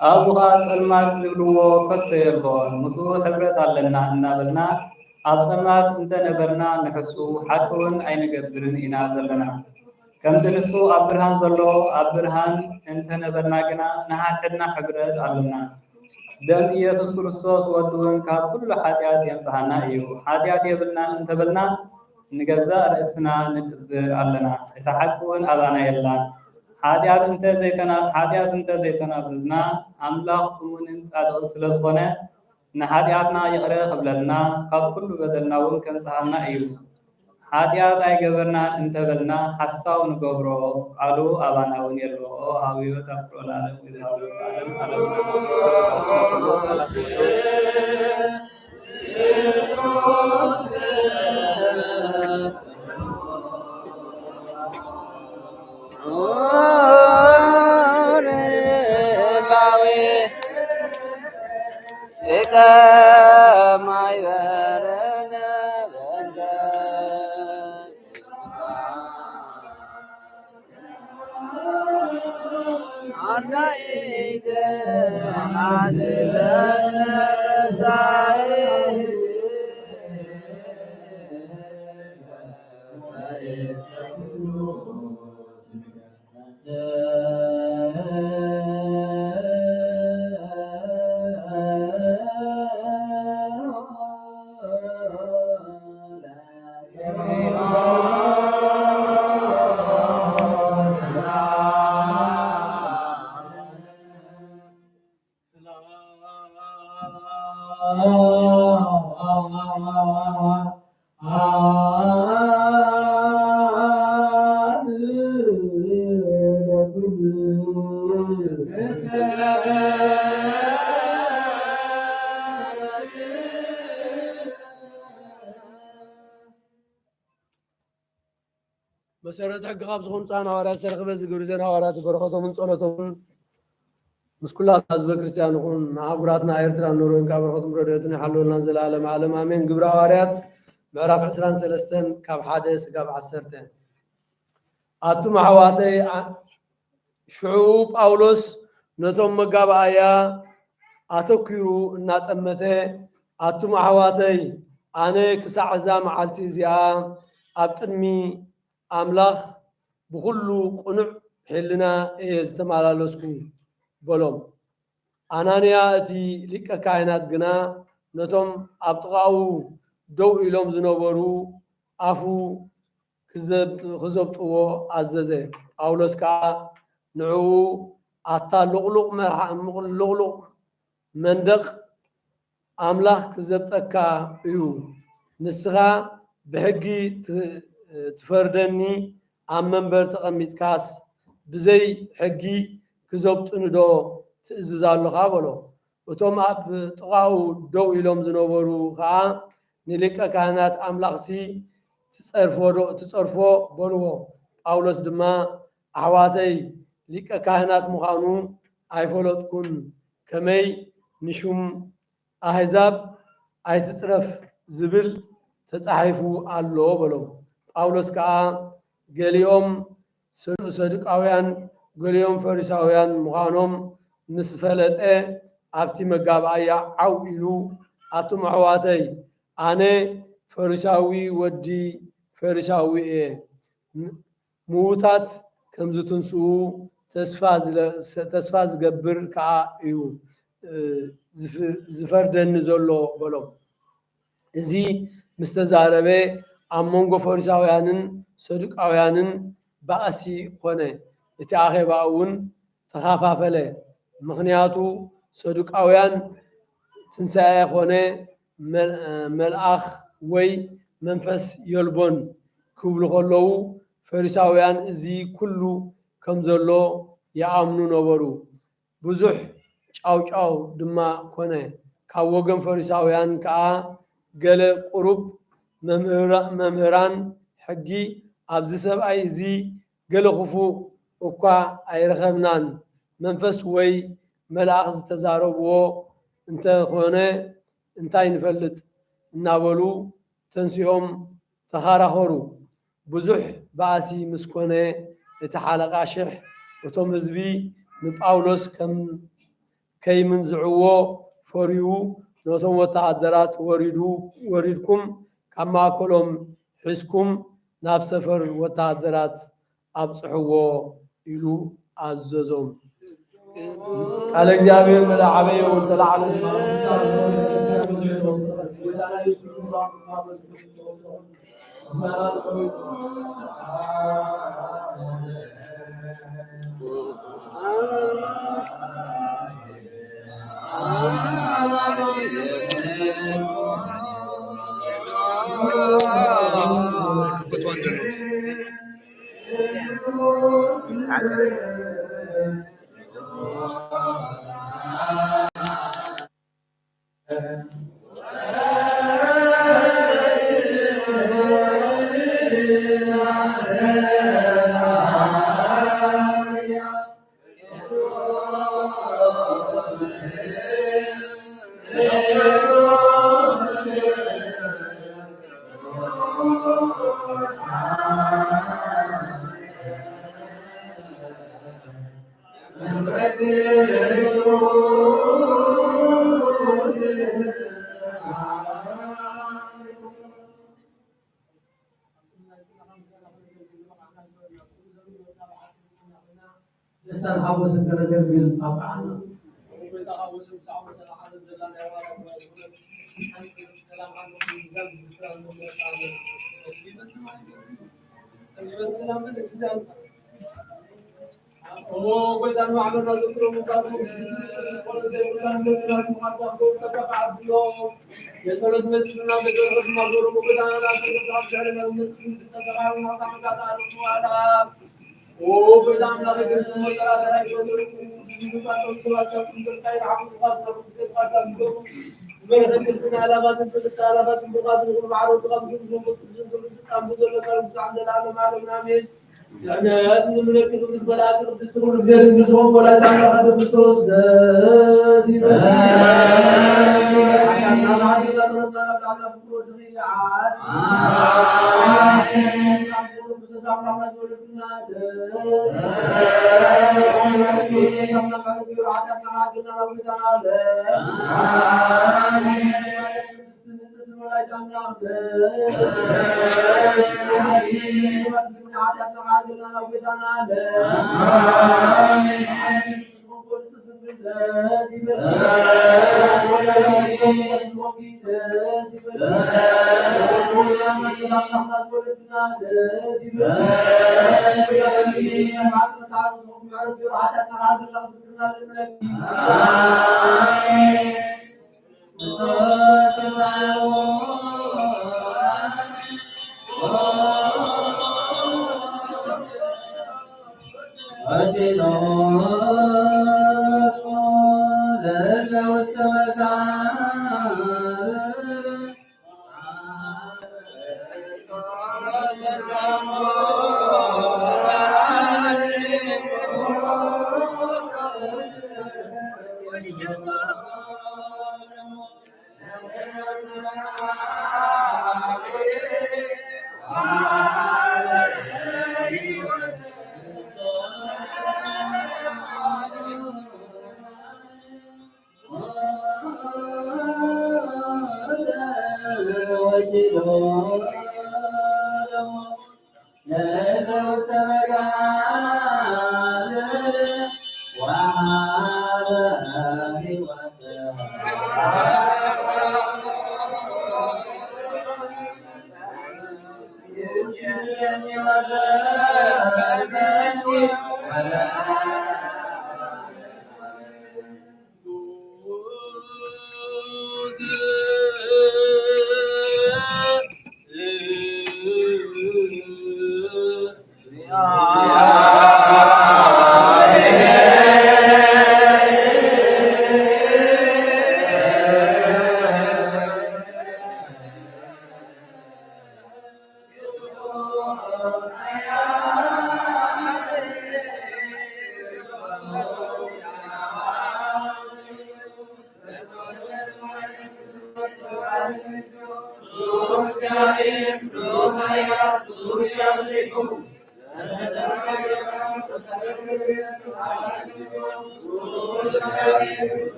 أبوها سلمان زبلو كتيربون مسؤول حبرت علنا نابلنا أبسمات أنت نبرنا نحسو حتون أين قبرن إنا زلنا كم تنسو أبرهان زلو أبرهان أنت نبرنا كنا نحات حدنا حبرت علنا دم يسوع كريستوس ودون كاب كل حاتيات ينصحنا إيو حاتيات يبلنا أنت بلنا نجزاء رأسنا نتبر علنا يتحقون أبانا يلا حاتيات أنت زيتنا ززنا أملاق من أنت أدرس لزبنا نحاتياتنا يقرأ قبلنا كاب كل بدلنا ونكن صحنا إيو حاتيات أي جبرنا أنت بلنا حساو نجبرو قالوا أبانا ونيرو هاويو تفرو العالم وزهاو العالم አርዳኢከ ናዝዘነ በሳዕል መሰረት ሕጊ ካብ ዝኾኑ ፃን ሃዋርያት ዝተረኸበ ዝግብሪ ዘን ሃዋርያት በረኸቶምን ጸሎቶምን ምስ ኩላት ህዝበ ክርስቲያን ይኹን ንኣህጉራትና ኤርትራ ንሮን ካብ በረኸቶም ረድኤቱን ይሓልወልናን ዘለዓለም ዓለም ኣሜን። ግብሪ ሃዋርያት ምዕራፍ 23 ካብ 1 እስካብ 10 ኣቱም ኣሕዋተይ ሽዑ ጳውሎስ ነቶም መጋባእያ ኣተኪሩ እናጠመተ ኣቱም ኣሕዋተይ ኣነ ክሳዕ እዛ መዓልቲ እዚኣ ኣብ ቅድሚ ኣምላኽ ብኩሉ ቁኑዕ ሕልና እየ ዝተመላለስኩ በሎም። ኣናንያ እቲ ሊቀ ካህናት ግና ነቶም ኣብ ጥቓኡ ደው ኢሎም ዝነበሩ ኣፉ ክዘብጥዎ ኣዘዘ። ጳውሎስ ከዓ ንዕኡ ኣታ ልቕሉቕ መንደቕ ኣምላኽ ክዘብጠካ እዩ፣ ንስኻ ብሕጊ ትፈርደኒ ኣብ መንበር ተቐሚጥካስ ብዘይ ሕጊ ክዘብጡኒ ዶ ትእዝዝ ኣለኻ በሎ። እቶም ኣብ ጥቓኡ ደው ኢሎም ዝነበሩ ከዓ ንሊቀ ካህናት ኣምላኽሲ ትጸርፎ በልዎ። ጳውሎስ ድማ ኣሕዋተይ ሊቀ ካህናት ምዃኑ ኣይፈለጥኩን፣ ከመይ ንሹም ኣሕዛብ ኣይትጽረፍ ዝብል ተጻሒፉ ኣሎ በሎም። ጳውሎስ ከዓ ገሊኦም ሰዱቃውያን ገሊኦም ፈሪሳውያን ምዃኖም ምስ ፈለጠ ኣብቲ መጋባእያ ዓው ኢሉ ኣቱም ኣሕዋተይ ኣነ ፈሪሳዊ ወዲ ፈሪሳዊ እየ፣ ምዉታት ከም ዝትንስኡ ተስፋ ዝገብር ከዓ እዩ ዝፈርደኒ ዘሎ በሎም። እዚ ምስ ተዛረበ ኣብ መንጎ ፈሪሳውያንን ሰዱቃውያንን ባእሲ ኮነ። እቲ ኣኼባ እውን ተኸፋፈለ። ምክንያቱ ሰዱቃውያን ትንሣኤ ኮነ መልኣኽ ወይ መንፈስ የልቦን ክብሉ ከለዉ፣ ፈሪሳውያን እዚ ኩሉ ከም ዘሎ ይኣምኑ ነበሩ። ብዙሕ ጫውጫው ድማ ኮነ። ካብ ወገን ፈሪሳውያን ከዓ ገለ ቁሩብ መምህራን ሕጊ ኣብዚ ሰብኣይ እዚ ገለ ክፉእ እኳ ኣይረኸብናን፣ መንፈስ ወይ መልኣኽ ዝተዛረብዎ እንተኾነ እንታይ ንፈልጥ እናበሉ ተንሲኦም ተኸራኸሩ። ብዙሕ ባእሲ ምስ ኮነ እቲ ሓለቓ ሽሕ እቶም ህዝቢ ንጳውሎስ ከይምንዝዕዎ ፈሪዩ ነቶም ወተሃደራት ወሪድኩም ካብ ማእከሎም ሒዝኩም ናብ ሰፈር ወተሃደራት ኣብፅሕዎ ኢሉ ኣዘዞም። ቃለ እግዚአብሔር መድዓበየ ወተላዕለ لسان حوس الكرجل بالأبعاد وإذا حوس الساعة وسلا على الجلال يا رب السلام عليكم وإذا معنا الناس كلهم قالوا ولدي كلام بالله محمد كتب عبد الله يسألت مثلنا بجرد مغرور وإذا أنا كنت أبشر المسلمين تتبعون صعب على السؤال وإذا أنا لقيت ثم لا يقدرون من علامات العلامات المقاتل المعروف آمين. يعني هذه من الكتب البلاغ تذكرون بزيادة بالصوم ولا تعمل هذا بالتوس دازما.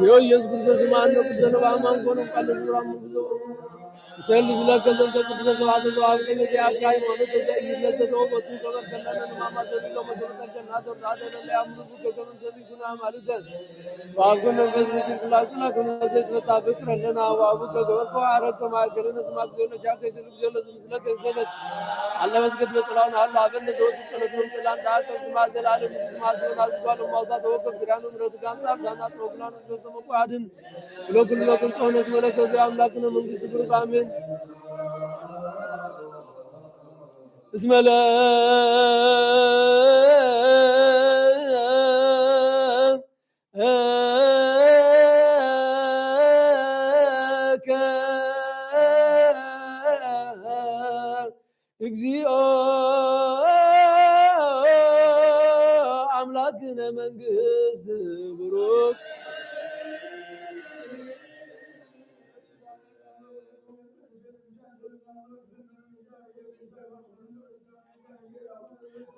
يو يزكو زمان نقول زمان كونم قال زمان سلس لك زنت قدس سبعة زواب كل زي أكاي مانو تزايد لسه هو بتو كمان كلنا ما سوي لو ما سوي تكلنا تو هذا اللي أمر بوك كمان سوي كنا مالوتن واقول بس بيجي كلاسنا كنا زي تطابق رلنا واقول كمان فعارك ما كلنا سمعت زونا جاك يسلك زونا سمسلك يسلك الله بس قد بسلام الله أبن زوج سلك من كلام دار كم سمع زلال سمع زونا زوال موضع تو كم سريانو مرد كان صاحب دانا توكلان جو سمو قادن لو كل صونس ملك زي أملاكنا من بسبر كامل بسم الله እግዚኦ አምላክነ መንግስት ብሩክ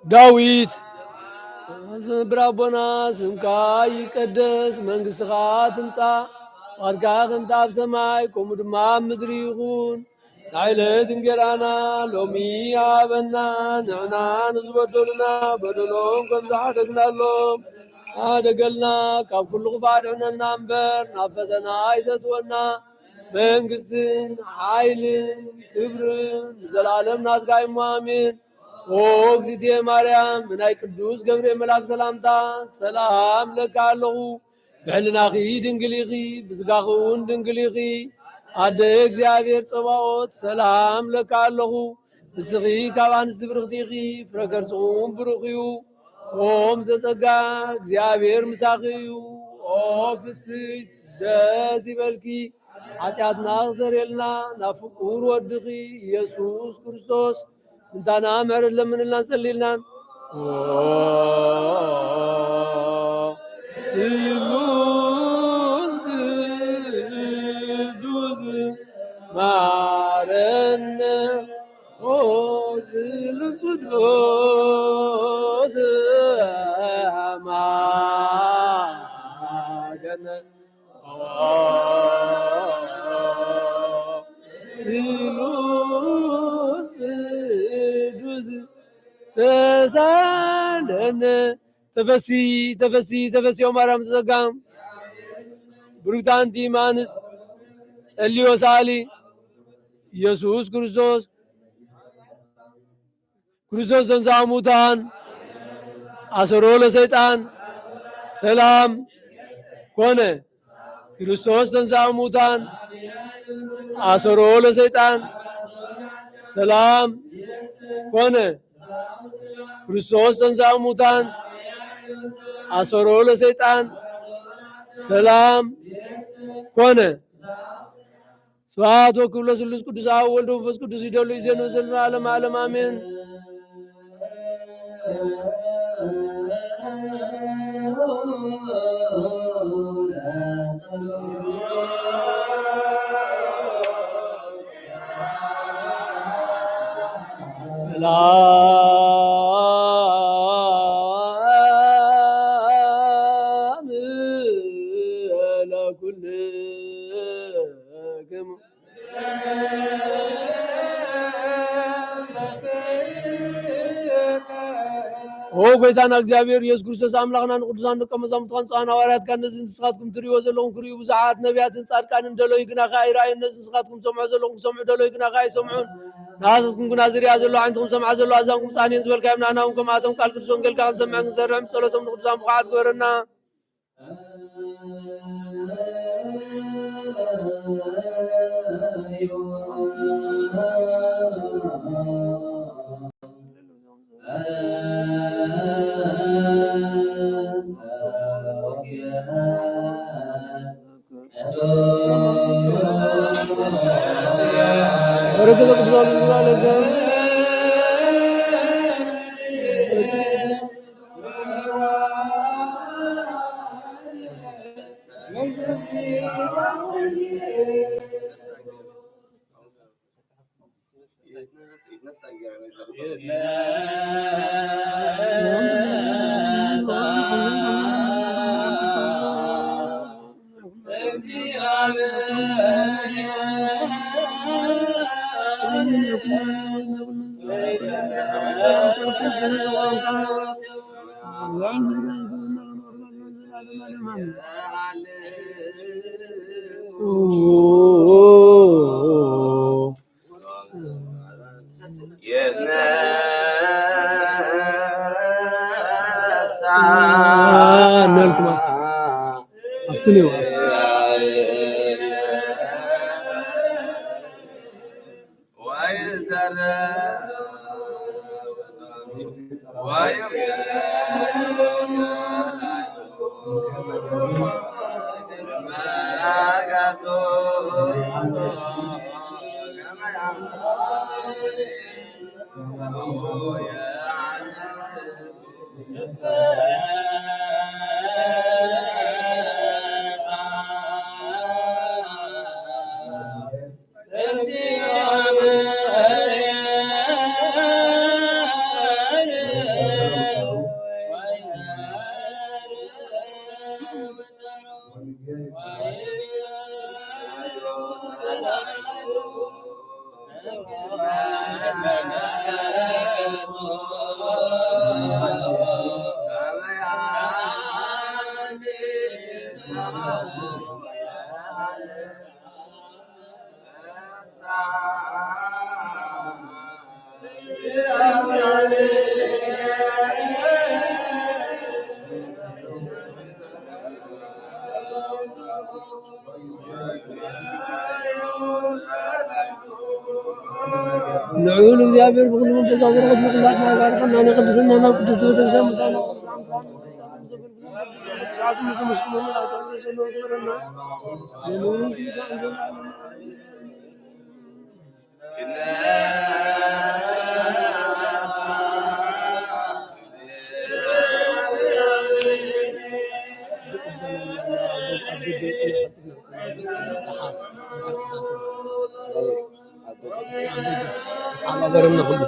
ዳዊት ብራቦና ስምካ ይቀደስ መንግስትኻ ትምጻእ ዋድካ ከምቲ ኣብ ሰማይ ከምኡ ድማ ኣብ ምድሪ ይኹን ንዕለት እንጀራና ሎሚ ሃበና ንዕና ንዝበደሉና በደሎም ከም ዝሓደግናሎም ኣደገልና ካብ ኩሉ ክፉእ ኣድሕነና እምበር ናብ ፈተና ኣይተትወና መንግስትን ሓይልን ክብርን ንዘላለም ናትካ እሞ ኣሜን ኦ እግዝእትየ ማርያም ብናይ ቅዱስ ገብርኤል መልአክ ሰላምታ ሰላም ለካ ኣለኹ ብሕልናኺ ድንግል ኢኺ ብስጋኺ እውን ድንግል ኢኺ ኣደ እግዚኣብሔር ፀባኦት ሰላም ለካ ኣለኹ ንስኺ ካብ ኣንስቲ ብርክቲ ኢኺ ፍረ ከርስኹ እውን ብሩኽ እዩ ኦም ዘፀጋ እግዚኣብሔር ምሳኺ እዩ ኦ ፍስሕት ደስ ይበልኪ ኃጢአትና ክሰረየልና ናብ ፍቁር ወድኺ ኢየሱስ ክርስቶስ እንታና ምሕረት ለምንልና እንጸልይልናን ስሉስ ቅዱስ ማረነ ስሉስ ቅዱስ ማረነ ስሉስ ቅዱስ ተሳለነ ተፈሲ ተፈሲ ተፈሲ ማርያም ተዘጋም ብሩክት አንቲ ማንስ ጸልዮ ሳሊ ኢየሱስ ክርስቶስ ክርስቶስ ተንሥአ እሙታን አሰሮ ለሰይጣን ሰላም ኮነ ክርስቶስ ተንሥአ እሙታን አሰሮ ለሰይጣን ሰላም ኮነ ክርስቶስ ተንሥአ እሙታን አሰሮ ለሰይጣን ሰላም ኮነ ስብሐት ወክብር ለስሉስ ቅዱስ አብ ወወልድ ወመንፈስ ቅዱስ ይደሉ ይዜኑ ዘልኑ ዓለም ዓለም አሜን። ሰላም ለኩልክሙ ኦ ጌታና እግዚአብሔር ኢየሱስ ክርስቶስ አምላክና ንቅዱሳን ደቀ መዛሙርቱ ንጹሐን ሐዋርያት ከነዚህ ንስኻትኩም ትሪእዎ ዘለኹም ክሪኡ ብዙሓት ነቢያትን ጻድቃንን ደሎይ ግና ከይራእዩ እነዚህ ንስኻትኩም ሰምዑ ዘለኹም ክሰምዑ ደሎይ ግና ከይሰምዑን ንሃተትኩም ግና ዝርያ ዘለዋ ዓይንትኩም ሰምዓ ዘለዋ ኣዛንኩም ጻንየን ዝበልካዮም ናናውን ከምኣቶም ቃል ቅዱስ ወንጌልካ ክንሰምዕ ክንሰርሕ ብጸሎቶም ንቅዱሳን ብቕዓት ግበረና በረከተ ቅዱሳን ይብዛልህ። نعول እግዚአብሔር በሁሉ መንፈስ አበረከት ምክንያት ነው ባርከና ነው ቅድስና ነው ቅድስት ቤተክርስቲያን መጣና አባበረና ሁሉ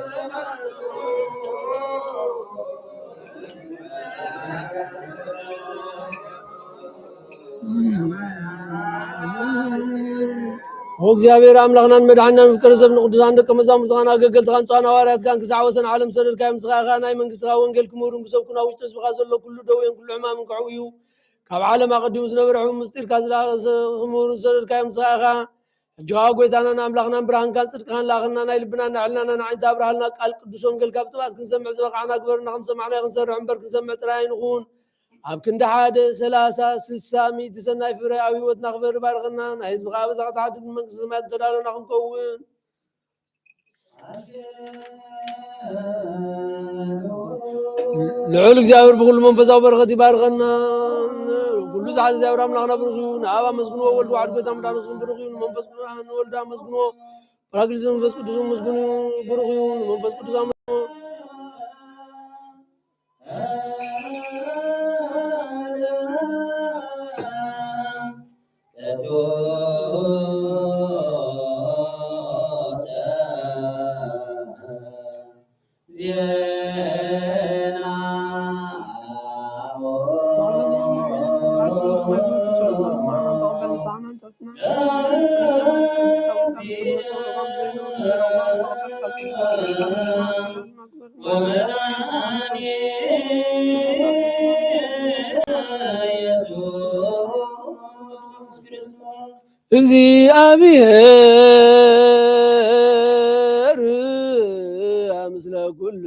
እግዚአብሔር አምላክናን መድኃኒናን ፍቅር ዘብን ቅዱሳን ደቀ መዛሙርት ኻና ገገልት ኻን ጻና ዋርያት ካን ክሳወሰን ዓለም ሰደድካ ምስኻኻ ናይ መንግስትኻ ወንጌል ክምሩን ክሰብኩና ውሽጥ ህዝብኻ ዘሎ ኩሉ ደዌን ኩሉ ሕማምን ክዕውዩ ካብ ዓለም ኣቀዲሙ ዝነበረ ምስጢርካ ዝምሩን ሰደድካ ምስኻኻ ሕጅኻ ጎይታናን ኣምላኽናን ብርሃንካን ጽድቅኻን ላኽና ናይ ልብና ናዕልናና ንዓይንታ ብርሃልና ቃል ቅዱስ ወንጌል ካብ ጥባት ክንሰምዕ ዝበቕዓና ግበርና ከም ሰማዕና ክንሰርሕ እምበር ክንሰምዕ ጥራይ ንኹን ኣብ ክንዲ 1 30 60 100 ሰናይ ፍረ ኣብ ህይወትና ክበር ባርኽና ናይ ህዝብኻ በዛቕታ ዓድግ መንግስቲ ሰማያት ተዳለና ክንከውን ልዑል እግዚአብሔር ብኩሉ መንፈሳዊ በረኸት ይባርከና ኩሉ ዝሓዘ እግዚአብሔር ኣምላኽና ብሩኽ ይሁን ኣብ ኣመስግንዎ ወልድ ዋሕድ ጎይታ መድኃኒት ብሩኽ ይሁን መንፈስ ቅዱስ ወልድ ኣመስግንዎ ጰራቅሊጦስ መንፈስ ቅዱስ መስግኑ ብሩኽ ይሁን መንፈስ ቅዱስ ኣመስግንዎ እግዚአብሔር ምስለ ኩልክሙ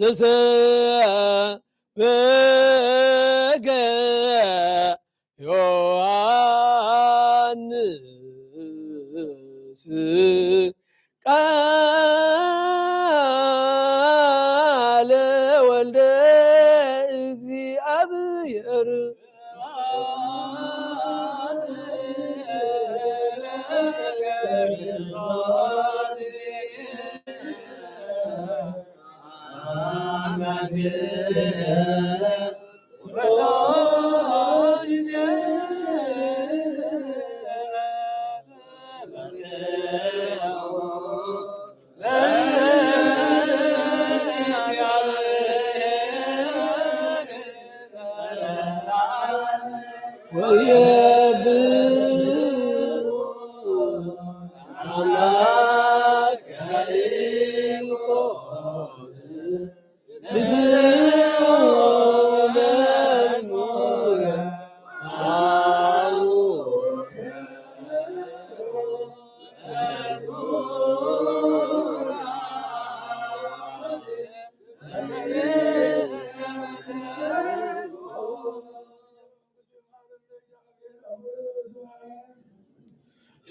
ዘሰበገ ዮሐንስ ቃለ ወልደ እግዚአብሔር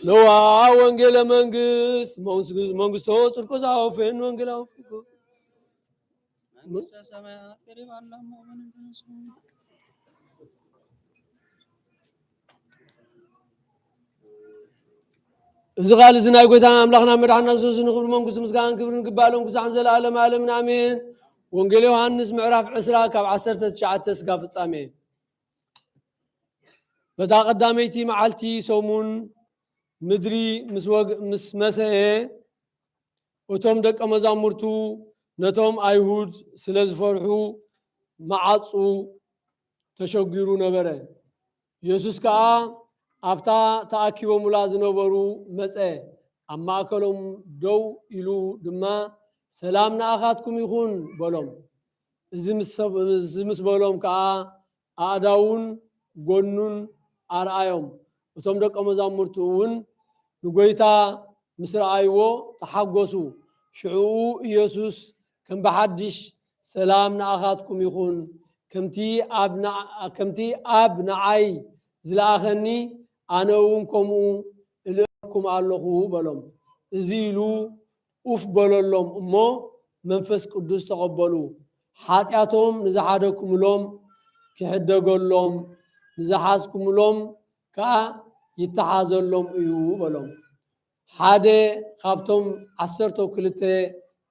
ነዋ ወንጌለ መንግስት መንግስቶ ጽድቆ ዛውፈን ወንጌላው መንግሥተ ሰማያት ቀሪባላ እዚ ቃል እዚ ናይ ጎይታና አምላኽና መድኃኒትና ኢየሱስ ንክብር መንግስቱ ምስጋናን ክብርን ግባሎም ክሳዕ ዘለዓለም ዓለምን አሜን። ወንጌል ዮሐንስ ምዕራፍ 10 ካብ 19 እስካብ ፍጻሜ። በታ ቀዳመይቲ መዓልቲ ሰሙን ምድሪ ምስ መሰየ እቶም ደቀ መዛሙርቱ ነቶም አይሁድ ስለ ዝፈርሑ መዓፁ ተሸጊሩ ነበረ። ኢየሱስ ከዓ ኣብታ ተኣኪቦሙላ ዝነበሩ መፀ ኣብ ማእከሎም ደው ኢሉ ድማ ሰላም ንኣኻትኩም ይኹን በሎም። እዚ ምስ በሎም ከዓ ኣእዳውን ጎኑን ኣርኣዮም። እቶም ደቀ መዛሙርቱ እውን ንጎይታ ምስ ረኣይዎ ተሓጎሱ። ሽዑኡ ኢየሱስ ከም ብሓድሽ ሰላም ንኣኻትኩም ይኹን ከምቲ ኣብ ንዓይ ዝለኣኸኒ ኣነ እውን ከምኡ እልአኩም ኣለኹ በሎም። እዚ ኢሉ ኡፍ በለሎም እሞ መንፈስ ቅዱስ ተቐበሉ። ሓጢኣቶም ንዝሓደኩምሎም ክሕደገሎም ንዝሓዝኩምሎም ከዓ ይተሓዘሎም እዩ በሎም። ሓደ ካብቶም 12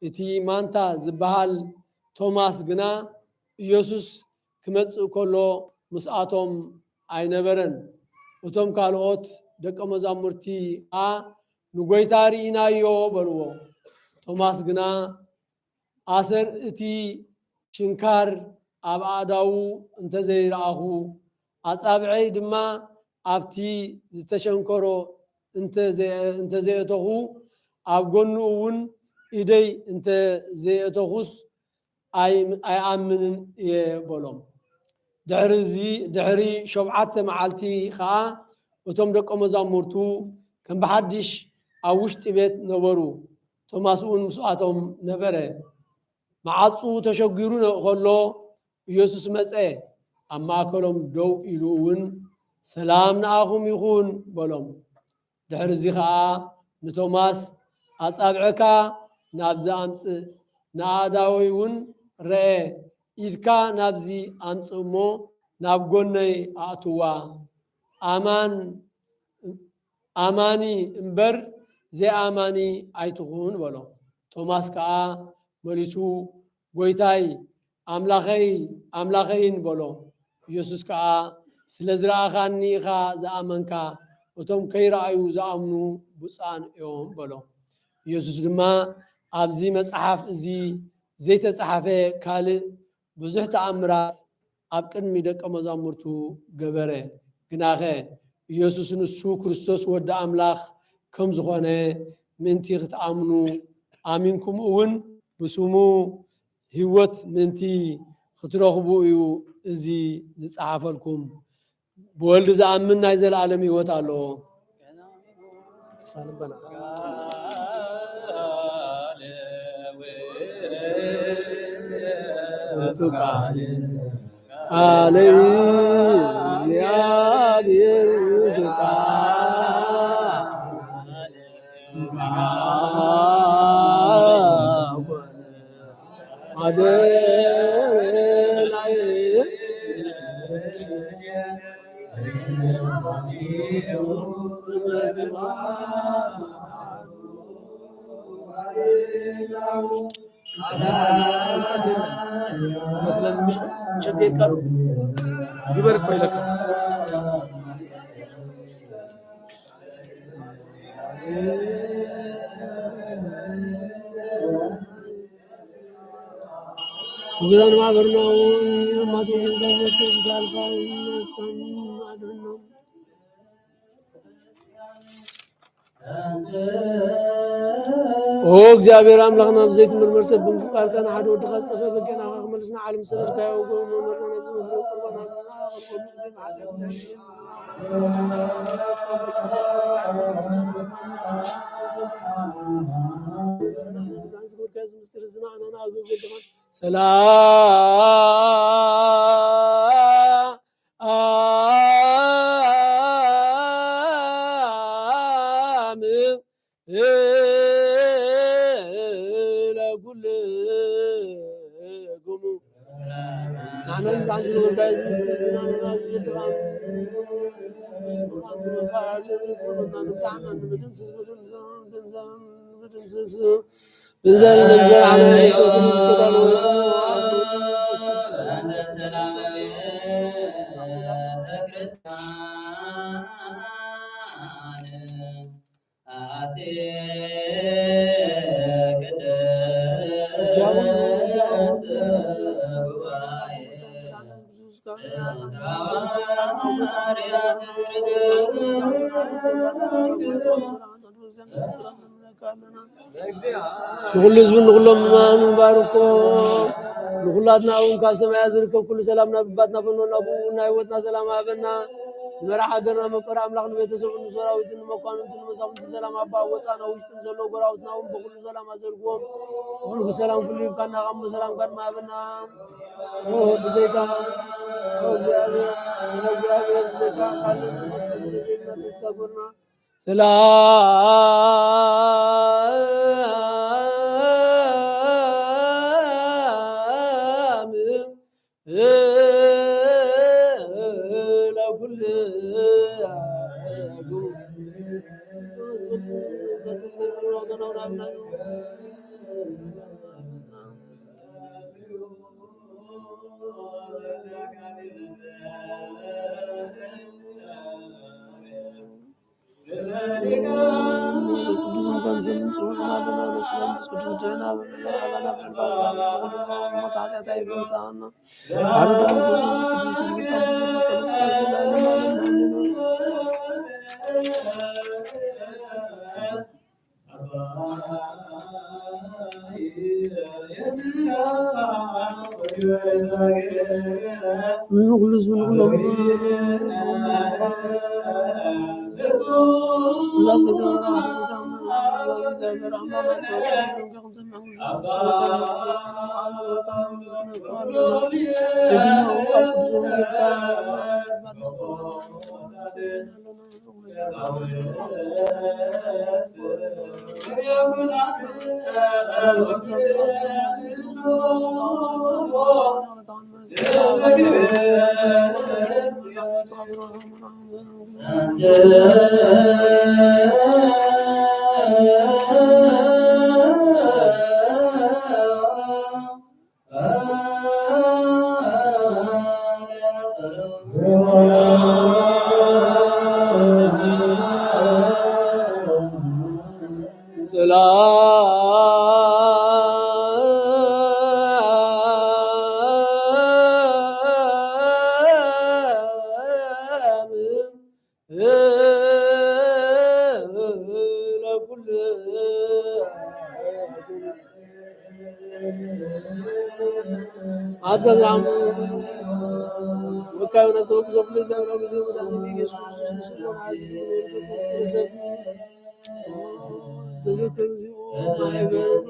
እቲ ማንታ ዝበሃል ቶማስ ግና ኢየሱስ ክመጽእ ከሎ ምስኣቶም ኣይነበረን። እቶም ካልኦት ደቀ መዛሙርቲ ከዓ ንጎይታ ርኢናዮ በልዎ። ቶማስ ግና ኣሰር እቲ ሽንካር ኣብ ኣእዳዉ እንተዘይረኣኹ ኣጻብዐይ ድማ ኣብቲ ዝተሸንከሮ እንተዘይእተኹ ኣብ ጎኑ እውን ኢደይ እንተዘይእተኹስ ኣይኣምንን እየ በሎም። ድሕሪ 7 መዓልቲ ከዓ እቶም ደቀ መዛሙርቱ ከም ብሓድሽ ኣብ ውሽጢ ቤት ነበሩ። ቶማስ እውን ምስኣቶም ነበረ። መዓፁ ተሸጊሩ ከሎ ኢየሱስ መፀ። ኣብ ማእከሎም ደው ኢሉ እውን ሰላም ንኣኹም ይኹን በሎም። ድሕሪ እዚ ከዓ ንቶማስ ኣጻብዐካ ናብዚ ኣምፅእ ንኣእዳወይ እውን ረአ ኢድካ ናብዚ ኣምፅእ እሞ ናብ ጎነይ ኣእትዋ ኣማኒ እምበር ዘይኣማኒ ኣይትኹን በሎ። ቶማስ ከዓ መሊሱ ጎይታይ ኣምላኸይን በሎ። ኢየሱስ ከዓ ስለ ዝረኣኻኒ ኢኻ ዝኣመንካ እቶም ከይረኣዩ ዝኣምኑ ብፁዓን እዮም በሎ። ኢየሱስ ድማ ኣብዚ መጽሓፍ እዚ ዘይተጻሓፈ ካልእ ብዙሕ ተኣምራት ኣብ ቅድሚ ደቀ መዛሙርቱ ገበረ። ግናኸ ኢየሱስ ንሱ ክርስቶስ ወዲ ኣምላኽ ከም ዝኾነ ምእንቲ ክትኣምኑ ኣሚንኩም እውን ብስሙ ህይወት ምእንቲ ክትረኽቡ እዩ እዚ ዝጸሓፈልኩም። ብወልዲ ዝኣምን ናይ ዘለዓለም ህይወት ኣለዎ። Hallelujah. ቃል ቃለ እግዚአብሔር ውእቱ ቃል ሥጋ ኮነ አደረ ላዕሌነ መስለምሽ ቸቤት ቀሩ ይበር እኮ ይለካ ወገን ማህበር ነው ማቶ እንደዚህ ዛልፋን አድነው ኦ እግዚአብሔር አምላክና በዘይት ምርመር ሰብን ፍቃድ ከና ሓደ ወዲ ኸስጠፈ በገና መልስና ዓለም ሰረድ ካዮ መመርና ነብዝ መፍረ ቁርባና ሁሉ ጊዜ نقول لزبون نقول لهم ما نباركو نقولاتنا أون كاب سماء زركم كل سلامنا بباتنا فنون أبونا يوتنا سلام أبنا مرح قرنا مقرأ أملاك نبيت سلام نسورا ويتن مكان ويتن مسام سلام أبا وسانا ويتن سلو قراوتنا بقول سلام أزركم كل سلام كل كان نعم سلام كان ما أبنا بزيكا بزيكا قال بزيكا تذكرنا سلام لكل أتكلم وكان سوق زبل زبل زبل زبل يسوع يسوع عزيز من يرتقي تذكر ما يبرد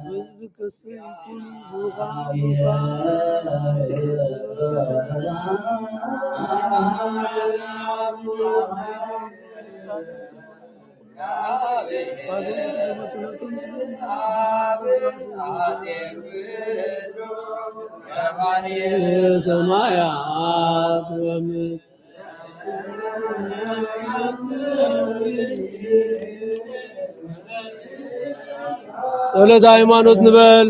وزبك السيكون سمايات ومن ጸሎተ ሃይማኖት ንበል።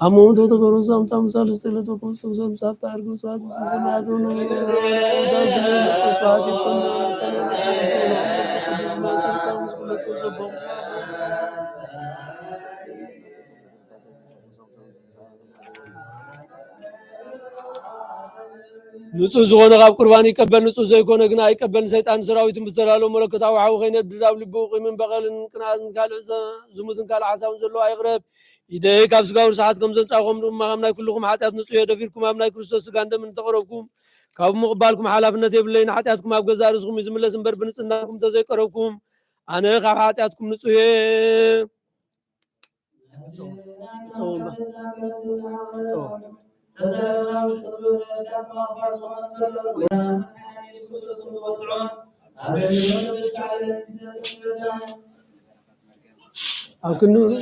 አሞቱ ተቆሮሳም ታምሳል ስተለት ወቆም ሰምሳት ታርጉ ሰዓት ሰማያቱ ነው ተስፋት ይቆና ንጹህ ዝኾነ ካብ ቁርባን ይቀበል ንጹህ ዘይኮነ ግን አይቀበል ሰይጣን ሰራዊቱን ብዝተላለው መለከታዊ ሓው ኸይነድ ድዳብ ልቡ ቂምን በቀልን ቅንዓትን ካልዕ ዝሙትን ካልዕ ሓሳብን ዘለዎ አይቅረብ ይደይ ካብ ስጋው ሰዓት ከም ዘንጻኹም ድማ ከም ናይ ኩልኩም ኃጢአት ንጹህ የደፊርኩም ኣብ ናይ ክርስቶስ ስጋ እንደምን ተቀረብኩም ካብ ምቕባልኩም ሓላፍነት የብለይን ኃጢአትኩም ኣብ ገዛ ርእስኩም ይዝምለስ እምበር ብንጽህናኩም ተዘይቀረብኩም ኣነ ካብ ኃጢአትኩም ንጹህ أكنو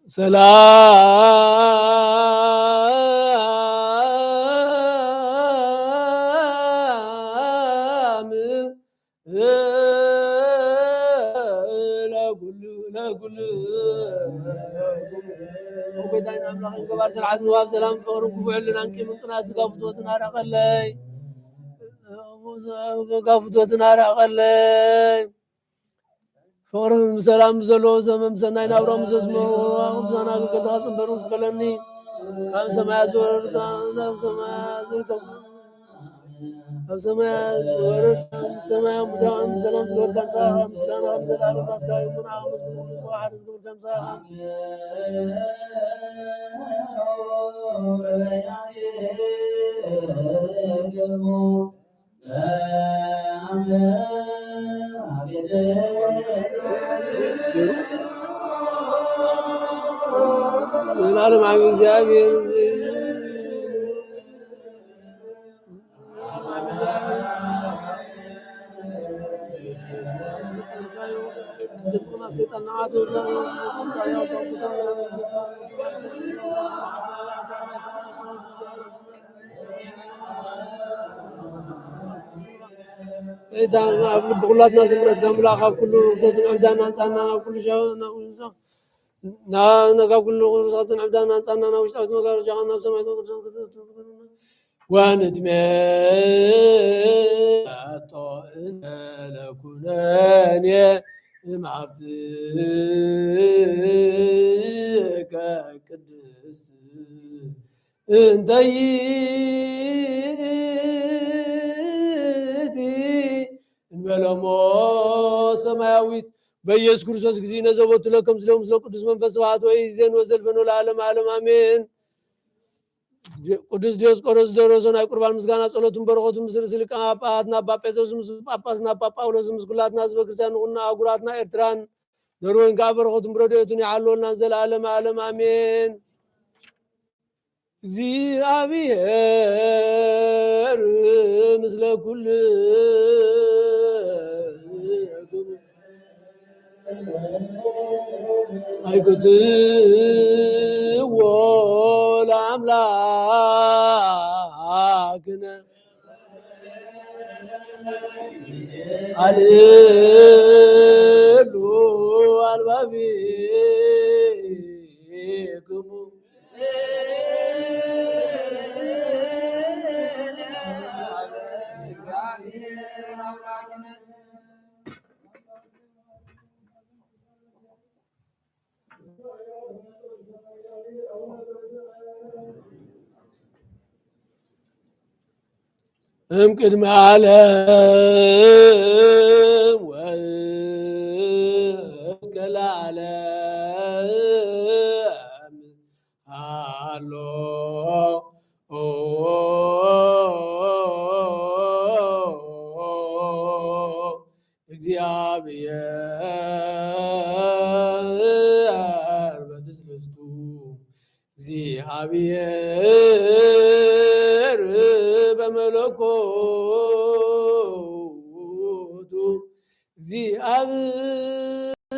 سلام لا كل وبداينا أملاك كبار سرعة نواب سلام فقرب فعلنا أنك من قناة قافتوتنا رقلي قافتوتنا رقلي فقر سلام زلو زمم زناين أورام زسمو زنا كذا سبرون كلني كم سماع زور كم سماع زور كم سماع زور سماع مدرام سلام زور كم ساعة مسكان هم زلال ما تكاي من عام زور واحد زور كم ساعة العالم عم يزابير تكون سيطان عادو إذا بقولاتنا سمرت كاملة خاب كل رخصة عندنا نسأنا كل شيء نقاب كل رخصة عندنا نسأنا وش تعرف ما قال جانا بسمعت وندمي طائن لكناني معبدك قدست انتيتي انبلمو سماويت بيس كرسوس كزينة زبوت لكم سلوم سلو قدس من فسوات وإيزين وزلفن والعالم عالم آمين قدس ديوس قرص دروسون اي قربان مسغانا صلوتون برغوتون مسرسلك آباتنا بابيتوس مسو باباسنا باباولوس مسكولاتنا زبكرسان ونا أقراتنا إرتران نروين كابرغتم برديتني علونا زلالم عالم آمين እግዚአብሔር ምስለ ኩልክሙ አይኩትዎ ለአምላክነ አልሉ አልባቢክሙ ቅድመ ዓለም ወእስከ ለዓለም አሎ እግዚአብሔር በትስብእቱ እግዚአብሔር በመለኮቱ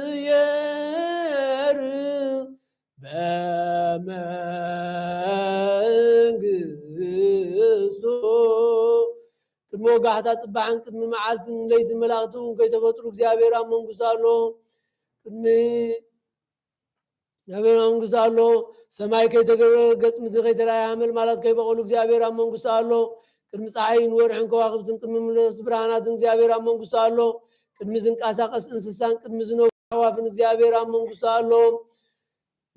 እግዚአብሔር በመንግስቱ ቅድሞ ጋህታ ጽባሕን ቅድሚ መዓልትን ለይትን መላእክቱ ከይተፈጥሩ እግዚአብሔር ኣብ መንግስቱ ኣሎ ቅድሚ እግዚአብሔር ኣብ መንግስቱ ኣሎ ሰማይ ከይተገበረ ገጽ ምድሪ ከይተረኣየ ሓመል ማለት ከይበቀሉ እግዚአብሔር ኣብ መንግስቱ ኣሎ ቅድሚ ፀሓይን ወርሕን ከዋክብትን ቅድሚ ምልስ ብርሃናትን እግዚአብሔር ኣብ መንግስቱ ኣሎ ቅድሚ ዝንቃሳቀስ እንስሳን ቅድሚ ዝነብሩ ኣዕዋፍን እግዚአብሔር ኣብ መንግስቱ ኣሎ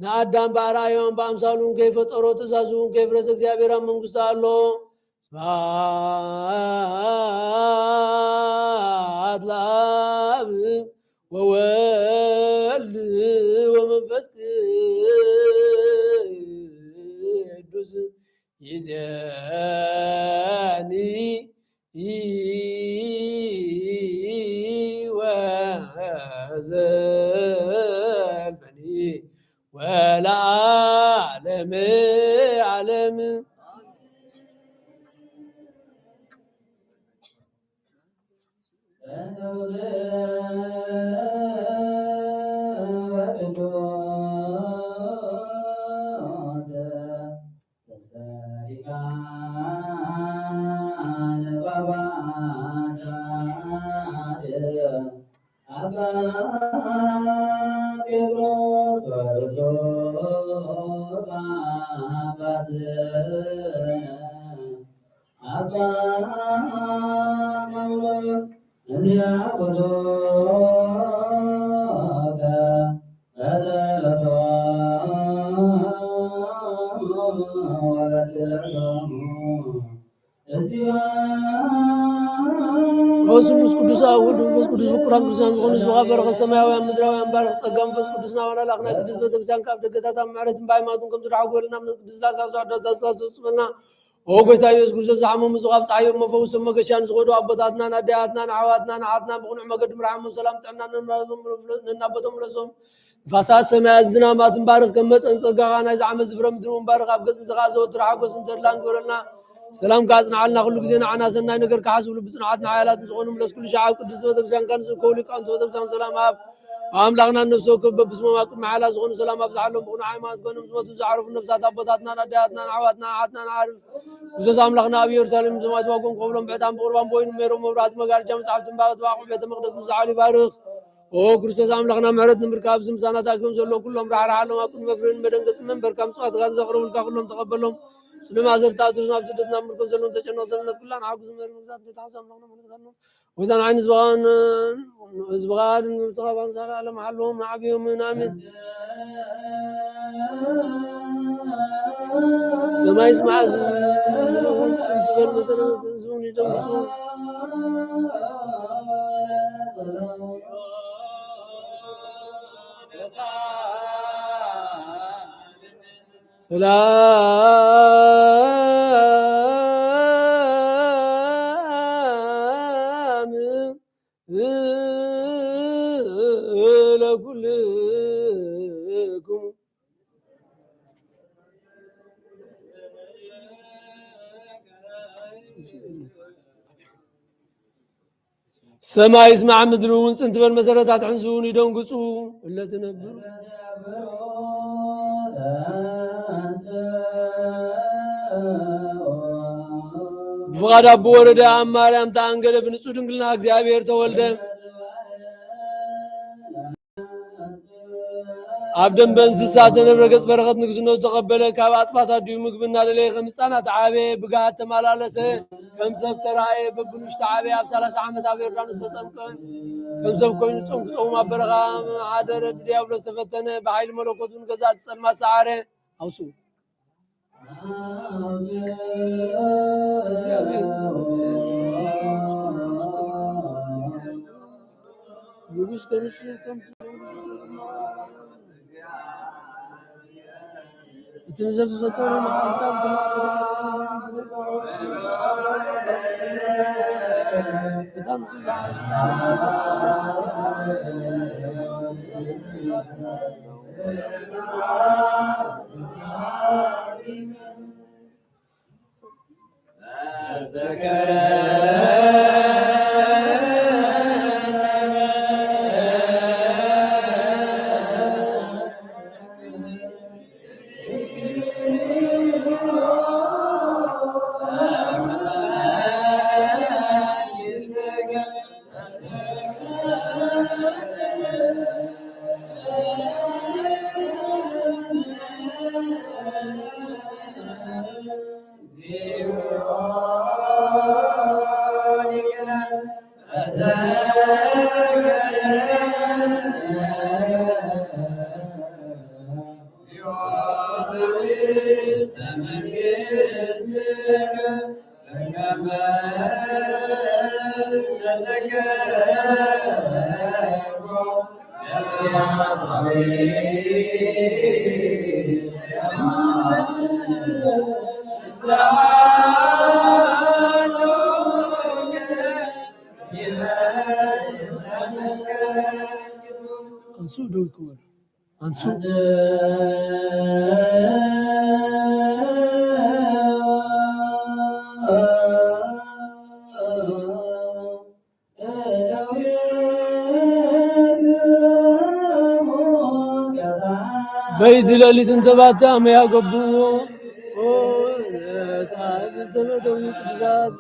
ንኣዳም በኣርኣዮን በኣምሳሉን ከይፈጠሮ ትእዛዙን ከይፍረሰ እግዚአብሔር ኣብ መንግስቱ ኣሎ ስብሐት ለአብ ወወልድ ወመንፈስ ቅዱስ ይእዜኒ ወዘልፈኒ ወለዓለመ ዓለም ስሉስ ቅዱስ ኣብ ወልድ መንፈስ ቅዱስ ፍቁራን ክርስቲያን ዝኾኑ ዝዋ በረኸት ሰማያውያን ምድራውያን ባረኽ ጸጋ መንፈስ ቅዱስ ናባና ላኽና ቅዱስ ቤተክርስቲያን ካብ ደገታት ኣብ ምዕረትን ብሃይማኖትን ከም ዝረሓ ጎልና ቅዱስ ላሳሱ ኣዳታት ዝፅመና ኦ ጎይታ ኢየሱስ ክርስቶስ ዝሓመሙ ዝቓብ ፀሓዮም መፈውሶም መገሻን ዝኸዱ ኣቦታትናን ኣደያትናን ኣሕዋትናን ኣሓትናን ብቕኑዕ መገዲ ምርሓሞም ሰላም ጥዕና ነናቦቶም ረሶም ንፋሳት ሰማያት ዝናማትን ባርኽ ከም መጠን ጸጋኻ ናይ ዝዓመት ዝፍረ ምድሪ እውን ባርኽ ኣብ ገጽ ምዝኻ ዘወትር ሓጎስን ተድላን ግበረልና ሰላም ካጽንዓልና ኩሉ ግዜ ንዓና ሰናይ ነገር ክሓስብሉ ብጽንዓትን ሓያላትን ዝኾኑ ምለስ ኩሉ ሸዓ ኣብ ቅዱስ ቤተክርስቲያን ካን ዝርከቡ ሊቃውንቲ ቤተክርስቲያን ሰላም ኣብ ኣምላኽና ነፍሲ ወከፍ በብስሞም ኣብ ቅድሚ ሓያላት ዝኾኑ ሰላም ኣብዝሓሎም ብቕኑዕ ሃይማኖት ኮይኖም ዝሞቱ ዝዓረፉ ነፍሳት ኣቦታትናን ኣደያትናን ኣሕዋትናን ኣሓትናን ዓርፍ ክርስቶስ ኣምላኽና ኣብ ኢየሩሳሌም ሰማያት ዋጎም ከብሎም ብዕጣን ብቁርባን ቦይኑ ሜሮም መብራህቲ መጋረጃ መጽሓፍትን ባቐት ባቑሑ ቤተ መቅደስ ንዝዓሉ ይባርኽ ኦ ክርስቶስ ኣምላኽና ምሕረት ንምርካብ ዝምሳናት ኣኪቦም ዘለዉ ኩሎም ራሕራሓሎም ኣብ ቅድሚ መፍርህን መደንገፅን መንበርካ ምጽዋትካ ዘቕርቡልካ ኩሎም ተቐበሎም ስለም ኣዘርታትን ኣብ ስደትና ምርኮን ዘለዎም ተጨነቕ ሰብነት ኩላን ሓጉዝ መሪ ምግዛት ተታሕዞ ኣምላኽና ምሕረትካኖ ወይታን ዓይኒ ዝብቓን ዝኸባን ዘለዓለም ሓለዎም ንዓብዮም ኣሜን ሰማይ ስማዕ ዝሩን ጽንት በል መሰረትን ዝውን ይደንግጹ ሰላም ኩልክሙ ሰማይ ይስማዕ ምድሪ እውን ፅንት በል መሰረታት ሕንዚ እውን ይደንግፁ እለትነብሩ ብፍቃድ አቦ ወረደ አብ ማርያም ተአንገለ ብንጹህ ድንግልና እግዚአብሔር ተወልደ ኣብ ደም በእንስሳ ተነብረ ገጽ በረኸት ንግስነቱ ተቀበለ ካብ አጥባት አድዩ ምግብ እናደለየ ከም ህፃናት ዓበየ ብግሃት ተመላለሰ ከም ሰብ ተራእየ በብንሽተ ዓበየ ኣብ 30 ዓመት ኣብ ዮርዳኖስ ተጠምቀ ከም ሰብ ኮይኑ ጾም ክጾም ኣብ በረኻ ሓደረ ብዲያብሎስ ተፈተነ ብሓይሊ መለኮቱን ገዛእቲ ጸልማት ሰዓረ ኣውሱ ንጉስ ከንሱ ከም التنزل فترنا أركب አንሱ ደውኩ አንሱ بيت ليلة انتبهت أم يا قبو صاحب استمتع ويقدسات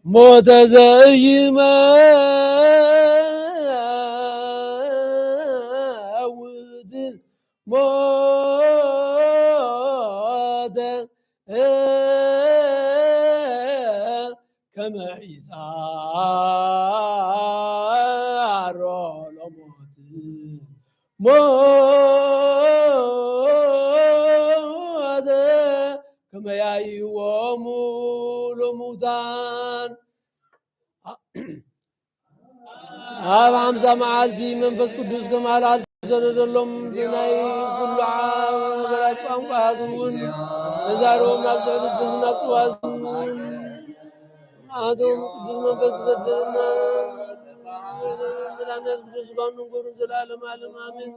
ሞተ ዘይመውት ሞተ ከመ ይሣሮ ለሞት ሞተ ከመ ያዕይዎሙ ለሙታን ኣብ ሃምሳ መዓልቲ መንፈስ ቅዱስ ከመሃልል ዘደደሎም ብናይ ኩሉ ነገራት ቋንቋት እውን ነዛሮም ናብ ዝዕብዝተ ዝናፅዋስን ኣቶም ቅዱስ መንፈስ ክሰድና መድኃኒት ቅዱስ ስጋውን ንጎሩን ዘላለም ዓለም አሜን።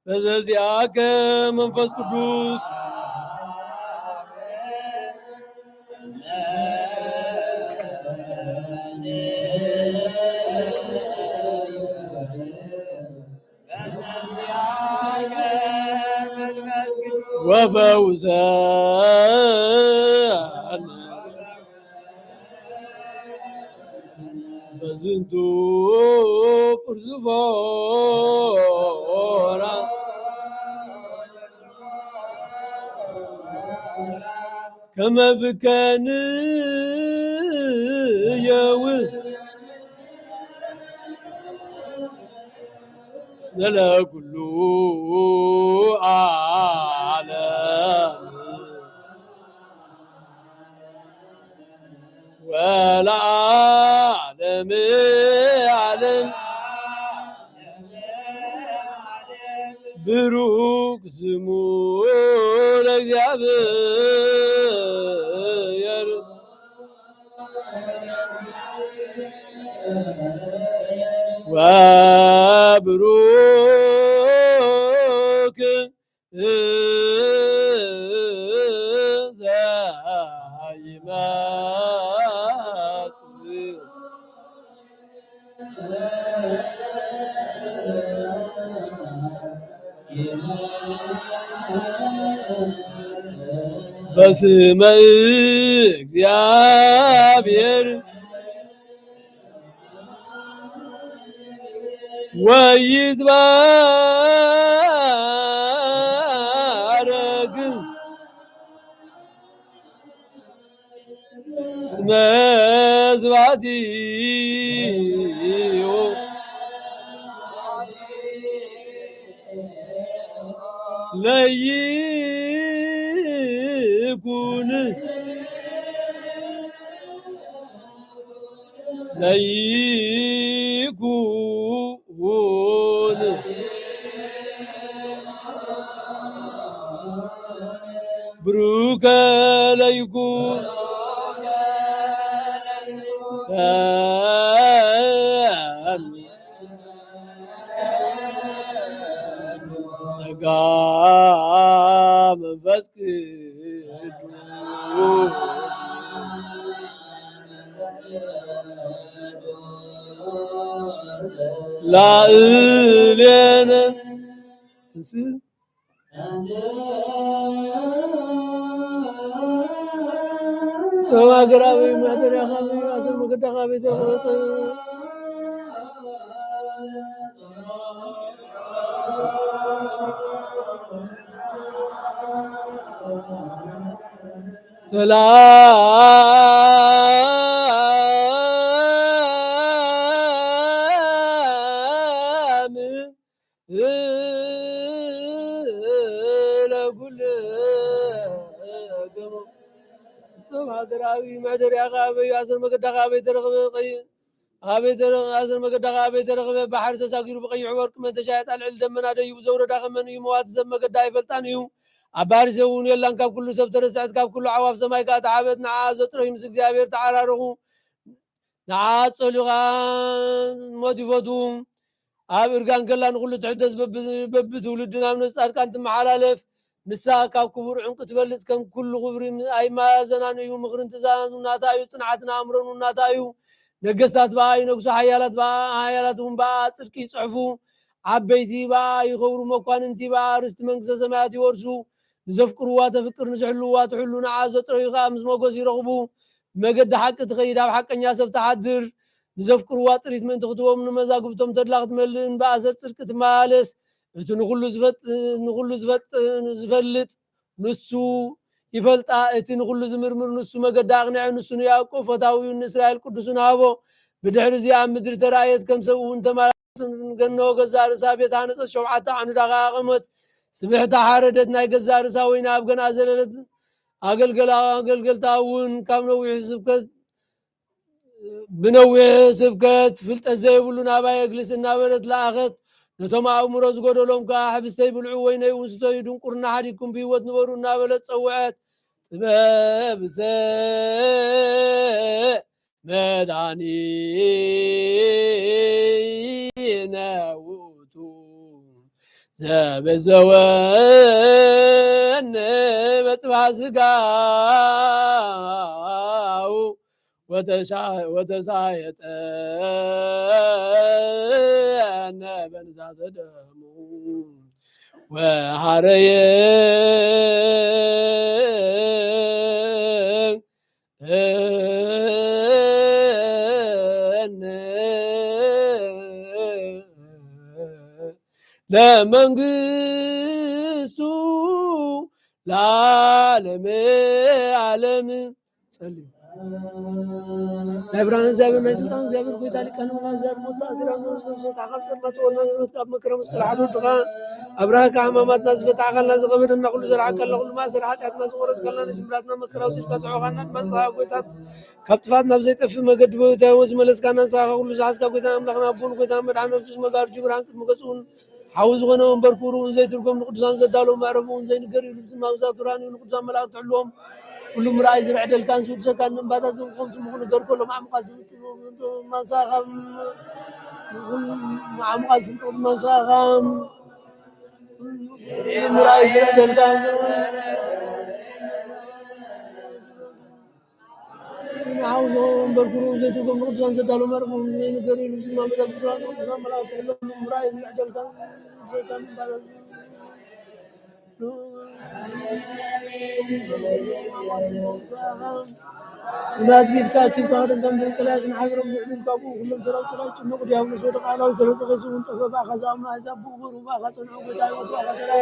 በዘዚአከ መንፈስ ቅዱስ ወፈውሰነ በዝንቱ ጵርዝፎራ ከመ ብከንየው ዘለኩሉ ዓለም ወለዓለመ ዓለም ብሩክ ስሙ ለእግዚአብሔር ወብሩክ ዘይመጽእ በስመ እግዚአብሔር ወይትባረክ ስመ ስብሐቲሁ ለይኩን ብሩከ ለይኩን ጸጋ መንፈስ ቅዱስ ላዕሌነ ትንሣኤ ተማገራዊ ማደሪያ ኻቢ አሰር መገዳ ኻቢ ተረፈተ سلام لكل هدراوي معدر يا غابي ياسر مقد غابي ترغب قي غابي ترغب ياسر مقد غابي ترغب بحر تساقير بقي ورق من تشايت على العلم من هذا يوزور داخل يموات زم مقد يفلطان يو عبار زون يلا كاب كله سب ترسعت كاب كله عواف سماي قات عابد نعاز طري مسك زابير تعاررغو نعاز صلغان موتيفودوم أرجان كلا نقول تحدث بب ولدنا من الصار كانت معلالف نساء كاب كبر عنق تبلس كم كل غبر أي ما زنان يوم مغرن تزان وناتايو صنعتنا أمرن وناتايو نقصات باي نقص حيالاتهم با تركي صحفو عبيتي با يغورو مكان انتي با رست منقص سماعتي ورسو نزفكروا تفكر نزحلوا تحلوا نعاز طريقة مز موقز يرغبو ما قد حق تغيدا حق الناس بتحدر نزفكروا طريق من تخطوهم من مزاقبتهم تدلغت ملن بأسد سركت مالس نقول زفلت نسو يفلت نقول زمرمر نسو ما قد أغنع نسو ياكو فتاوي إسرائيل قدسون هابو بدحر زي عم مدر ترايت كم سووا انت ما قنو قزار سابيت عانس الشوعات عن دغاغمت سمعت حاردت ناي قزار ساوينا أبقنا زللت أقل تاون كام نوي سبكت بنوي سبكت فلت زي بلونا باي يجلس النابلت لاخت نتوما أمروز قولوا لهم كحبستي بالعوين يونستو يدون قرنا حديكم بيوت نورو النابلت صوعت سباب مداني ناوتو زاب زوان متبع سقاو وتسايت أنا بنزات دمو وحريم لا منقصو العالم عالم سلم نبران زابر نسلطان زابر كوي تالي كانوا لا زار متاثر انه نفسه تعقب سلمت والناس كاب مكرم مسكل حدود دغا ابراك كامامات ناس بتعقل ناس غبر ان كل زرع كل كل ما سرعت ناس ورس كلنا نسبراتنا مكراو سير كسعو غنات من صاحب كويتات كبتفات نبزي طف مقد بوتا وز ملس كان صاحب كل زعس كاب كويتا املخنا بول كويتا مدعن رجس مغار جبران مقصون حوز غنو بركورون زي تركم قدسان زدالو معرفون زي نقري لبس ما وزاتراني قدسان ملاك تعلوهم كلهم رأي زرع دل كان سود سكان من بعد زم خمس مخون قر كلهم عم قاسم ما ساقم عم قاسم ما ساقم رأي زرع دل كان عاوزهم بركروز زيتهم نقصان زدالو مرفوم زي نقري لبس ما بدك بطلان قدسان ملاك تعلوهم رأي زرع دل كان سكان من بعد سمعت بيتك كيف قادم كم ذلك لازم عبرهم يعلم كابو كلهم سلام سلام نقول يا ابن سود قالوا يترزق يسون تفبا خزام حساب بغور وبا خسن وبتاع وتوا خدرا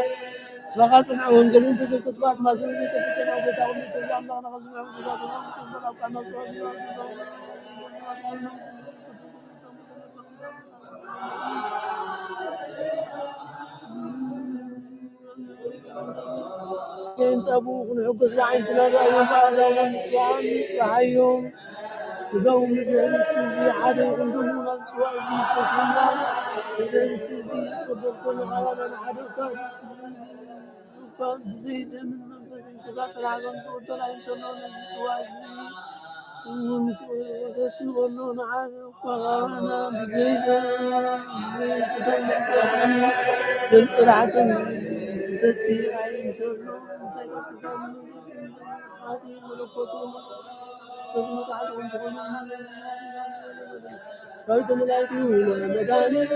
سبا صنعوا قالوا انت سكت بعد ما سنزي تفسنا وبتاع وتزام لنا خزم وسكات وبلا كان نفسه جيمس أبوه ونحقص بعينتنا رأيهم بعدهم وحيهم سبوا مستزي عادي يقولون سوازي بسسنا مستزي قبل كل غوانا عادي وكان بزيد من منفس سقاط العالم صوت بلا يمسلون سوازي وستقولون عادي وغوانا بزيد سقاط دمت العدم ستي عين سرون تلسكن هذه ملكوتهم سبنت عليهم سبنون سويت ملايتي ولا مداني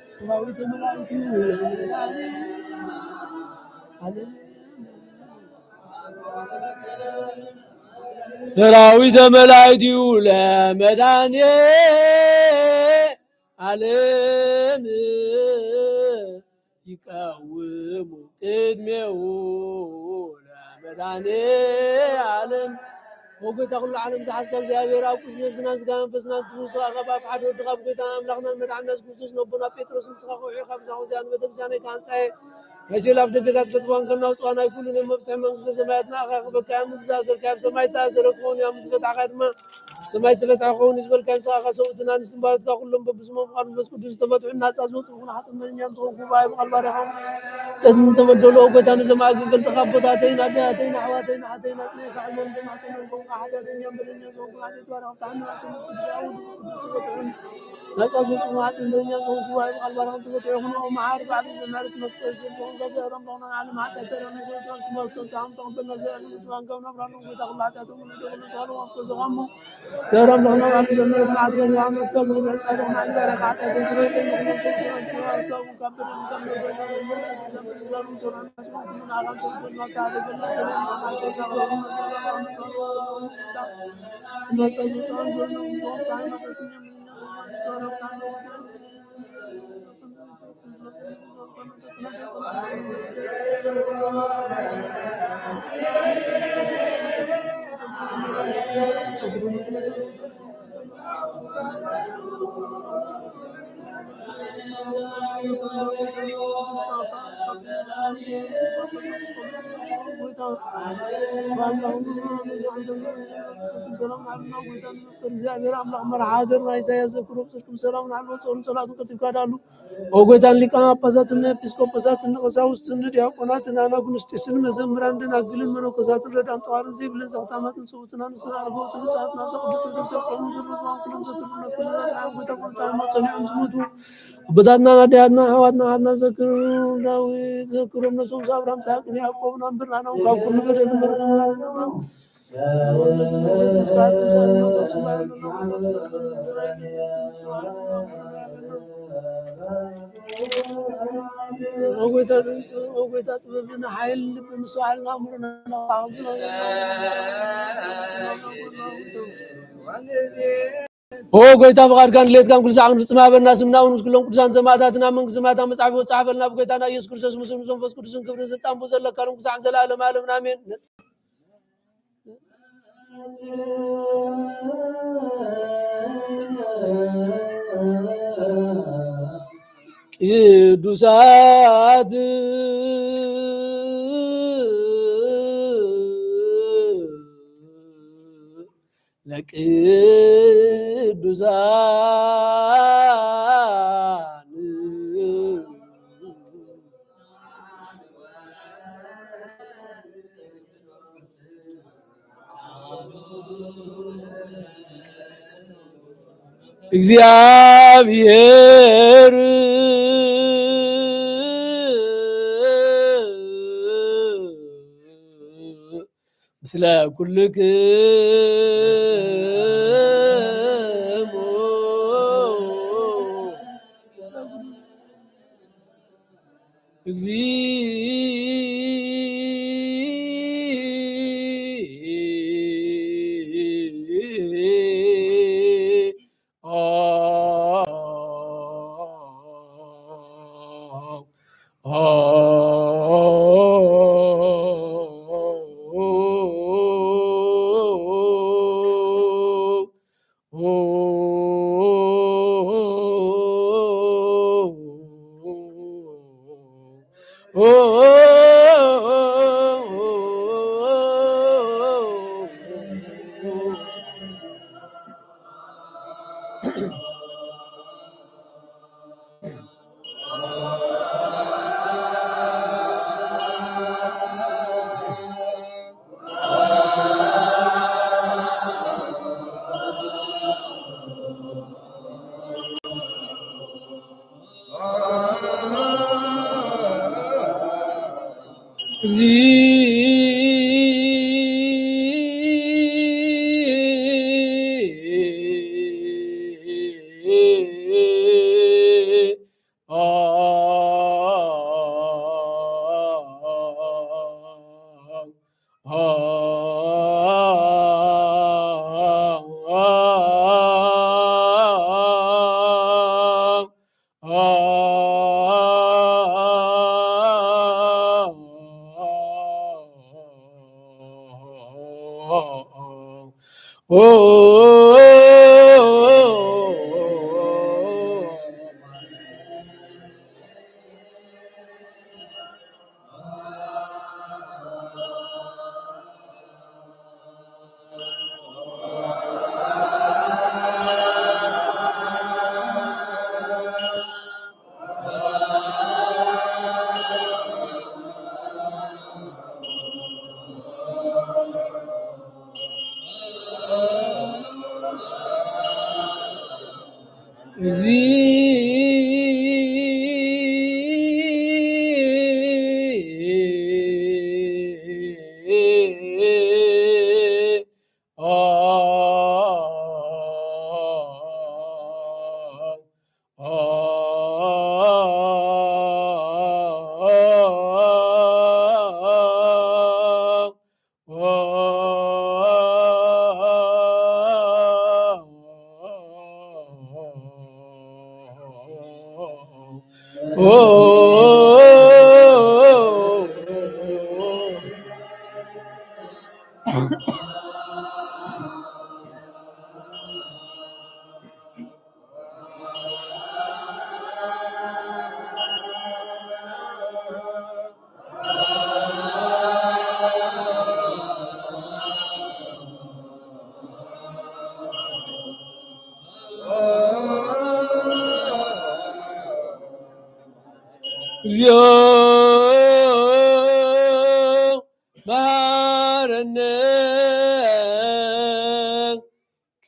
سويت ملايتي ولا مداني سراويت ملايتي ولا مداني علم يقاوم قدمه بداني عالم وقلت أقول العالم زحزك እግዚአብሔር አቁስ ነብስና ስጋን ፈስናን ትሩሳ አቀባፍ ሓደ ወድኻ ብጎይታ አምላኽና መድኃኒና ኢየሱስ ክርስቶስ ነቦና ጴጥሮስ ንስኻ ኹዒ ካብ ዛውዚያን ቤተክርስቲያን ካንጻይ መሽላፍ ደገታት ከተዋን ከናው ጿና ይኩሉ ለመፍትሕ መንግስተ ሰማያትና አኻኽ በቃ ምዝዛሰር ካብ ሰማይ ታሰረኮን ያም ዝፈታኻ ድማ ሰማይ ተፈታኾን ይዝበል ካንሳ አኻሰውትና ንስምባረት ካኩሎም በብስሞም ቃል መንፈስ ቅዱስ ተፈትሑ ናጻ ዝወጽኹን ሓጥመኛም ዝኾንኩ ባይ በqalባሪኻ ተን ተበደሎ ጎይታ ንዘማግል ተኻቦታተይና አዳተይና አሕዋተይና ሓተይና ጽኔ ካዕሎም ደማሰነው ሓተተኛም በደኛ ዝኾንኩ ሓተት ባረኽ ተዓና መንፈስ ቅዱስ አውድ ቅዱስ ተፈትሑ ናጻ ዝወጽኹን ሓጥመኛ ዝኾንኩ ባይ በqalባሪኻ ተፈትሑ ይኹኑ መዓር ባዕድ ዘማርክ መፍቀስ ዝኾንኩ ዘረም ለሆነ ዓለም ሓተተረ ነሰውተስ መርከም ሳም ተቀበልና ዘረም ምጥዋን ከም ነብራሉ ጎይታ ኩላታቶም ንደግሉ ሰሩ ወፍከዘኻሞ ዘረም ለሆነ ዓለም ዘመረት ማዕት ከዝራመት ከዝበሰ ጻድቅና ይባረክ ሓተተ ስለለኝ ነው ሰውተስ ስራው ከበደ ከበደ ዘሩም ሰራና ሰው ኩሉና አላም ተብደና ካደገና ሰላም ማሰታ ቀረቡ መሰራ ነጻ ዙሳን ጎርነው ዞታ ማተኛ ምንኛ ዞታ ታለው እግዚአብሔር አምላክ መርዓ ሀገር ላይ ሳያዘክሩ ጽድቅም ሰላም ናለው ጾም ጸሎቱን ከተካዳሉ ወጎታን ሊቃነ ጳጳሳትና ኤጲስቆጶሳትና ቀሳውስትና ዲያቆናትና አናጉንስጢስን መዘምራን ደናግልን መነኮሳትን ረዳን ጠዋርን ዘይብለን ዘውታማትን ሰውትና ንስራ አርገውትን ሰዓት ናብዛ ቅድስት ቤተክርስቲያን ቆሙ ዘሩስ ማንኩለም ዘክሩነት ኩለዛስራን ጎይታ ቆምታን ማጸለያም ዝመቱ በታና ናዲያና ሐዋትና ሐና ዘክሩ ዳዊት ዘክሩም ነሶም አብርሃም ይስሐቅን ያዕቆብን አንብርና ነው ካብኩል በደል መርገምና وقيت بنا حيل بمسوال الأمرنا وقيت بغار كان ليت كان كل ساعة نسمع بالناس مناون كلهم كل ساعة زماتنا من زماتنا مصعب وصعب لنا بقيتنا يسوع كريستوس مسلم فوس كريستوس كبر زتام بوزل كانوا كل ساعة زلالة مالنا آمين ቅዱሳት ለቅዱሳን እግዚአብሔር ምስለ ኩልክሙ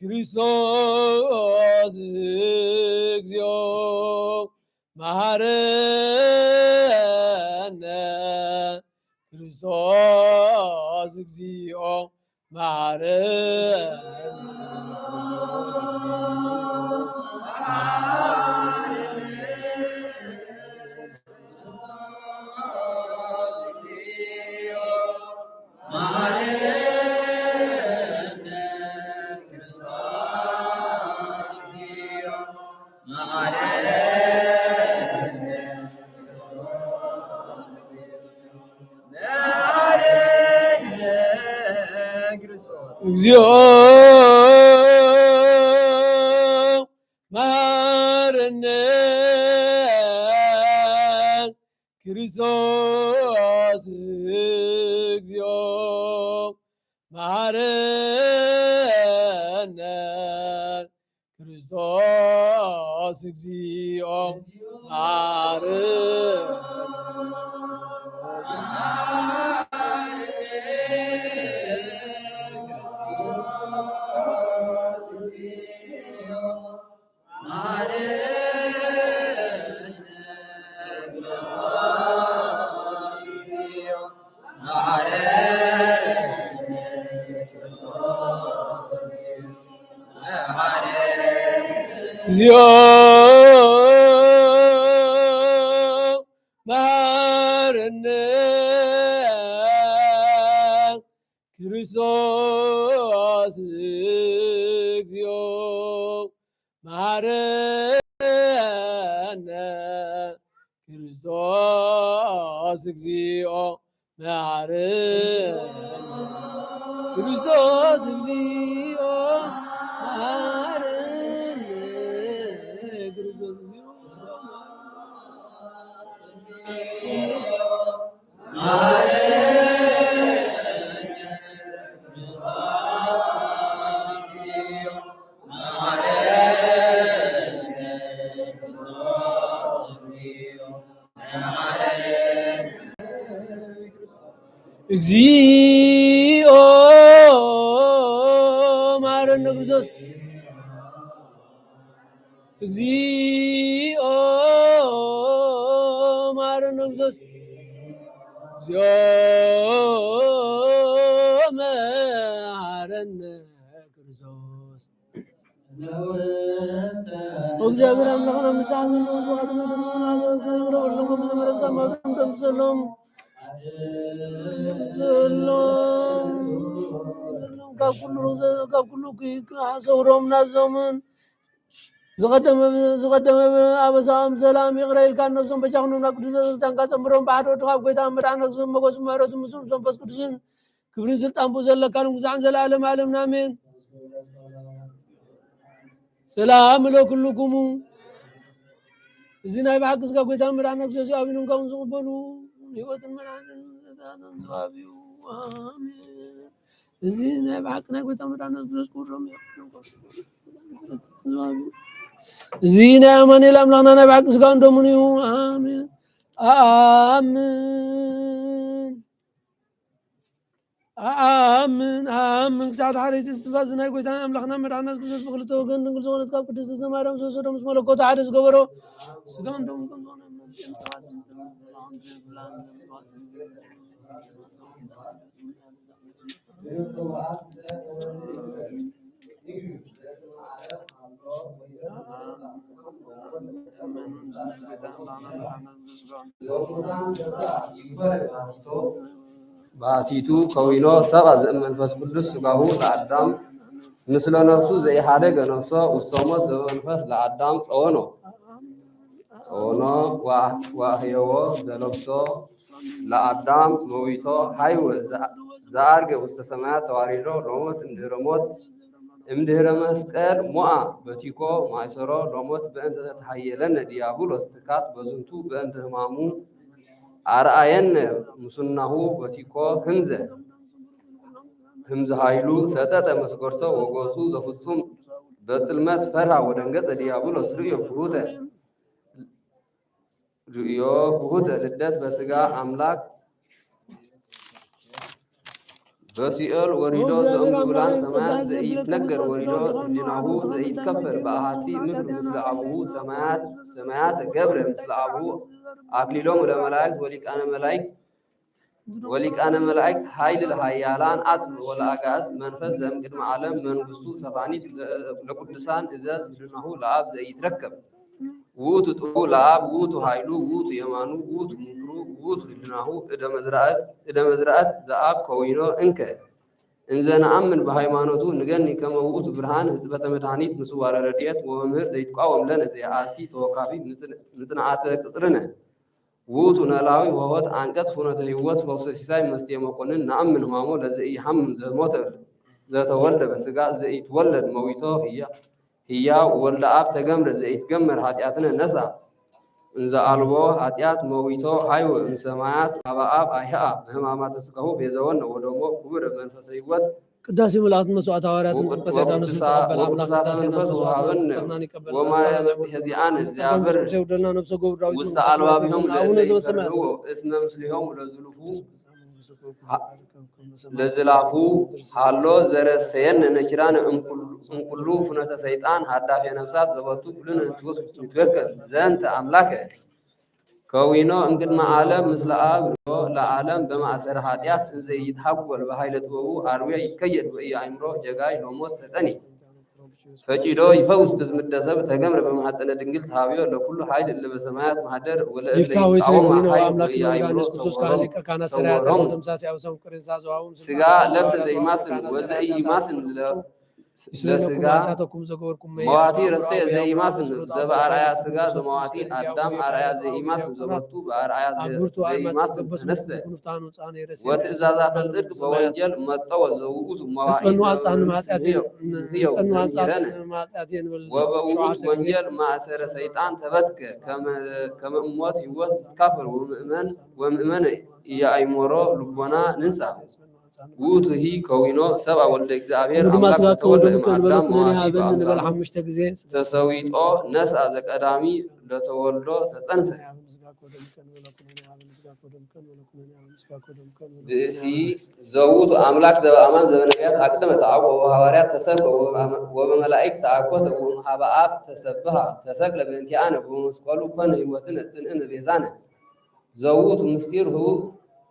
ክርስቶስ እግዚኦ መሐረነ ክርስቶስ እግዚኦ መሐረነ እግዚኦ መሐረነ ክርስቶስ እግዚኦ መሐረነ ክርስቶስ እግዚኦ እግዚኦ መሐረነ ክርስቶስ እግዚኦ መሐረነ ክርስቶስ እግዚኦ መሐረነ ክርስቶስ እግዚኦ መሐረነ ክርስቶስ እግዚኦ መሐረነ ክርስቶስ እግዚኦ መሐረነ ክርስቶስ እግዚኦ መሐረነ ክርስቶስ እግዚአብሔር አምላክና ምሳሌ ነው ወዝዋት ነው ነው በዘመረታ ማብረም ደምሰሎም ሰሎም ጋኩሉ ሰውሮም ናዞምን ዝቀደመ አበሳም ሰላም ይቅረይልካ ነፍሶም በቻክኑ ቅዱስ ዛንካ ጨምሮም ባዶ ድኻብ ጎይታ መድኃኒት ነፍሶም መጎስ መረቱ ምስም መንፈስ ቅዱስን ክብርን ስልጣን ዘለካ ንጉዛን ዘላለም ዓለም አሜን። ሰላም ለኩልኩሙ እዚ ናይ ባሕቂ ስጋ ጎይታ መድኃኒትና ክርስቶስ አብኑን ከም ዝቕበሉ ህይወትን መድኃኒትን ዝዋብዩ አሜን። እዚ ናይ ባሕቂ ናይ ጎይታ መድኃኒትና ክርስቶስ ቁሮም ዝዋብዩ እዚ ናይ አማኑኤል አምላክና ናይ ባሕቂ ስጋ እንደምን እዩ አሜን አሜን አሜን አሜን። ክሳብ ሓደይቲ እስትንፋስ ናይ ጎይታ አምላክና መድኃኒትና ክርስቶስ ብክልተ ወገን ድንግል ዝኾነት ካብ ቅድስቲ ማርያም ዝተወሰዶ ምስ መለኮቱ ሓደ ዝገበሮ ስጋውን ደሙን ከም ዝኾነ ባቲቱ ከዊኖ ሰብአ ዘእመንፈስ ቅዱስ ስጋሁ ለአዳም ምስለ ነፍሱ ዘይሃደገ ነፍሶ ውስተ ሞት ዘመንፈስ ለአዳም ጸወኖ ወአህየዎ ዘለብሶ ለአዳም መዊቶ ሃይወ ዘአርገ ውስተ ሰማያት ተዋሪዶ ሎሞት እምድህረ መስቀል ሞአ በቲኮ ማእሰሮ ሎሞት በእንተ ተተሃየለነ ዲያብሎስ ትካት በዝንቱ በእንተ ህማሙ አርአየነ ሙስናሁ በቲኮ ህምዘ ኃይሉ ሰጠጠ መስኮርቶ ወጎሱ ዘፍጹም በጽልመት ፈርሃ ወደንገጸ ዲያብሎስ ርእዮ ብሁተ ልደት በስጋ አምላክ በሲኦል ወሪዶ ዘእምብላን ሰማያት ዘኢትነገር ወሪዶ ህሊናሁ ዘኢትከፈል በአሐቲ ምድር ምስለ አቡሁ ሰማያት ገብረ ምስለ አቡሁ አክሊሎም ለመላእክት ወሊቃነ መላእክት ኃይል ለሃያላን አጽም ወለአጋእስ መንፈስ ዘእምቅድመ ዓለም መንግስቱ ሰፋኒት ለቅዱሳን እዘዝ ህሊናሁ ለአብ ዘኢትረከብ ውእቱ ጥሩ ለአብ ውእቱ ኃይሉ ውእቱ የማኑ ውእቱ ምክሩ ውእቱ ህሊናሁ እደ መዝራእት ዘአብ ከዊኖ እንከ እንዘ ነአምን በሃይማኖቱ ንገኒ ከመ ውእቱ ብርሃን ህጽበተ መድኃኒት ምስዋረ ረድኤት ወመምህር ዘይትቃወም ለነ ዘየአሲ ተወካፊ ምጽንዓተ ቅጽርነ ውእቱ ነላዊ ወሆት አንቀጽ ፍኖተ ህይወት ፈውሰ ሲሳይ መስትየ መኮንን ነአምን ህማሞ ለዘኢሐምም ዘሞተ ዘተወልደ በስጋ ዘኢትወለድ መዊቶ ህያው ወልደ አብ ተገምረ ዘኢትገመር ኃጢአትነ ነሳ እንዘ አልቦ ኃጢአት መዊቶ ሃይወ እምሰማያት አበ አብ አይህአ በህማማተ ስጋሁ ቤዘወነ ወደሞ ክቡር መንፈሰ ህይወት ቅዳሴ መላእክት መስዋዕት ሐዋርያትን ጥምቀት ያዳነሱ ተቀበል አምላክ ቅዳሴና መስዋዕት ወማየ ዚአን እግዚአብሔር ዘውደልና ነፍሰ ጎብራዊ ውስተ አልባቢሆም አቡነ ዘበሰማያት እስመ ምስሊሆም ለዝላፉ ሃሎ ዘረሰየን ነችራን እንኩሉ ፍኖተ ሰይጣን ሀዳፊ ነፍሳት ዘበቱ ኩልን ንትወከል ዘንተ አምላከ ከዊኖ እንቅድመ ዓለም ምስለ አብ ለዓለም በማእሰረ ኃጢአት እንዘ ይትሐጐል በኃይለ ጥበቡ አርዌ ይከየድ በኢአእምሮ ጀጋይ ሎሞት ተጠኒ ፈጪዶ ይፈውስ ትዝምደሰብ ተገምረ በማኅፀነ ድንግል ተሃብዮ ለኩሉ ኃይል እለ በሰማያት ማኅደር ስጋ ለብሰ ዘይማስን ወዘኢማስን ለስጋ መዋቲ ረሴ ዘይማስን ዘበአርአያ ስጋ ዘመዋቲ አዳም አርአያ ዘይማስን ዘበቱ በአርአያ ዘይማስን ተነስተ ወትእዛዛተ ጽድቅ በወንጀል መጠወ ዘውእቱ ወበውእቱ ወንጀል ማእሰረ ሰይጣን ተበትከ ከመ እሞት ህይወት ትካፈል ወምእመን ኢየአእምሮ ልቦና ንንሳ ውእቱ ሂ ከዊኖ ሰብአ ወልደ እግዚአብሔር አምላክ ተወልደ እምአዳም መዋቲ ተሰዊጦ ነስአ ዘቀዳሚ ለተወልዶ ተጸንሰ ብእሲ ዘውቱ አምላክ ዘበአማን ዘበነቢያት አቅደመ ተአቆ ወሐዋርያት ተሰብከ ወበመላእክት ተአኮተ ወእምኀበ አብ ተሰብሐ ተሰቅለ በእንቲአነ በመስቀሉ ኮነ ሕይወትነ ጽንዕነ ቤዛነ ዘውቱ ምስጢር ህቡእ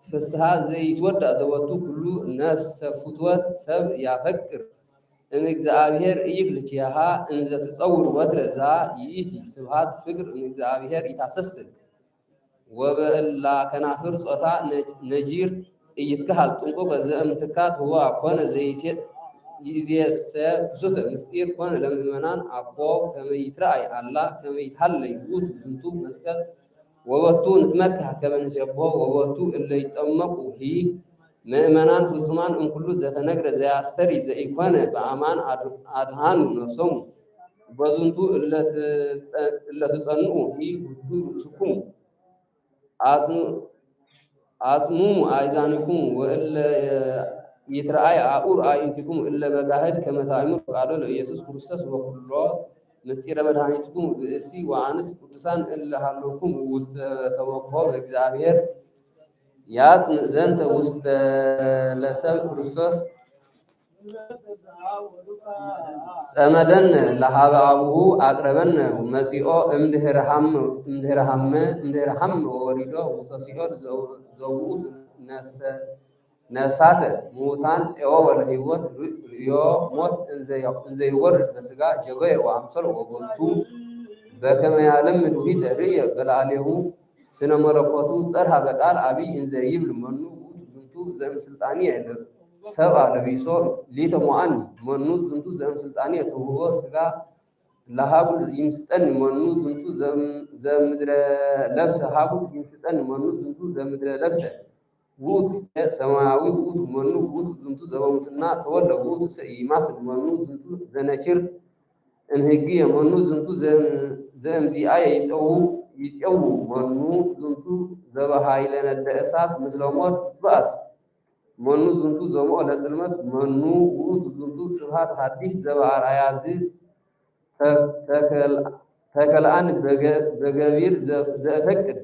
ፍስሐ ዘይትወዳእ ዘወቱ ኩሉ ነፍሰ ፍትወት ሰብ ያፈቅር እምእግዚአብሔር ኢይክልችያሃ እንዘ ትጸውር ወትረ ዛ ይእቲ ስብሐት ፍቅር እምእግዚአብሔር ኢታሰስል ወበእላ ከናፍር ጾታ ነጂር ኢይትከሃል ጥንቁቅ ዘእምትካት ህዋ ኮነ ይእዜሰ ክሱተ ምስጢር ኮነ ለምእመናን አኮ ከመ ይትረአይ አላ ከመ ይትሃለይ ውእቱ ዝንቱ መስቀል ወወቱ ንትመክሕ ከመ ንሴብሖ ወወቱ እለ ይጠመቁ ሂ ምእመናን ፍጹማን እምኩሉ ዘተነግረ ዘያስተሪ ዘኢኮነ በአማን አድሃኑ ነፍሶሙ بزنتو إلا تصنعوا هي رؤوسكم عظموا أيزانكم وإلا يترأي أور أينتكم إلا بجاهد كما تعلمون قالوا لإيسوس كريستوس وكله مسير مدهانيتكم بأسي وعنس قدسان إلا هلوكم وست توقعوا بإግዚአብሔር ያት ዘንተ ውስጥ ለሰብ ክርስቶስ ጸመደን ለሃበ አቡሁ አቅረበን መጺኦ እምድህረሃም ወሪዶ ውስተ ሲኦል ዘውኡት ነፍሳተ ሙታን ጽኦ ወለህይወት ርእዮ ሞት እንዘይወርድ በስጋ ጀበየ ወአምሰል ወቦቱ በከመ ያለምድ ውሂድ ርእየ በላዕሌሁ ስነ መለኮቱ ጸርሃ በቃል አቢይ እንዘ ይብል መኑ ዝንቱ ዘእምስልጣኒ አይደር ሰብአ ለቢሶ ሊተሞአኒ መኑ ዝንቱ ዘእምስልጣኒ የተውህቦ ስጋ ለሃጉል ይምስጠን መኑ ዝንቱ ዘምድረ ለብሰ ሃጉል ይምስጠን መኑ ዝንቱ ዘምድረ ለብሰ ውእቱ ሰማያዊ ውእቱ መኑ ውእቱ ዝንቱ ዘበሙስና ተወልደ ውእቱ ሰኢማስል መኑ ዝንቱ ዘነችር እምሕጊ መኑ ዝንቱ ዘእምዚአየ ይጸው መኑ ዝንቱ ዘበሃይለ ነደ እሳት ምስለ ሞት በአስ መኑ ዝንቱ ዘምኦ ለጽልመት መኑ ውእቱ ዝንቱ ስብሐት ሐዲስ ዘበአርአያ ተከልአን በገቢር ዘእፈቅድ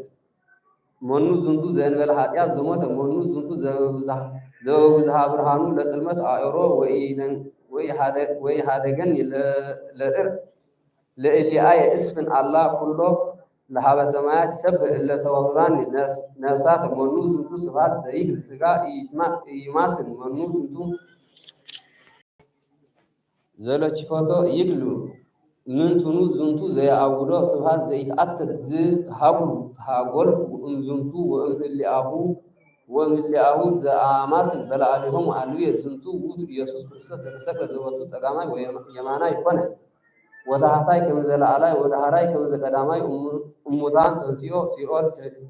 መኑ ዝንቱ ዘእንበለ ኃጢአት ዘሞተ መኑ ዝንቱ ዘበብዝሃ ብርሃኑ ለጽልመት አእሮ ወኢሃደገን ለእሊአየ እስፍን አላ ኩሎ ለሃበ ሰማያት ይሰብእ እለ ተወህዛን ነፍሳት መኑ ዝንቱ ስብሐት ዘይብል ሥጋ ይማስን መኑ ዝንቱ ዘለችፈቶ ይግሉ ምንትኑ ዝንቱ ዘየአውዶ ስብሐት ዘይትአተት ዝሃጉሉ ሃጎል እምዝንቱ ወእምህሊአሁ ዘአማስን በላዕሌሆሙ አልብየ ዝንቱ ውእቱ ኢየሱስ ክርስቶስ ዘተሰቅለ ዘቦቱ ጸጋማይ ወየማናይ ኮነ ወታሕታይ ከመ ዘለዓላይ ወዳህራይ ከመ ዘቀዳማይ እሙታን ተንሥኦ ሲኦል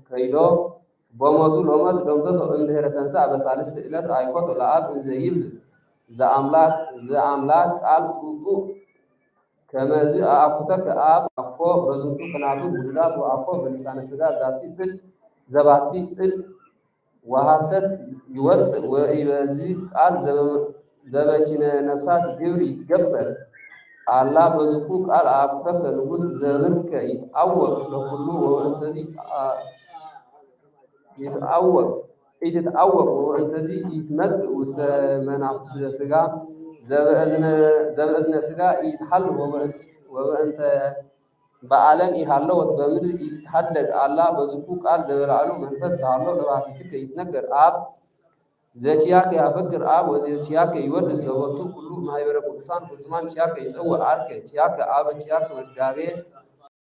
ከይዶ በሞቱ ሎሞት ደንገጾ እምድኅረ ተንሥአ በሳልስት ዕለት አይኮቶ ለአብ እንዘ ይብል ዘአምላክ ቃል ጡጡእ ከመዝ አኩተከ አብ አኮ በዝንቱ ከናቱ ጉድላት ወአኮ በልሳነ ሥጋ ዘባቲ ጽል ወሐሰት ይወፅእ ወኢበዚህ ቃል ዘበኪነ ነፍሳት ግብር ይትገበር አላ በዝኩ ቃል አኩተከ ንጉሥ ዘብርከ ይትአወቅ ለኩሉ ወእንተዚ ይትአወቅ ወእንተዚ ይትመጽእ ውስተ መናፍስተ ሥጋ ዘበእዝነ ሥጋ ይትሐል ወበእንተ በዓለም ይሃለወት በምድር ይትሐደግ አላ በዝኩ ቃል ዘበላዕሉ መንፈስ ሃሎ ለባሕቲትከ ይትነገር አብ ዘቺያከ ያፈቅር አብ ወዘቺያከ ይወድስ ለወቱ ኩሉ ማህበረ ቅዱሳን ፍጹማን ቺያከ ይጸውዕ አርከ ቺያከ አብ ቺያከ መጋቤ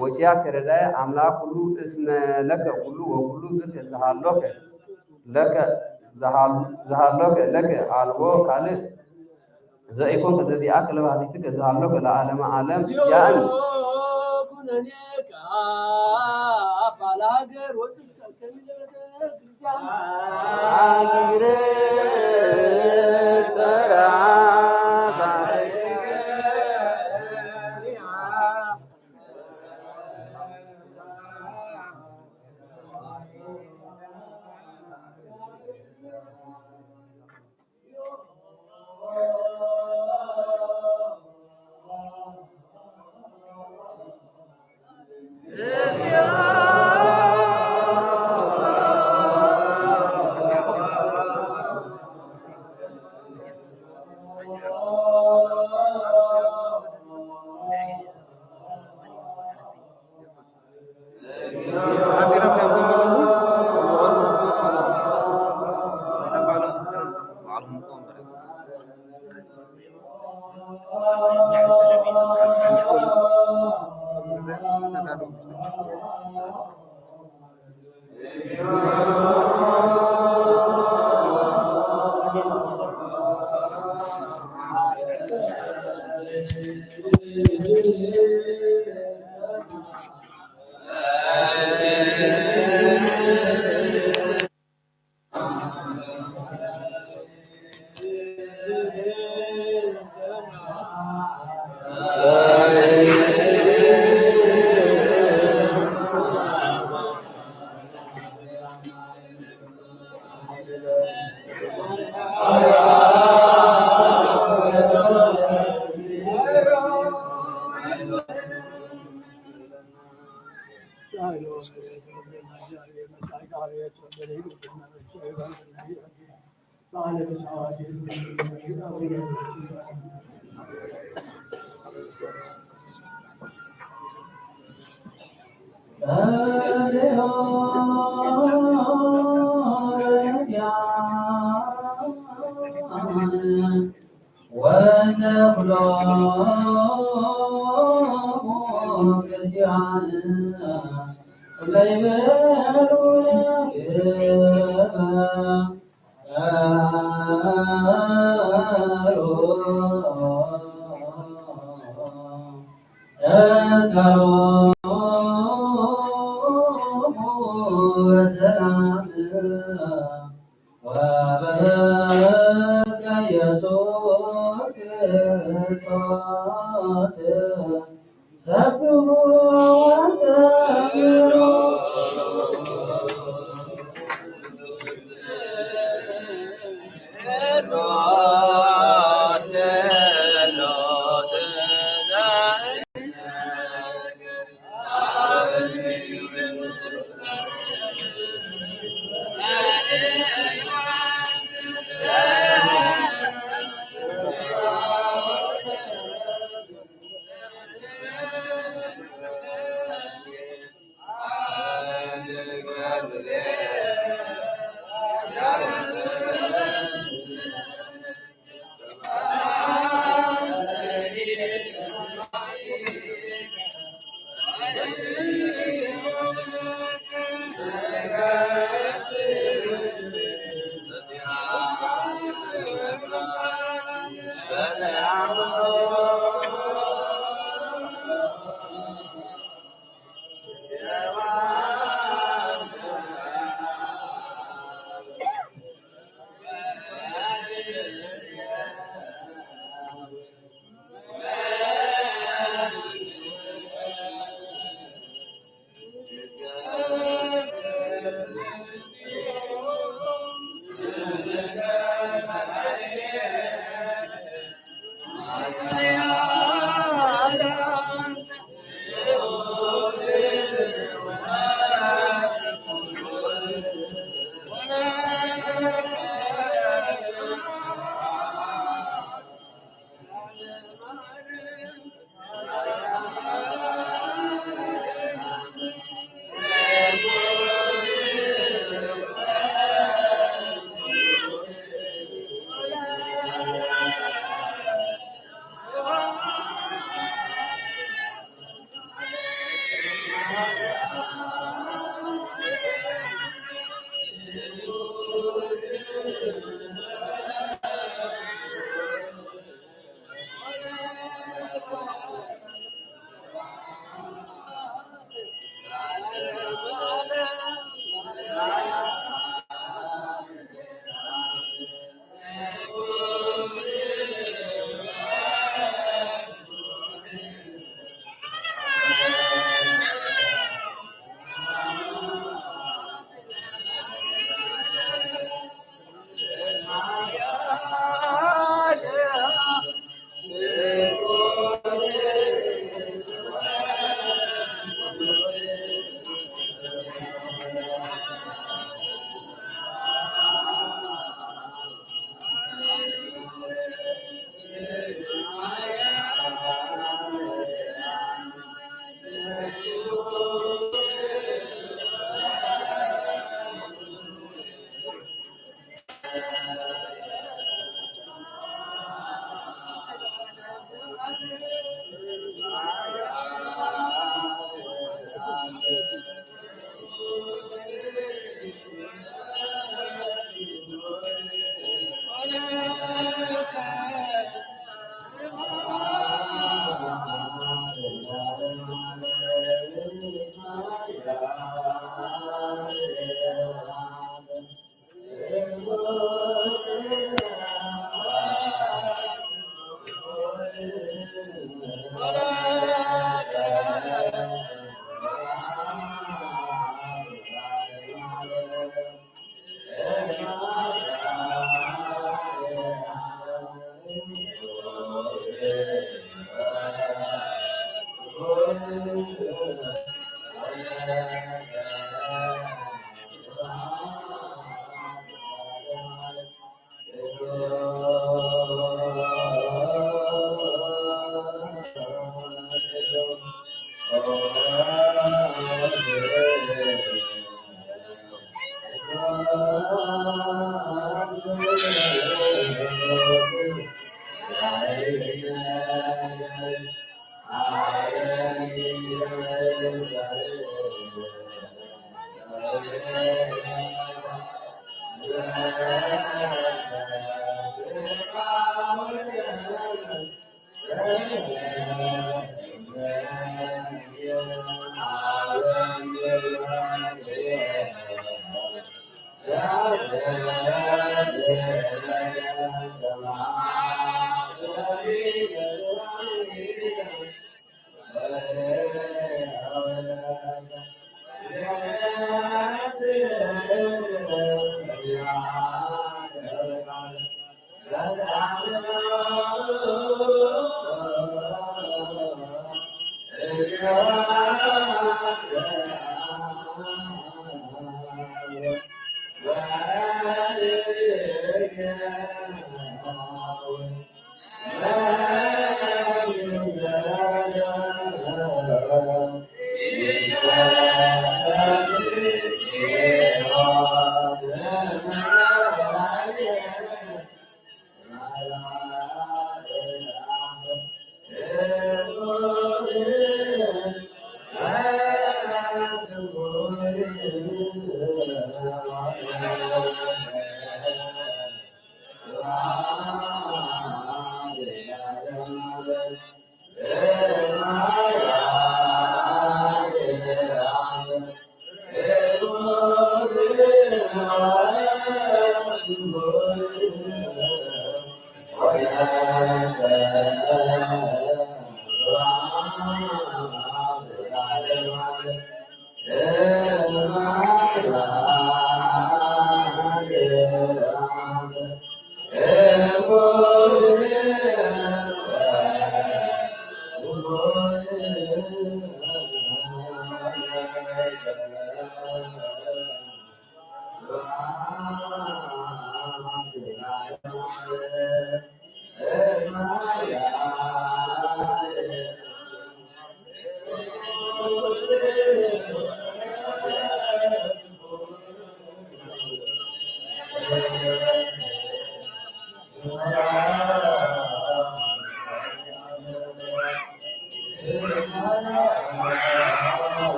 ወቺያከ ረዳየ አምላክ ሁሉ እስመ ለከ ሁሉ ወኩሉ ብከ ዘሃሎከ ለከ አልቦ ካልእ ዘኢኮንከ ዘዚአከ ለባሕቲትከ ዘሃሎከ ለዓለመ ዓለም ያእን ኩነኔከ ባላገር ወጥተህ ከሚለበተ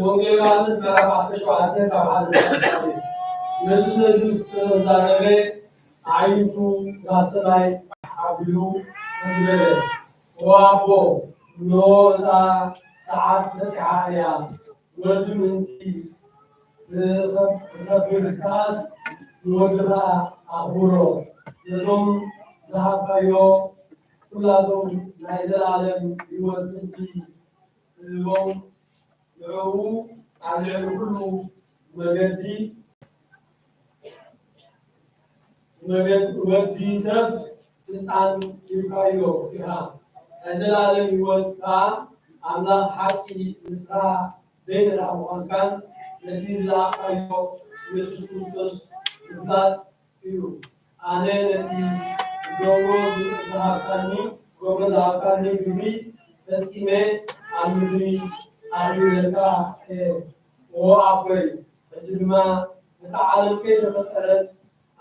ወንጌል ዮሐንስ ምዕራፍ 17 ካብ 1 ኢየሱስ ዝተዛረበ ዓይነቱ ጋሰናይ አብሉ ወንጌል ወአቦ ኖ እዛ ሰዓት በፂዓ እያ ወልድ ምንቲ ብርካስ ንወድኻ ኣኽብሮ ነዞም ዝሃብካዮ ኩላቶም ናይ ዘላለም ህይወት ምንቲ ዝህቦም ንዕኡ ኣብ ልዕሊ ኩሉ ወዲ ሰብ ስልጣን ይብካዮ ኢኻ ናይ ዘላለም ህይወት ከዓ ኣምላኽ ሓቂ ንስኻ ዘይንረኣ ምዃንካን ነቲ ዝለኣኻዮ ኢየሱስ ክርስቶስ ምግላፅ እዩ። ኣነ ነቲ ገብሮ ዝሃብካኒ ግብሪ ፈፂመ ኣብ ምድሪ ኣርዩለካ ኦ ኣቦይ ሕጂ ድማ ነታ ዓለም ከይተፈጠረት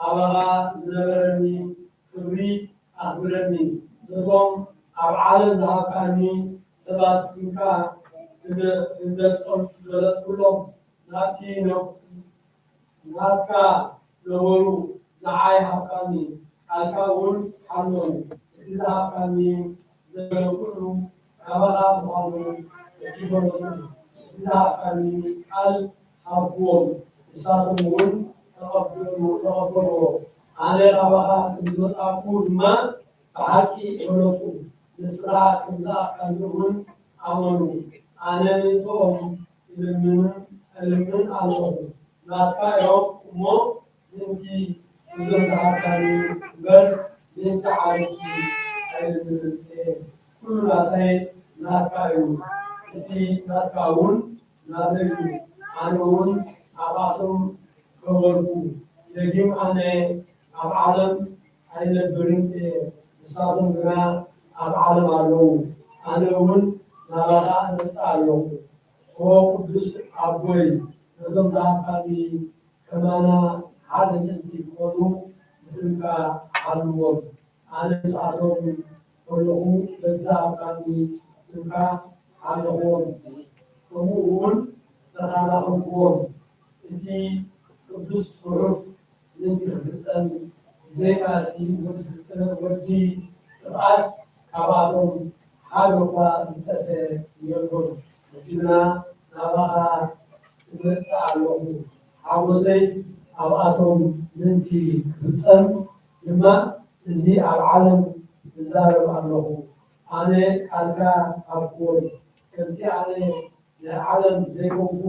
ኣባኻ ዝነበረኒ ክብሪ ኣኽብረኒ ነዞም ኣብ ዓለም ዝሃብካኒ ሰባት ስምካ ገለፅኩሎም ናትካ ነበሩ ንዓይ ሃብካኒ ቃልካ እውን ሓልዮም እቲ ዝሃብካኒ ዘበለ ኩሉ ካባኻ ምዃኑ እቲፈለጡ እቲ ዝሃብካኒ ቃል ሃብዎም ንሳቶም እውን ተቐበልዎ ኣነ ካባኻ ከምዝመፃኩ ድማ ብሓቂ ፈለጡ ንስኻ ከምዝኣካኒ እውን ኣመኑ ኣነ ንቶም እልምን ኣለኹ ናትካ እዮም እሞ ምንቲ እዞም ዝሃብካኒ እምበር ምንቲ ዓርሲ ኣይልምንን ኩሉ ናተይ ናትካ እዩ እቲ ናትካ እውን ናተይ እዩ ኣነ እውን ኣብኣቶም ከበርኩ ደጊም ኣነ ኣብ ዓለም ኣይነብርን እየ ንሳቶም ግና ኣብ ዓለም ኣለዉ ኣነ እውን ናባኻ ነፃ ኣለኹ ኦ ቅዱስ ኣቦይ ነዞም ዝሃብካኒ ከማና ሓደ ምእንቲ ክኾኑ ምስልካ ሓልዎም ኣነ ንስኣቶም ከለኹ በቲ ዝሃብካኒ ስምካ ሓለኽዎም ከምኡ እውን ተኸናኸንክዎም እቲ ቅዱስ ጽሑፍ ምንቲ ክፍፀም ዘይካቲ ወዲ ጥቕዓት ካብኣቶም ሓደ እኳ ዝጠፈ የብሎን ግና ናባኻ እመፅእ ኣለኹ ሓጎሰይ ኣብኣቶም ምንቲ ክፍፀም ድማ እዚ ኣብ ዓለም ዝዛረብ ኣለኹ ኣነ ቃልካ ኣብክዎም ከምቲ ኣነ ናይ ዓለም ዘይኮንኩ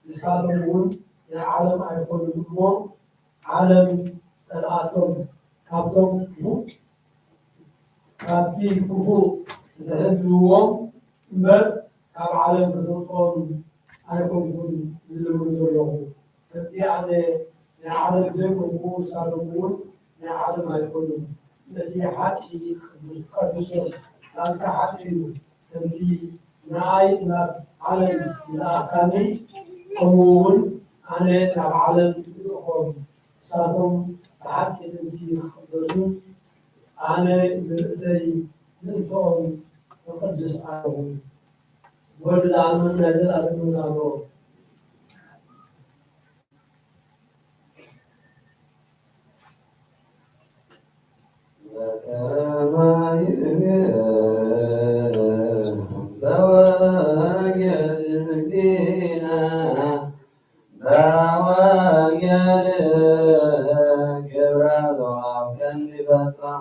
ንሳቶም እውን ናይ ዓለም ኣይኮኑን እሞ ዓለም ፀልኣቶም ካብቶም ካብቲ ክፉእ ዝሕልዎም እምበር ካብ ዓለም ክተውፅኦም ኣይኮንኩን ዝልምን ዘለኹ ከምቲ ኣነ ናይ ዓለም ዘይኮንኩ ንሳቶም እውን ናይ ዓለም ኣይኮኑን ነቲ ሓቂ ቀድሶም ቃልካ ሓቂ እዩ ከምቲ ንኣይ ናብ ዓለም ዝለኣካኒ ከምኡ እውን ኣነ ናብ ዓለም ይልእኾም ንሳቶም ብሓቂ ምንቲ ክቅደሱ ኣነ ንርእሰይ ምእንትኦም ክቅድስ ኣለኹ ወዲ ዝኣምን ናይ ዘለኣለም ኣለዎ كبر Amen.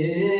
Oh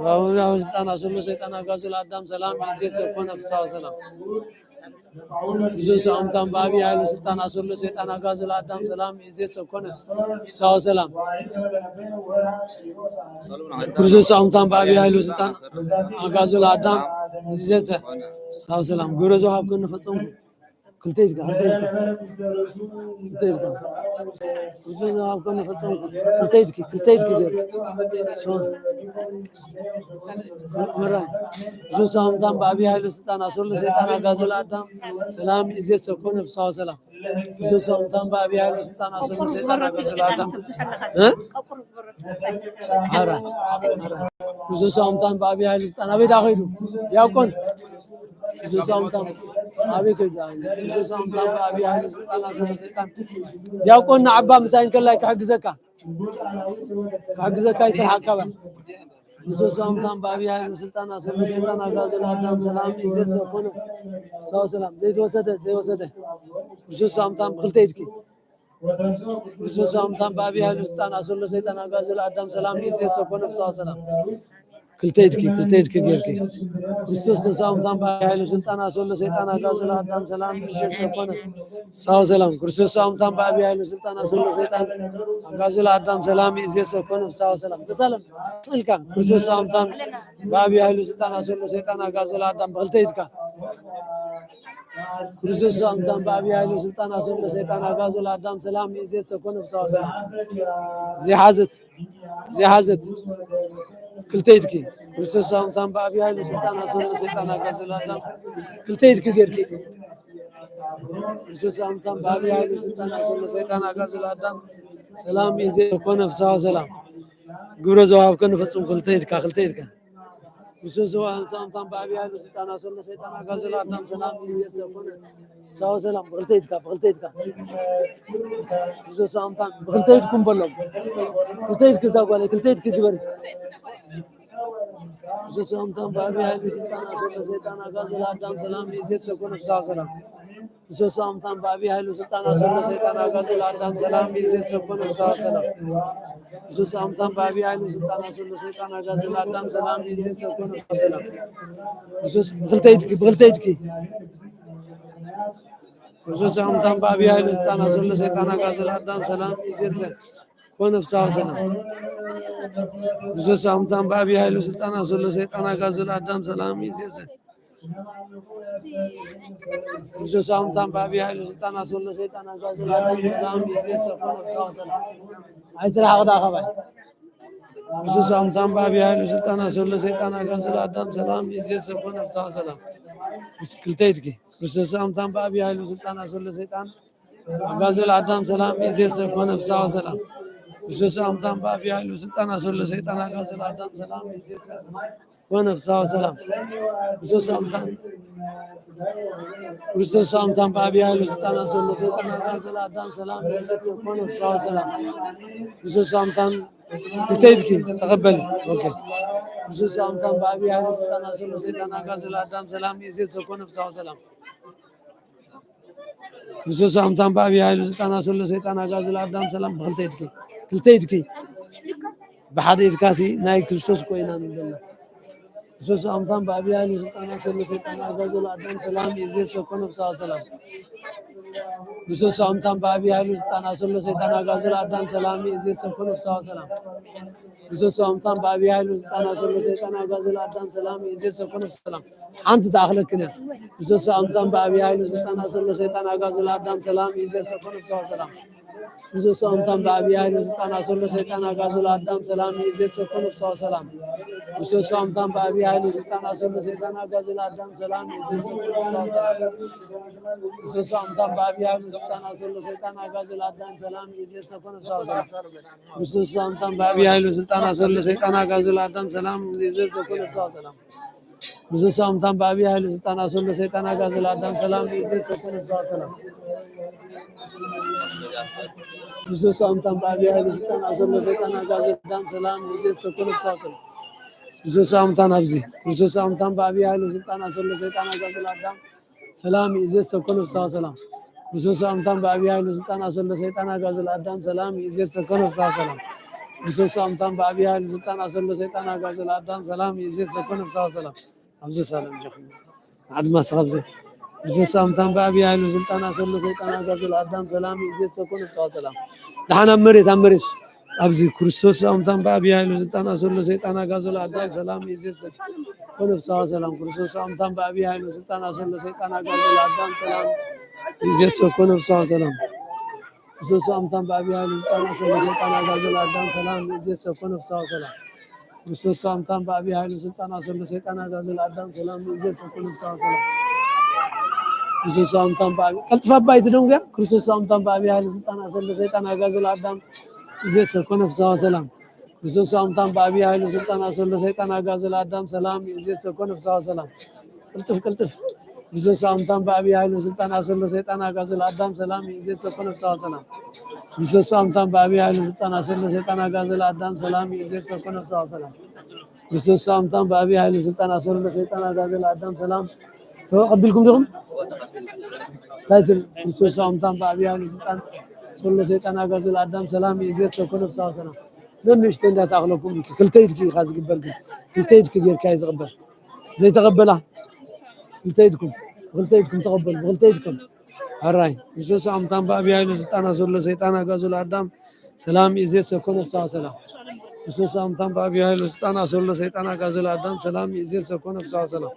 وأولى سلطان أصل سيطان أغاز الأدم سلام يزيد سكون أفسا سلام بزوس أمتان بابي عيل سلطان أصل سيطان أغاز الأدم سلام يزيد سكون أفسا سلام بزوس أمتان بابي عيل سلطان أغاز الأدم يزيد سكون سلام غرزو حقن فصم كلتيك غرزو حقن فصم كلتيك مرة بزوس أمتان بابي عيل سلطان أصل سيطان أغاز الأدم سلام يزيد سكون أفسا سلام بزوس أمتان بابي عيل سلطان أصل سيطان أغاز الأدم هرا بزوس أمتان بابي عيل سلطان أبي داخلو ياكون بزوس أمتان أبي كده بزوس أمتان بابي عيل سلطان أصل سيطان ياكون عبا مساين كلا كحق زكاة يتحقبا بزوس أمتان بابي عيل سلطان أصل سيطان أغاز الأدم سلام يزيد سكون سلام زيد وسده بزوس أمتان قلتيتكي بزوس أمتان بابي عيل سلطان أصل سيطان أغاز الأدم سلام يزيد سكون سلام كلتيتكي غيركي بزوس أمتان بابي عيل سلطان أصل سيطان أغاز الأدم سلام يزيد سكون سلام بزوس أمتان بابي عيل سلطان أصل سيطان أغاز الأدم سلام يزيد سكون سلام تسلم تلك بزوس أمتان بابي عيل سلطان أصل سيطان أغاز الأدم قلتيتكا بزوس أمتان بابي عيل سلطان أصل سيطان أغاز الأدم سلام يزيد سكون سلام زي حزت كلتيتكي بزوس أمتان بابي عيل سلطان أصل سيطان أغاز الأدم كلتيتكي غيركي بزوس أمتان بابي عيل سلطان أصل سيطان أغاز الأدم سلام يزيد سكون سلام غرزو حقن فصم كلتيتكا بزوس أمتان بابي عيل سلطان أصل سيطان أغاز الأدم سلام يزيد سكون سلام بغلتيتكا بزوس أمتان بغلتيتكم بلوم كلتيتك زاغوالي كلتيتك كبر بزوس أمتان بابي عيل سلطان أصل سيطان أغاز الأدم سلام يزيد سكون سلام بزوس أمتان بابي عيل سلطان أصل سيطان أغاز الأدم سلام يزيد سكون سلام بزوس أمتان بابي عيل سلطان أصل سيطان أغاز الأدم سلام يزيد سكون سلام بزوس بغلتيتكي بزوس أمتان بابي عيل سلطان أصل سيطان أغاز الأدم سلام يزيد سكون سلام بزوس أمتان بابي عيل سلطان أصل سيطان أغاز الأدم سلام يزيد بزوس أمتان بابي عيل سلطان أصل سيطان أغاز الأدم سلام يزيد سكون سلام عايز راح أخذ أخبار بزوس أمتان بابي عيل سلطان أصل سيطان أغاز الأدم سلام يزيد سكون سلام كلتيتكي بزوس أمتان بابي عيل سلطان أصل سيطان أغاز الأدم سلام يزيد سكون سلام بزوس أمتان بابي عيل سلطان أصل سيطان أغاز الأدم سلام يزيد سكون سلام بزوس أمتان بابي عيل سلطان أصل سيطان أغاز الأدم سلام يزيد سكون سلام بزوس أمتان كلتيتكي تقبل اوكي بزوس أمتان بابي عيل سلطان أصل سيطان أغاز الأدم سلام يزيد سكون سلام بزوس أمتان بابي عيل سلطان أصل سيطان أغاز الأدم سلام كلتيتكي بحديد كاسي ناي كريستوس كوينا من الله بزوس أمتان بابي عيل سلطان أصل سيطان أغاز الأدم سلام يزيد سكون سلام بزوس أمتان بابي عيل سلطان أصل سيطان أغاز الأدم سلام يزيد سكون سلام بزوس أمتان بابي عيل سلطان أصل سيطان أغاز الأدم سلام يزيد سكون سلام أنت داخلك كنا بزوس أمتان بابي عيل سلطان أصل سيطان أغاز الأدم سلام يزيد سكون سلام بزوس أمتان بابي عيل سلطان أصل سيطان أغاز الأدم سلام يزيد سكون سلام بزوس أمتان بابي عيل سلطان أصل سيطان أغاز الأدم سلام يزيد سكون سلام بزوس أمتان بابي عيل سلطان أصل سيطان أغاز الأدم سلام يزيد سكون سلام بزوس أمتان بابي عيل سلطان أصل سيطان أغاز الأدم سلام يزيد سكون سلام بزوس أمتان بابي عيل سلطان أصل سيطان أغاز الأدم سلام يزيد سكون سلام بزوس أمتان بابي عيل سلطان أصل سيطان أغاز الأدم سلام يزيد سكون سلام بزوس أمتان أبزي بزوس أمتان بابي عيل سلطان أصل سيطان أغاز الأدم سلام يزيد سكون سلام بزوس أمتان بابي عيل سلطان أصل سيطان أغاز الأدم سلام يزيد سكون سلام ክርስቶስ አምታም በአብይ ኃይል ስልጣን አሰሎ ሰይጣን አጋዘ ለአዳም ሰላም ይእዜሰ ኮነ ፍስሐ ወሰላም አብዘ ሰላም ጀኹም አድማስ ኸብዘ ክርስቶስ አምታም በአብይ ኃይል ስልጣን አሰሎ ሰይጣን አጋዘ ለአዳም ሰላም ይእዜሰ ኮነ ፍስሐ ወሰላም ደህና መሬት አብዚ ክርስቶስ አምታም በአብይ ኃይል ስልጣን አሰሎ ሰይጣን አጋዘ ለአዳም ሰላም ይእዜሰ ኮነ ፍስሐ ወሰላም ክርስቶስ አምታም በአብይ ኃይል ስልጣን አሰሎ ሰይጣን አጋዘ ለአዳም ሰላም ይእዜሰ ኮነ ፍስሐ ወሰላም ክርስቶስ አምታም በአብይ ኃይል ስልጣን አሰሎ ሰይጣን አጋዘ ለአዳም ሰላም ይእዜሰ ኮነ ፍስሐ ወሰላም ክርስቶስ አምታም በአብይ ኃይል ስልጣን አሰሎ ሰይጣን አጋዘ ለአዳም ሰላም ይእዜሰ ኮነ ፍስሐ ወሰላም ክርስቶስ አምታም በአብይ ቀልጥፋባ ይትደንጋ ክርስቶስ አምታም በአብይ ኃይል ስልጣን አሰሎ ሰይጣን አጋዘ ለአዳም ይእዜሰ ኮነ ፍስሐ ወሰላም ክርስቶስ አምታም በአብይ ኃይል ስልጣን አሰሎ ሰይጣን አጋዘ ለአዳም ሰላም ይእዜሰ ኮነ ፍስሐ ወሰላም ቅልጥፍ ክርስቶስ አምታም በአብይ ኃይል ስልጣን አሰሎ ሰይጣን አጋዘ ለአዳም ሰላም ይእዜሰ ኮነ ፍስሐ ወሰላም ክርስቶስ አምታም በአብይ ኃይል ስልጣን አሰሎ ሰይጣን አጋዘ ለአዳም ሰላም ይእዜሰ ኮነ ፍስሐ ወሰላም ክርስቶስ አምታም በአብይ ኃይል ስልጣን አሰሎ ሰይጣን አጋዘ ለአዳም ሰላም ተቀበልኩም ዲኩም ታይትል ክርስቶስ አምታም በአብይ ኃይል ስልጣን አሰሎ ሰይጣን አጋዘ ለአዳም ሰላም ይእዜሰ ኮነ ፍስሐ ወሰላም ለንሽተ እንዳታخلفኩም ክልተ ኢድክ ዝግበር ግን ክልተ ኢድክ ጌርካ ይዝግበር ዘይተቀበላ ክልተ ኢድኩም ተቀበሉ ክልተ ኢድኩም አራይ ክርስቶስ አምታም በአብይ ኃይል ስልጣን አሰሎ ሰይጣን አጋዘ ለአዳም ሰላም ይእዜሰ ኮነ ፍስሐ ወሰላም ክርስቶስ አምታም በአብይ ኃይል ስልጣን አሰሎ ሰይጣን አጋዘ ለአዳም ሰላም ይእዜሰ ኮነ ፍስሐ ወሰላም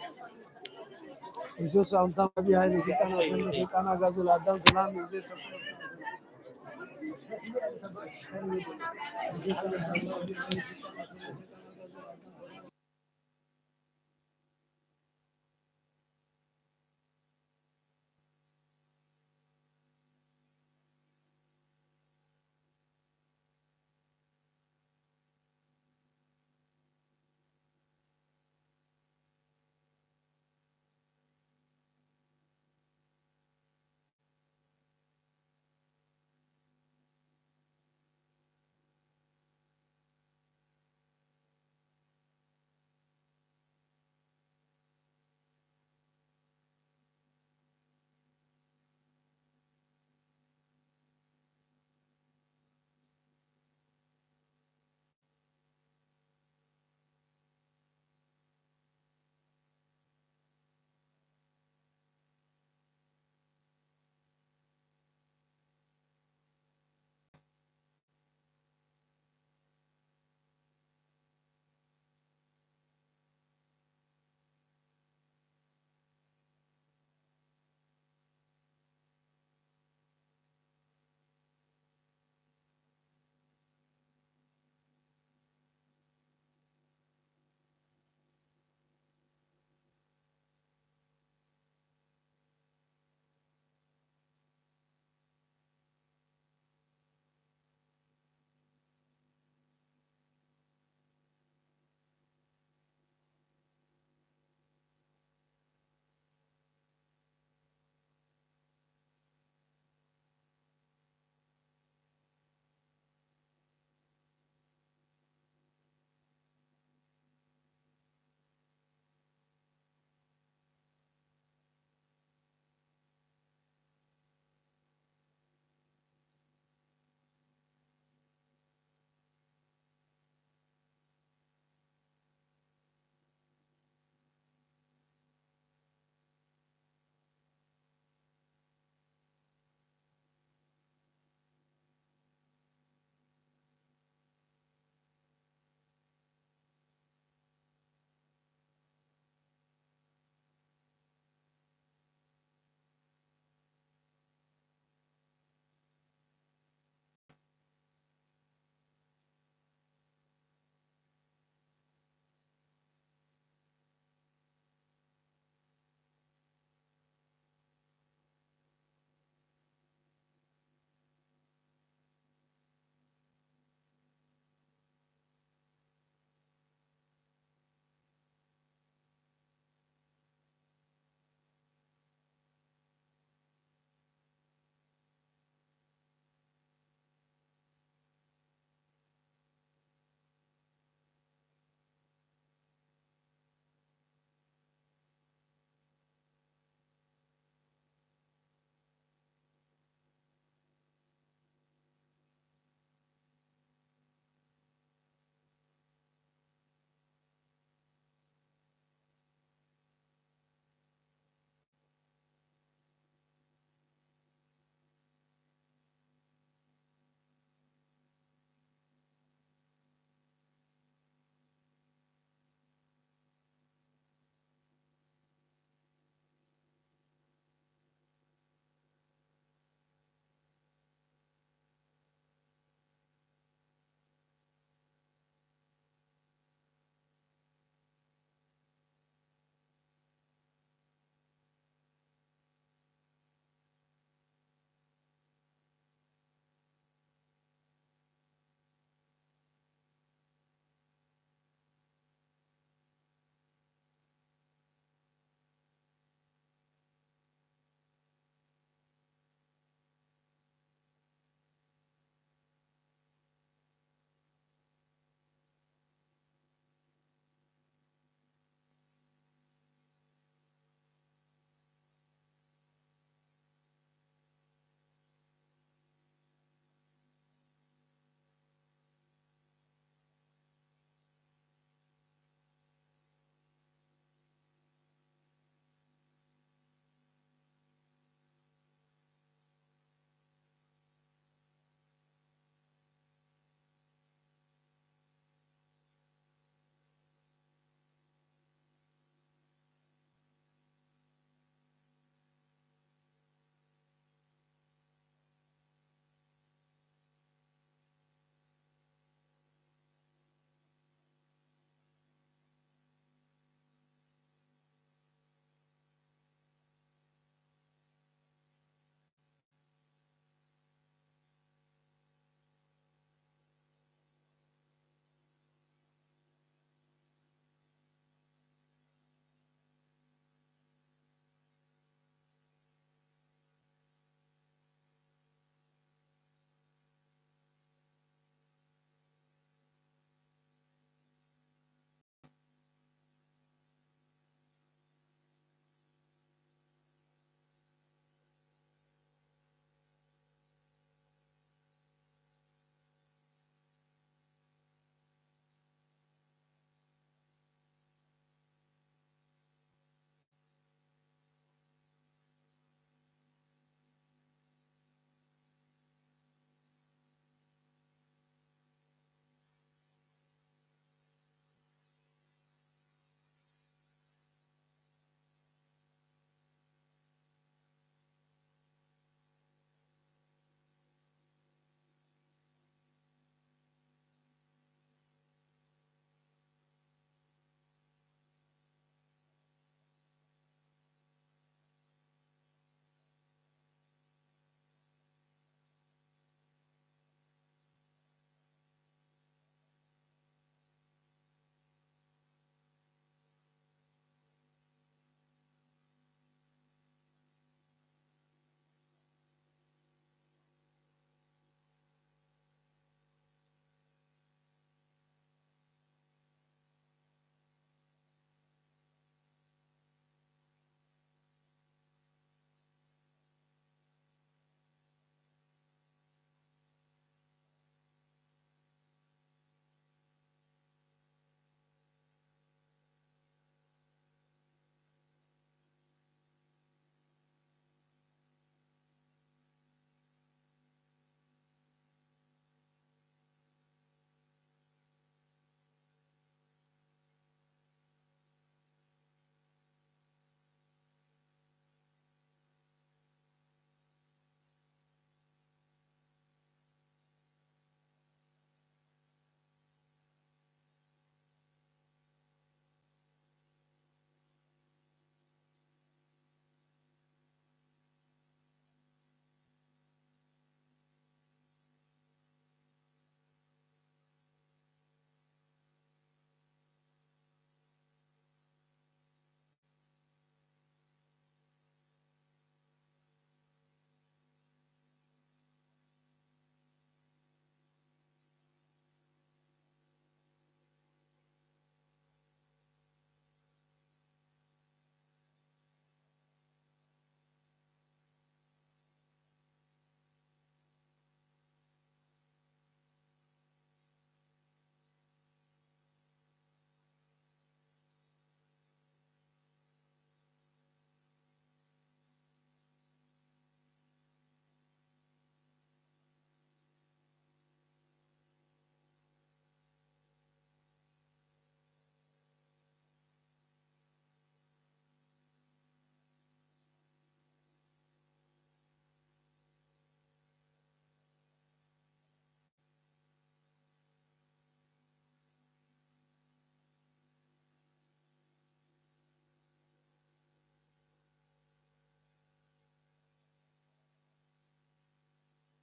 ክርስቶስ አምታም በአብይ ኃይል ስልጣን አሰሎ ሰይጣን አጋዘ ለአዳም ሰላም ይእዜሰ